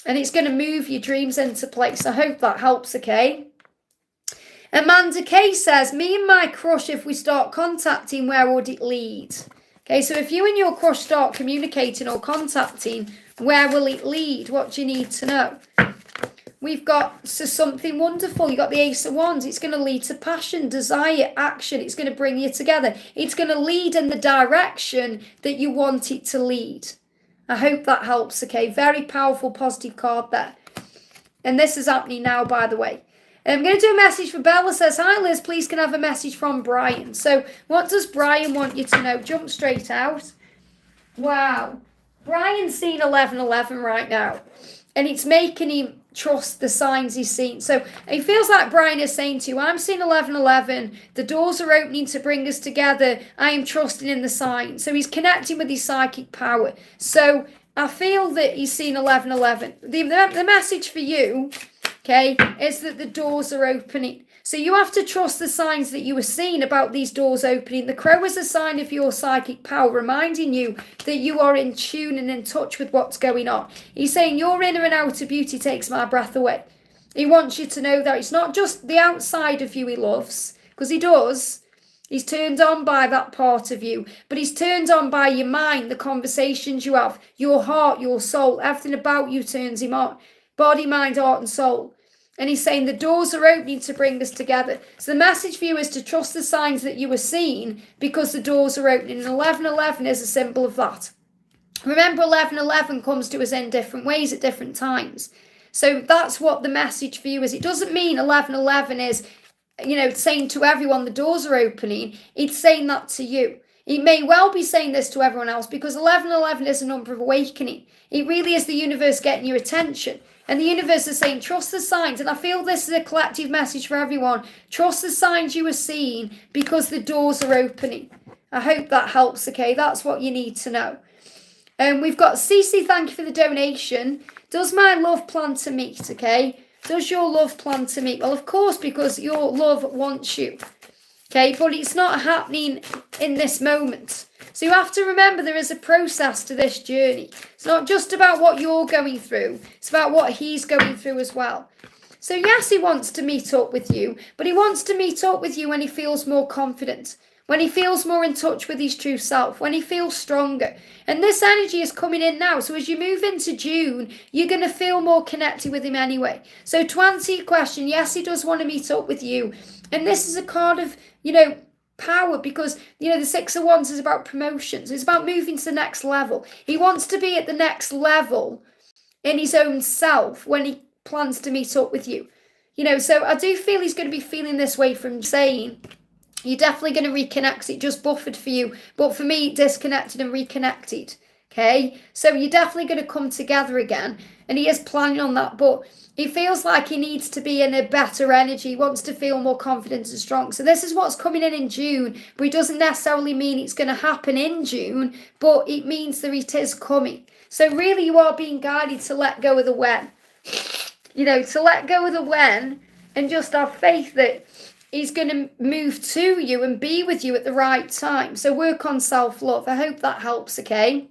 And it's going to move your dreams into place. I hope that helps, okay? Amanda K says, me and my crush, if we start contacting, where would it lead? Okay, so if you and your crush start communicating or contacting, where will it lead? What do you need to know? We've got something wonderful. You've got the Ace of Wands. It's going to lead to passion, desire, action. It's going to bring you together. It's going to lead in the direction that you want it to lead. I hope that helps, okay? Very powerful, positive card there. And this is happening now, by the way. I'm going to do a message for Bella. Says, hi, Liz. Please can I have a message from Brian. So what does Brian want you to know? Jump straight out. Wow. Brian's seen 1111 right now. And it's making him trust the signs he's seen. So it feels like Brian is saying to you, I'm seeing 1111. The doors are opening to bring us together. I am trusting in the signs. So he's connecting with his psychic power. So I feel that he's seen 1111. The message for you, okay, is that the doors are opening. So you have to trust the signs that you were seeing about these doors opening. The crow is a sign of your psychic power, reminding you that you are in tune and in touch with what's going on. He's saying your inner and outer beauty takes my breath away. He wants you to know that it's not just the outside of you he loves, because he does, He's turned on by that part of you, but he's turned on by your mind, the conversations you have, your heart, your soul, everything about you turns him on. Body, mind, heart and soul. And he's saying the doors are opening to bring us together. So the message for you is to trust the signs that you are seeing because the doors are opening. And 1111 is a symbol of that. Remember, 1111 comes to us in different ways at different times. So that's what the message for you is. It doesn't mean 1111 is, saying to everyone the doors are opening. It's saying that to you. It may well be saying this to everyone else because 1111 is a number of awakening. It really is the universe getting your attention. And the universe is saying, trust the signs. And I feel this is a collective message for everyone. Trust the signs you are seeing because the doors are opening. I hope that helps, okay? That's what you need to know. We've got CeCe, thank you for the donation. Does my love plan to meet, okay? Does your love plan to meet? Well, of course, because your love wants you, okay? But it's not happening in this moment. So you have to remember there is a process to this journey. It's not just about what you're going through. It's about what he's going through as well. So yes, he wants to meet up with you, but he wants to meet up with you when he feels more confident, when he feels more in touch with his true self, when he feels stronger. And this energy is coming in now. So as you move into June, you're going to feel more connected with him anyway. So to answer your question, yes, he does want to meet up with you. And this is a card of, power because, the Six of Wands is about promotions. It's about moving to the next level. He wants to be at the next level in his own self when he plans to meet up with you. So I do feel he's going to be feeling this way from saying, you're definitely going to reconnect. It just buffered for you. But for me, disconnected and reconnected. Okay? So you're definitely going to come together again. And he is planning on that. But he feels like he needs to be in a better energy. He wants to feel more confident and strong. So this is what's coming in June. But it doesn't necessarily mean it's going to happen in June. But it means that it is coming. So really you are being guided to let go of the when. To let go of the when. And just have faith that he's going to move to you and be with you at the right time. So work on self-love. I hope that helps, okay?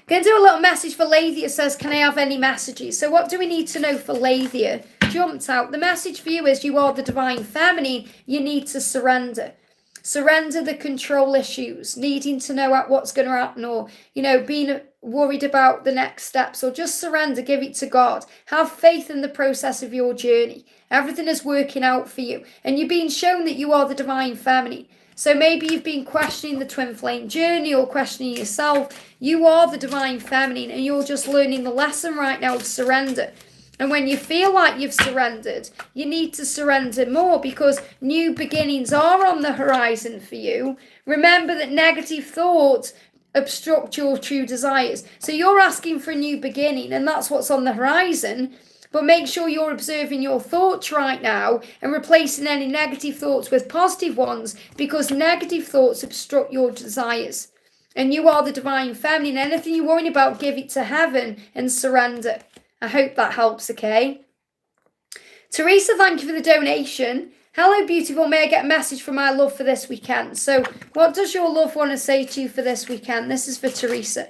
Going to do a little message for Lethia. Says, can I have any messages? So what do we need to know for Lethia? Jumped out. The message for you is you are the divine feminine. You need to surrender. Surrender the control issues, needing to know what's going to happen or, being worried about the next steps, or just surrender, give it to God. Have faith in the process of your journey. Everything is working out for you. And you're being shown that you are the divine feminine. So maybe you've been questioning the twin flame journey or questioning yourself. You are the divine feminine and you're just learning the lesson right now of surrender. And when you feel like you've surrendered, you need to surrender more because new beginnings are on the horizon for you. Remember that negative thoughts obstruct your true desires. So you're asking for a new beginning and that's what's on the horizon. But make sure you're observing your thoughts right now and replacing any negative thoughts with positive ones because negative thoughts obstruct your desires. And you are the divine feminine. Anything you're worrying about, give it to heaven and surrender. I hope that helps, okay? Teresa, thank you for the donation. Hello, beautiful. May I get a message from my love for this weekend? So what does your love want to say to you for this weekend? This is for Teresa.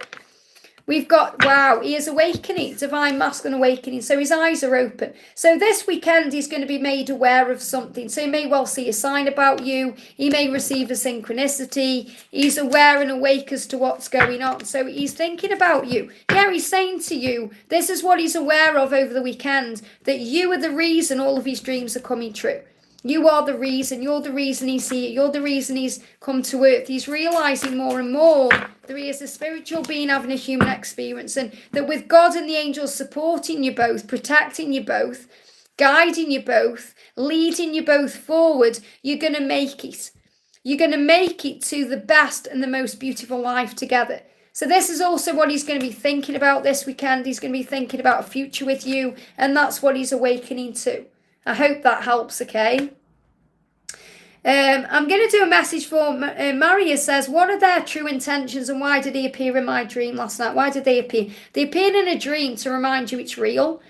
We've got, wow, he is awakening, divine masculine awakening. So his eyes are open. So this weekend he's going to be made aware of something. So he may well see a sign about you. He may receive a synchronicity. He's aware and awake as to what's going on. So he's thinking about you. Yeah, he's saying to you, this is what he's aware of over the weekend, that you are the reason all of his dreams are coming true. You are the reason. You're the reason he's here. You're the reason he's come to earth. He's realising more and more that he is a spiritual being having a human experience and that with God and the angels supporting you both, protecting you both, guiding you both, leading you both forward, you're going to make it. You're going to make it to the best and the most beautiful life together. So this is also what he's going to be thinking about this weekend. He's going to be thinking about a future with you and that's what he's awakening to. I hope that helps, okay? I'm going to do a message for Mariana. Says, what are their true intentions and why did he appear in my dream last night? Why did they appear? They appeared in a dream to remind you it's real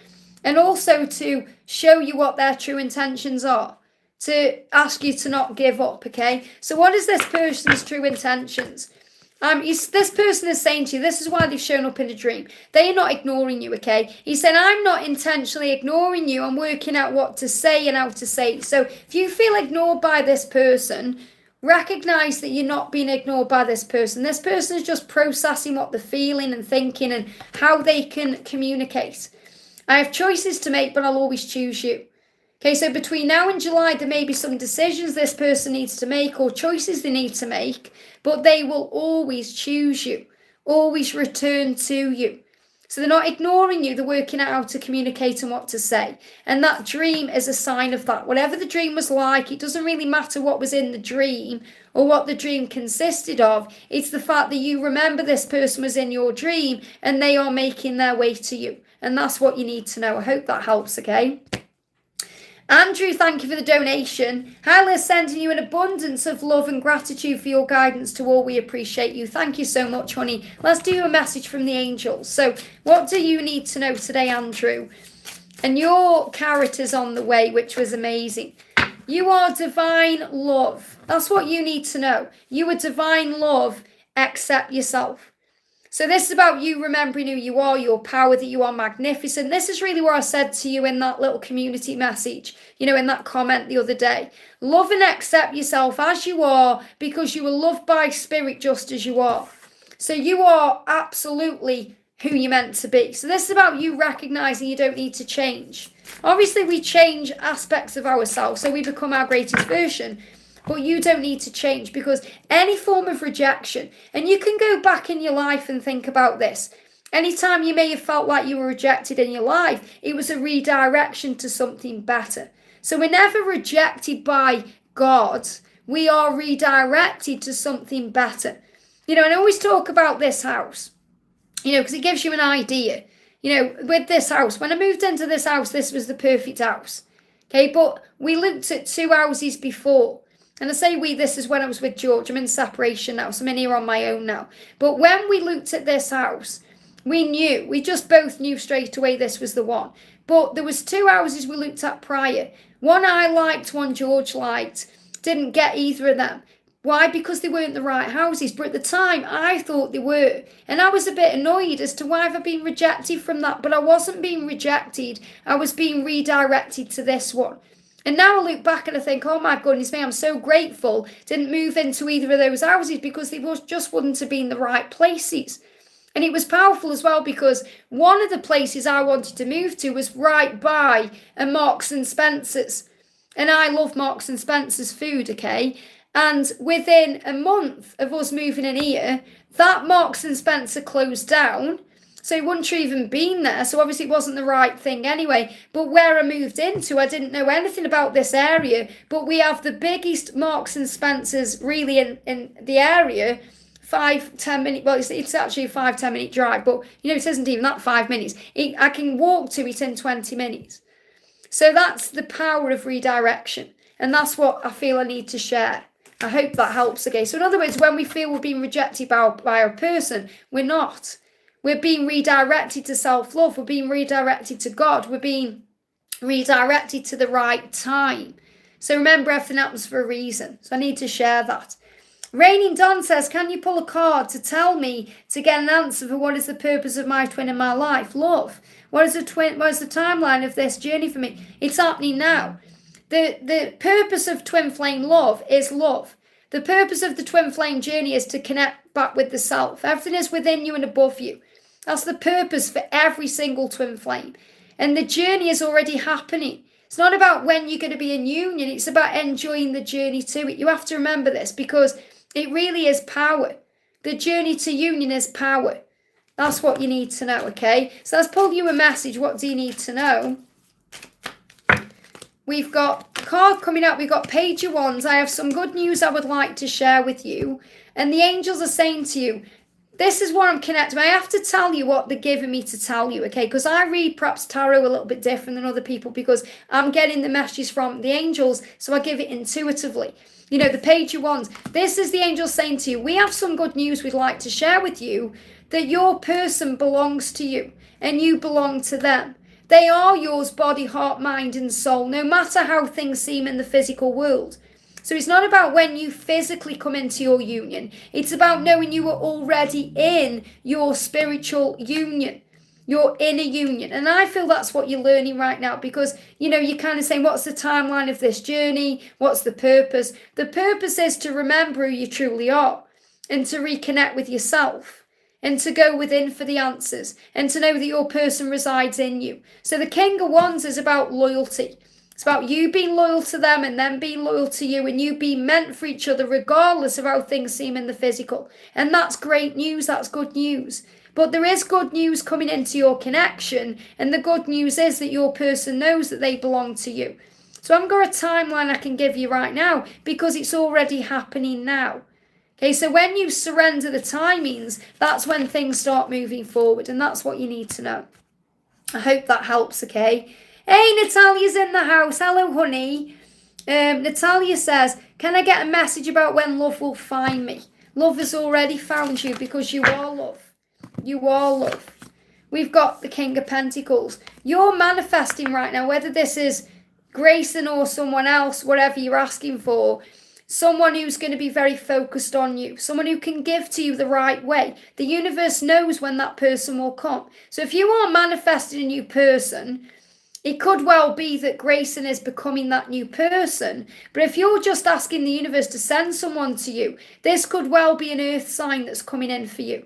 and also to show you what their true intentions are, to ask you to not give up, okay? So what is this person's true intentions? This person is saying to you, this is why they've shown up in a dream. They are not ignoring you, okay? He said, I'm not intentionally ignoring you. I'm working out what to say and how to say it. So if you feel ignored by this person, Recognize that you're not being ignored by this person. This person is just processing what they're feeling and thinking and how they can communicate. I have choices to make, but I'll always choose you. Okay, so between now and July, there may be some decisions this person needs to make or choices they need to make, but they will always choose you, always return to you. So they're not ignoring you, they're working out how to communicate and what to say. And that dream is a sign of that. Whatever the dream was like, it doesn't really matter what was in the dream or what the dream consisted of. It's the fact that you remember this person was in your dream and they are making their way to you. And that's what you need to know. I hope that helps, okay? Andrew, thank you for the donation. Liz, sending you an abundance of love and gratitude for your guidance to all. We appreciate you. Thank you so much, honey. Let's do a message from the angels. So what do you need to know today, Andrew? And your character's on the way, which was amazing. You are divine love. That's what you need to know. You are divine love. Accept yourself. So this is about you remembering who you are, your power, that you are magnificent. This is really what I said to you in that little community message, in that comment the other day. Love and accept yourself as you are, because you are loved by spirit just as you are. So you are absolutely who you're meant to be. So this is about you recognizing you don't need to change. Obviously, we change aspects of ourselves, so we become our greatest version. But you don't need to change, because any form of rejection, and you can go back in your life and think about this. Anytime you may have felt like you were rejected in your life, it was a redirection to something better. So we're never rejected by God. We are redirected to something better. And I always talk about this house, because it gives you an idea. With this house, when I moved into this house, this was the perfect house. Okay, but we looked at 2 houses before. And I say this is when I was with George. I'm in separation now, so I'm in here on my own now. But when we looked at this house, we just both knew straight away this was the one. But there was 2 houses we looked at prior. One I liked, one George liked. Didn't get either of them. Why? Because they weren't the right houses. But at the time, I thought they were. And I was a bit annoyed as to why I've been rejected from that. But I wasn't being rejected. I was being redirected to this one. And now I look back and I think, oh my goodness me, I'm so grateful didn't move into either of those houses, because they just wouldn't have been the right places. And it was powerful as well, because one of the places I wanted to move to was right by a Marks and Spencer's. And I love Marks and Spencer's food, okay? And within a month of us moving in here, that Marks and Spencer closed down. So it wouldn't have even been there. So obviously it wasn't the right thing anyway. But where I moved into, I didn't know anything about this area. But we have the biggest Marks and Spencer's really in the area. 5-10 minute, well, it's actually a 5-10 minute drive. But, it isn't even that 5 minutes. I can walk to it in 20 minutes. So that's the power of redirection. And that's what I feel I need to share. I hope that helps. Okay, so in other words, when we feel we're being rejected by a person, we're not. We're being redirected to self-love. We're being redirected to God. We're being redirected to the right time. So remember, everything happens for a reason. So I need to share that. Raining Don says, can you pull a card to tell me to get an answer for what is the purpose of my twin in my life? Love. What is the timeline of this journey for me? It's happening now. The purpose of twin flame love is love. The purpose of the twin flame journey is to connect back with the self. Everything is within you and above you. That's the purpose for every single twin flame. And the journey is already happening. It's not about when you're going to be in union. It's about enjoying the journey to it. You have to remember this, because it really is power. The journey to union is power. That's what you need to know, okay? So let's pull you a message. What do you need to know? We've got a card coming up. We've got Page of Wands. I have some good news I would like to share with you. And the angels are saying to you, this is what I'm connected with. I have to tell you what they're giving me to tell you, okay? Because I read perhaps tarot a little bit different than other people, because I'm getting the messages from the angels, so I give it intuitively. The Page of Wands. This is the angels saying to you, we have some good news we'd like to share with you, that your person belongs to you and you belong to them. They are yours, body, heart, mind, and soul, no matter how things seem in the physical world. So it's not about when you physically come into your union. It's about knowing you are already in your spiritual union. You're in a union. And I feel that's what you're learning right now, because, you're kind of saying, what's the timeline of this journey? What's the purpose? The purpose is to remember who you truly are and to reconnect with yourself and to go within for the answers and to know that your person resides in you. So the King of Wands is about loyalty. It's about you being loyal to them and them being loyal to you, and you being meant for each other regardless of how things seem in the physical. And that's great news. That's good news. But there is good news coming into your connection, and the good news is that your person knows that they belong to you. So I haven't got a timeline I can give you right now because it's already happening now. Okay, so when you surrender the timings, that's when things start moving forward, and that's what you need to know. I hope that helps, okay? Hey, Natalia's in the house. Hello, honey. Natalia says, can I get a message about when love will find me? Love has already found you because you are love. You are love. We've got the King of Pentacles. You're manifesting right now, whether this is Grayson or someone else, whatever you're asking for, someone who's going to be very focused on you, someone who can give to you the right way. The universe knows when that person will come. So if you are manifesting a new person, it could well be that Grayson is becoming that new person. But if you're just asking the universe to send someone to you, this could well be an earth sign that's coming in for you.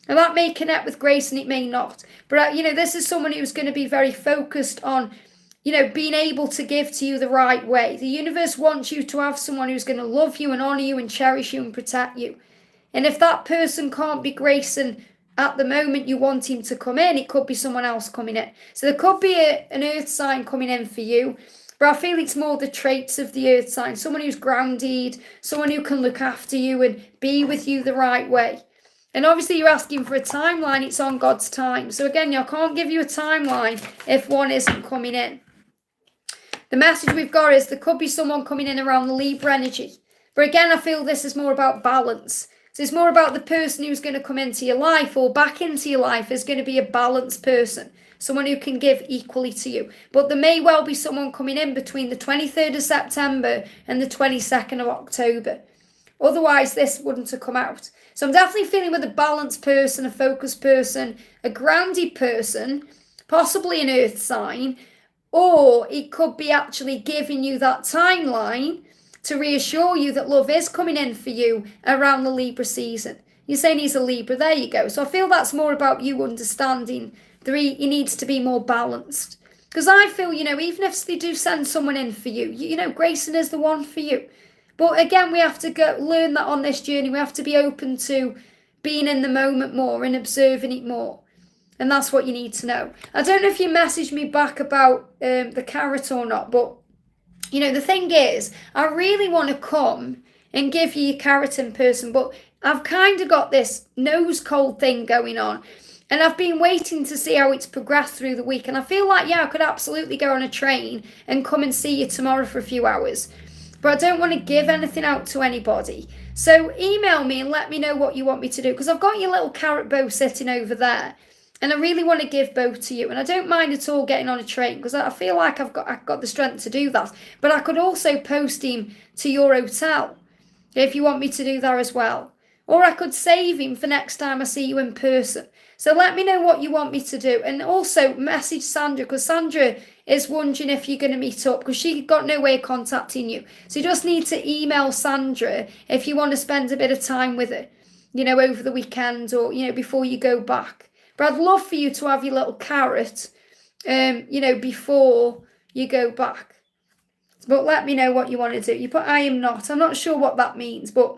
And that may connect with Grayson, it may not. But, this is someone who's going to be very focused on, being able to give to you the right way. The universe wants you to have someone who's going to love you and honor you and cherish you and protect you. And if that person can't be Grayson at the moment you want him to come in, it could be someone else coming in. So there could be an earth sign coming in for you, but I feel it's more the traits of the earth sign. Someone who's grounded, someone who can look after you and be with you the right way. And obviously you're asking for a timeline, it's on God's time. So again, I can't give you a timeline if one isn't coming in. The message we've got is there could be someone coming in around the Libra energy. But again, I feel this is more about balance. So it's more about the person who's going to come into your life or back into your life is going to be a balanced person. Someone who can give equally to you. But there may well be someone coming in between the 23rd of September and the 22nd of October. Otherwise, this wouldn't have come out. So I'm definitely feeling with a balanced person, a focused person, a grounded person, possibly an earth sign, or it could be actually giving you that timeline to reassure you that love is coming in for you around the Libra season. You're saying he's a Libra, there you go. So I feel that's more about you understanding he needs to be more balanced. Because I feel, even if they do send someone in for you, Grayson is the one for you. But again, we have to learn that on this journey. We have to be open to being in the moment more and observing it more. And that's what you need to know. I don't know if you messaged me back about the carrot or not, but the thing is, I really want to come and give you your carrot in person, but I've kind of got this nose cold thing going on, and I've been waiting to see how it's progressed through the week, and I feel like, I could absolutely go on a train and come and see you tomorrow for a few hours, but I don't want to give anything out to anybody. So email me and let me know what you want me to do, because I've got your little carrot bow sitting over there. And I really want to give both to you. And I don't mind at all getting on a train because I feel like I've got the strength to do that. But I could also post him to your hotel if you want me to do that as well. Or I could save him for next time I see you in person. So let me know what you want me to do. And also message Sandra, because Sandra is wondering if you're going to meet up because she got no way of contacting you. So you just need to email Sandra if you want to spend a bit of time with her, over the weekend or, before you go back. But I'd love for you to have your little carrot, before you go back. But let me know what you want to do. You put, I am not. I'm not sure what that means, but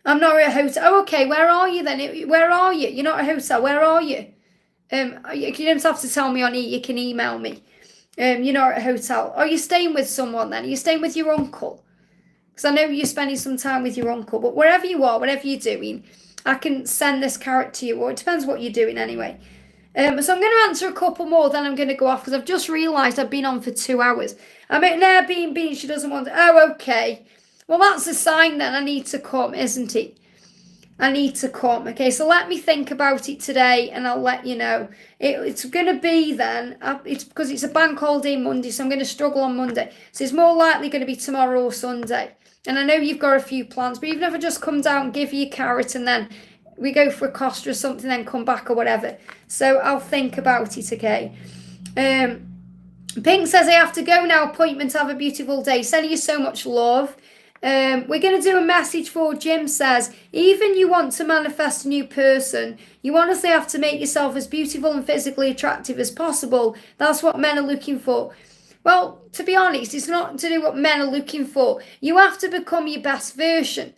I'm not at a hotel. Oh, okay. Where are you then? Where are you? You're not at a hotel. Where are you? You don't have to tell me on here. You can email me. You're not at a hotel. Are you staying with someone then? Are you staying with your uncle? Because I know you're spending some time with your uncle. But wherever you are, whatever you're doing, I can send this carrot to you, or it depends what you're doing anyway. So I'm going to answer a couple more, then I'm going to go off, because I've just realised I've been on for 2 hours. I'm at an Airbnb and she doesn't want to... Oh, okay. Well, that's a sign then I need to come, isn't it? I need to come. Okay, so let me think about it today and I'll let you know. It's going to be then, it's because it's a bank holiday Monday, so I'm going to struggle on Monday. So it's more likely going to be tomorrow or Sunday. And I know you've got a few plans, but even if I just come down, give you a carrot and then we go for a Costa or something, then come back or whatever. So I'll think about it, okay? Pink says, I have to go now. Appointment. Have a beautiful day. Sending you so much love. We're going to do a message for Jim says, even you want to manifest a new person, you honestly have to make yourself as beautiful and physically attractive as possible. That's what men are looking for. Well, to be honest, it's not to do what men are looking for. You have to become your best version.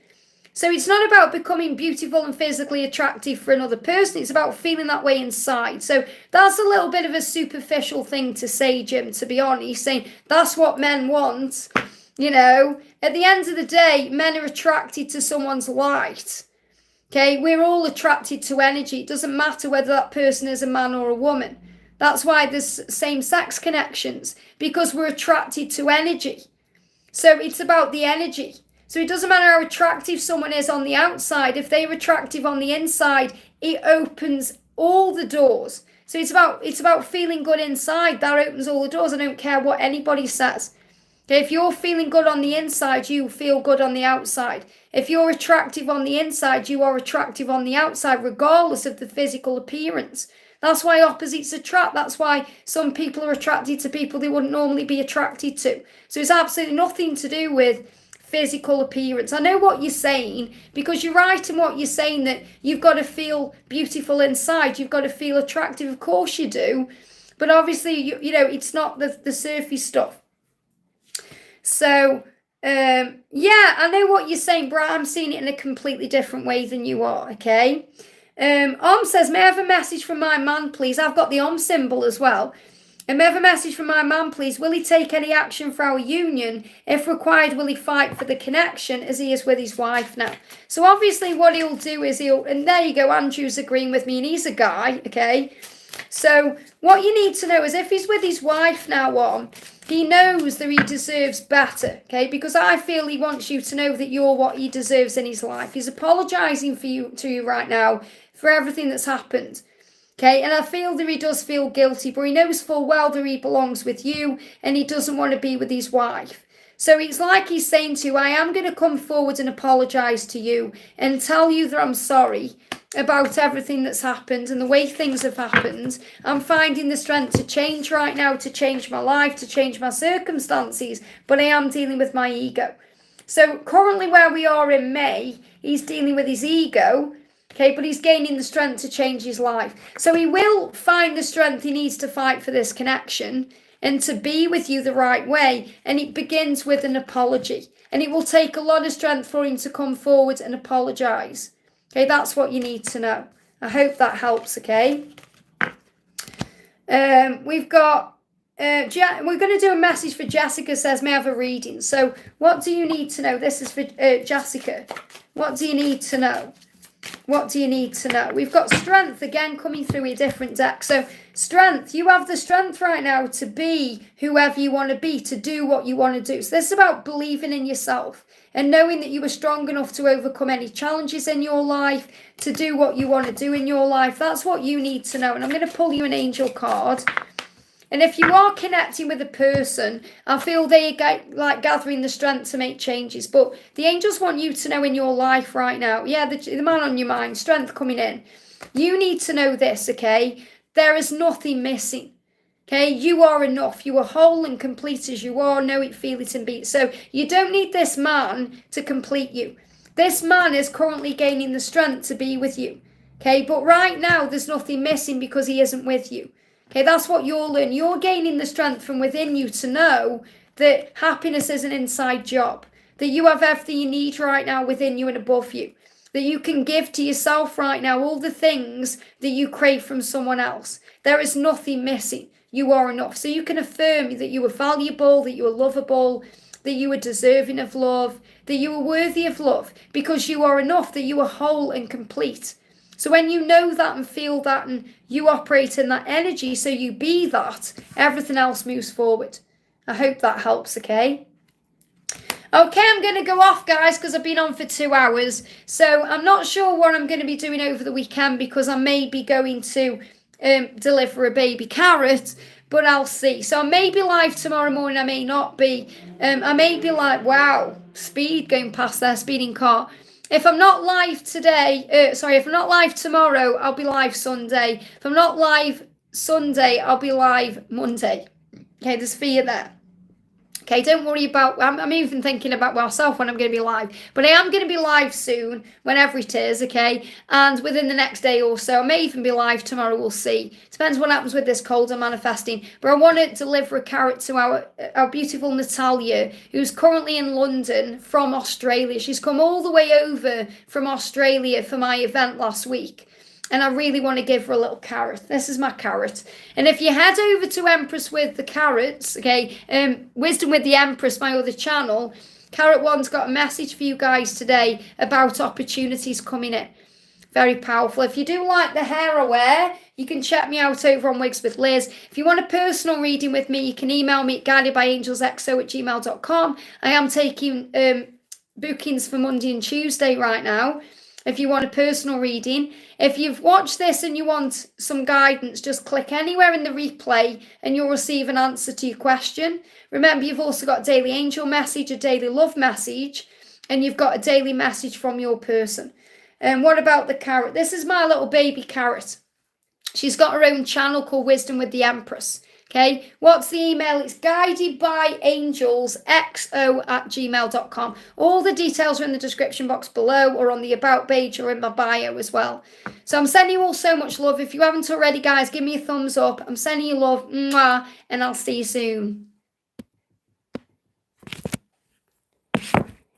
So it's not about becoming beautiful and physically attractive for another person. It's about feeling that way inside. So that's a little bit of a superficial thing to say, Jim, to be honest, saying that's what men want. You know, at the end of the day, men are attracted to someone's light. Okay, we're all attracted to energy. It doesn't matter whether that person is a man or a woman. That's why there's same-sex connections, because we're attracted to energy. So it's about the energy. So it doesn't matter how attractive someone is on the outside. If they're attractive on the inside, it opens all the doors. So it's about feeling good inside. That opens all the doors. I don't care what anybody says. Okay, if you're feeling good on the inside, you feel good on the outside. If you're attractive on the inside, you are attractive on the outside, regardless of the physical appearance. That's why opposites attract. That's why some people are attracted to people they wouldn't normally be attracted to. So it's absolutely nothing to do with physical appearance. I know what you're saying, because you're right in what you're saying, that you've got to feel beautiful inside. You've got to feel attractive. Of course you do. But obviously, you know, it's not the surface stuff. So, yeah, I know what you're saying, but I'm seeing it in a completely different way than you are, okay? Says, may I have a message from my man, please? I've got the symbol as well. And may I have a message from my man, please? Will he take any action for our union? If required, will he fight for the connection as he is with his wife now? So obviously what he'll do is and there you go, Andrew's agreeing with me, and he's a guy, okay? So what you need to know is if he's with his wife now he knows that he deserves better, okay? Because I feel he wants you to know that you're what he deserves in his life. He's apologising to you right now for everything that's happened, okay? And I feel that he does feel guilty, but he knows full well that he belongs with you and he doesn't want to be with his wife. So it's like he's saying to you, I am going to come forward and apologise to you and tell you that I'm sorry about everything that's happened and the way things have happened. I'm finding the strength to change right now, to change my life, to change my circumstances, but I am dealing with my ego. So currently where we are in May, he's dealing with his ego, okay, but he's gaining the strength to change his life. So he will find the strength he needs to fight for this connection and to be with you the right way. And it begins with an apology. And it will take a lot of strength for him to come forward and apologise. Okay, that's what you need to know. I hope that helps, okay? We've got, we're going to do a message for Jessica, says, may I have a reading? So what do you need to know? This is for Jessica. What do you need to know? What do you need to know? We've got strength again coming through a different deck. So strength, you have the strength right now to be whoever you want to be, to do what you want to do. So this is about believing in yourself and knowing that you are strong enough to overcome any challenges in your life, to do what you want to do in your life. That's what you need to know. And I'm going to pull you an angel card. And if you are connecting with a person, I feel they get like gathering the strength to make changes. But the angels want you to know in your life right now, yeah, the man on your mind, strength coming in. You need to know this, okay? There is nothing missing. Okay, you are enough. You are whole and complete as you are. Know it, feel it, and be it. So you don't need this man to complete you. This man is currently gaining the strength to be with you. Okay, but right now there's nothing missing because he isn't with you. Okay, that's what you'll learn. You're gaining the strength from within you to know that happiness is an inside job. That you have everything you need right now within you and above you. That you can give to yourself right now all the things that you crave from someone else. There is nothing missing. You are enough. So you can affirm that you are valuable, that you are lovable, that you are deserving of love, that you are worthy of love, because you are enough, that you are whole and complete. So when you know that and feel that and you operate in that energy, so you be that, everything else moves forward. I hope that helps, okay? Okay, I'm going to go off, guys, because I've been on for 2 hours. So I'm not sure what I'm going to be doing over the weekend because I may be going to deliver a baby carrot, but I'll see. So I may be live tomorrow morning, I may not be. I may be like, wow, speed going past there, speeding car. If I'm not live today, if I'm not live tomorrow, I'll be live Sunday. If I'm not live Sunday, I'll be live Monday. Okay, there's fear there. Okay, don't worry about, I'm even thinking about myself when I'm going to be live. But I am going to be live soon, whenever it is, okay? And within the next day or so. I may even be live tomorrow, we'll see. Depends what happens with this cold I'm manifesting. But I want to deliver a carrot to our beautiful Natalia, who's currently in London from Australia. She's come all the way over from Australia for my event last week. And I really want to give her a little carrot. This is my carrot. And if you head over to Empress with the Carrots, okay, Wisdom with the Empress, my other channel, Carrot One's got a message for you guys today about opportunities coming in. Very powerful. If you do like the hair I wear, you can check me out over on Wigs with Liz. If you want a personal reading with me, you can email me at guidedbyangelsxo@gmail.com. I am taking bookings for Monday and Tuesday right now. If you want a personal reading, if you've watched this and you want some guidance, just click anywhere in the replay and you'll receive an answer to your question. Remember, you've also got a daily angel message, a daily love message, and you've got a daily message from your person. And what about the carrot? This is my little baby carrot. She's got her own channel called Wisdom with the Empress. Okay, what's the email? It's guidedbyangelsxo@gmail.com. All the details are in the description box below or on the about page or in my bio as well. So I'm sending you all so much love. If you haven't already, guys, give me a thumbs up. I'm sending you love, mwah, and I'll see you soon.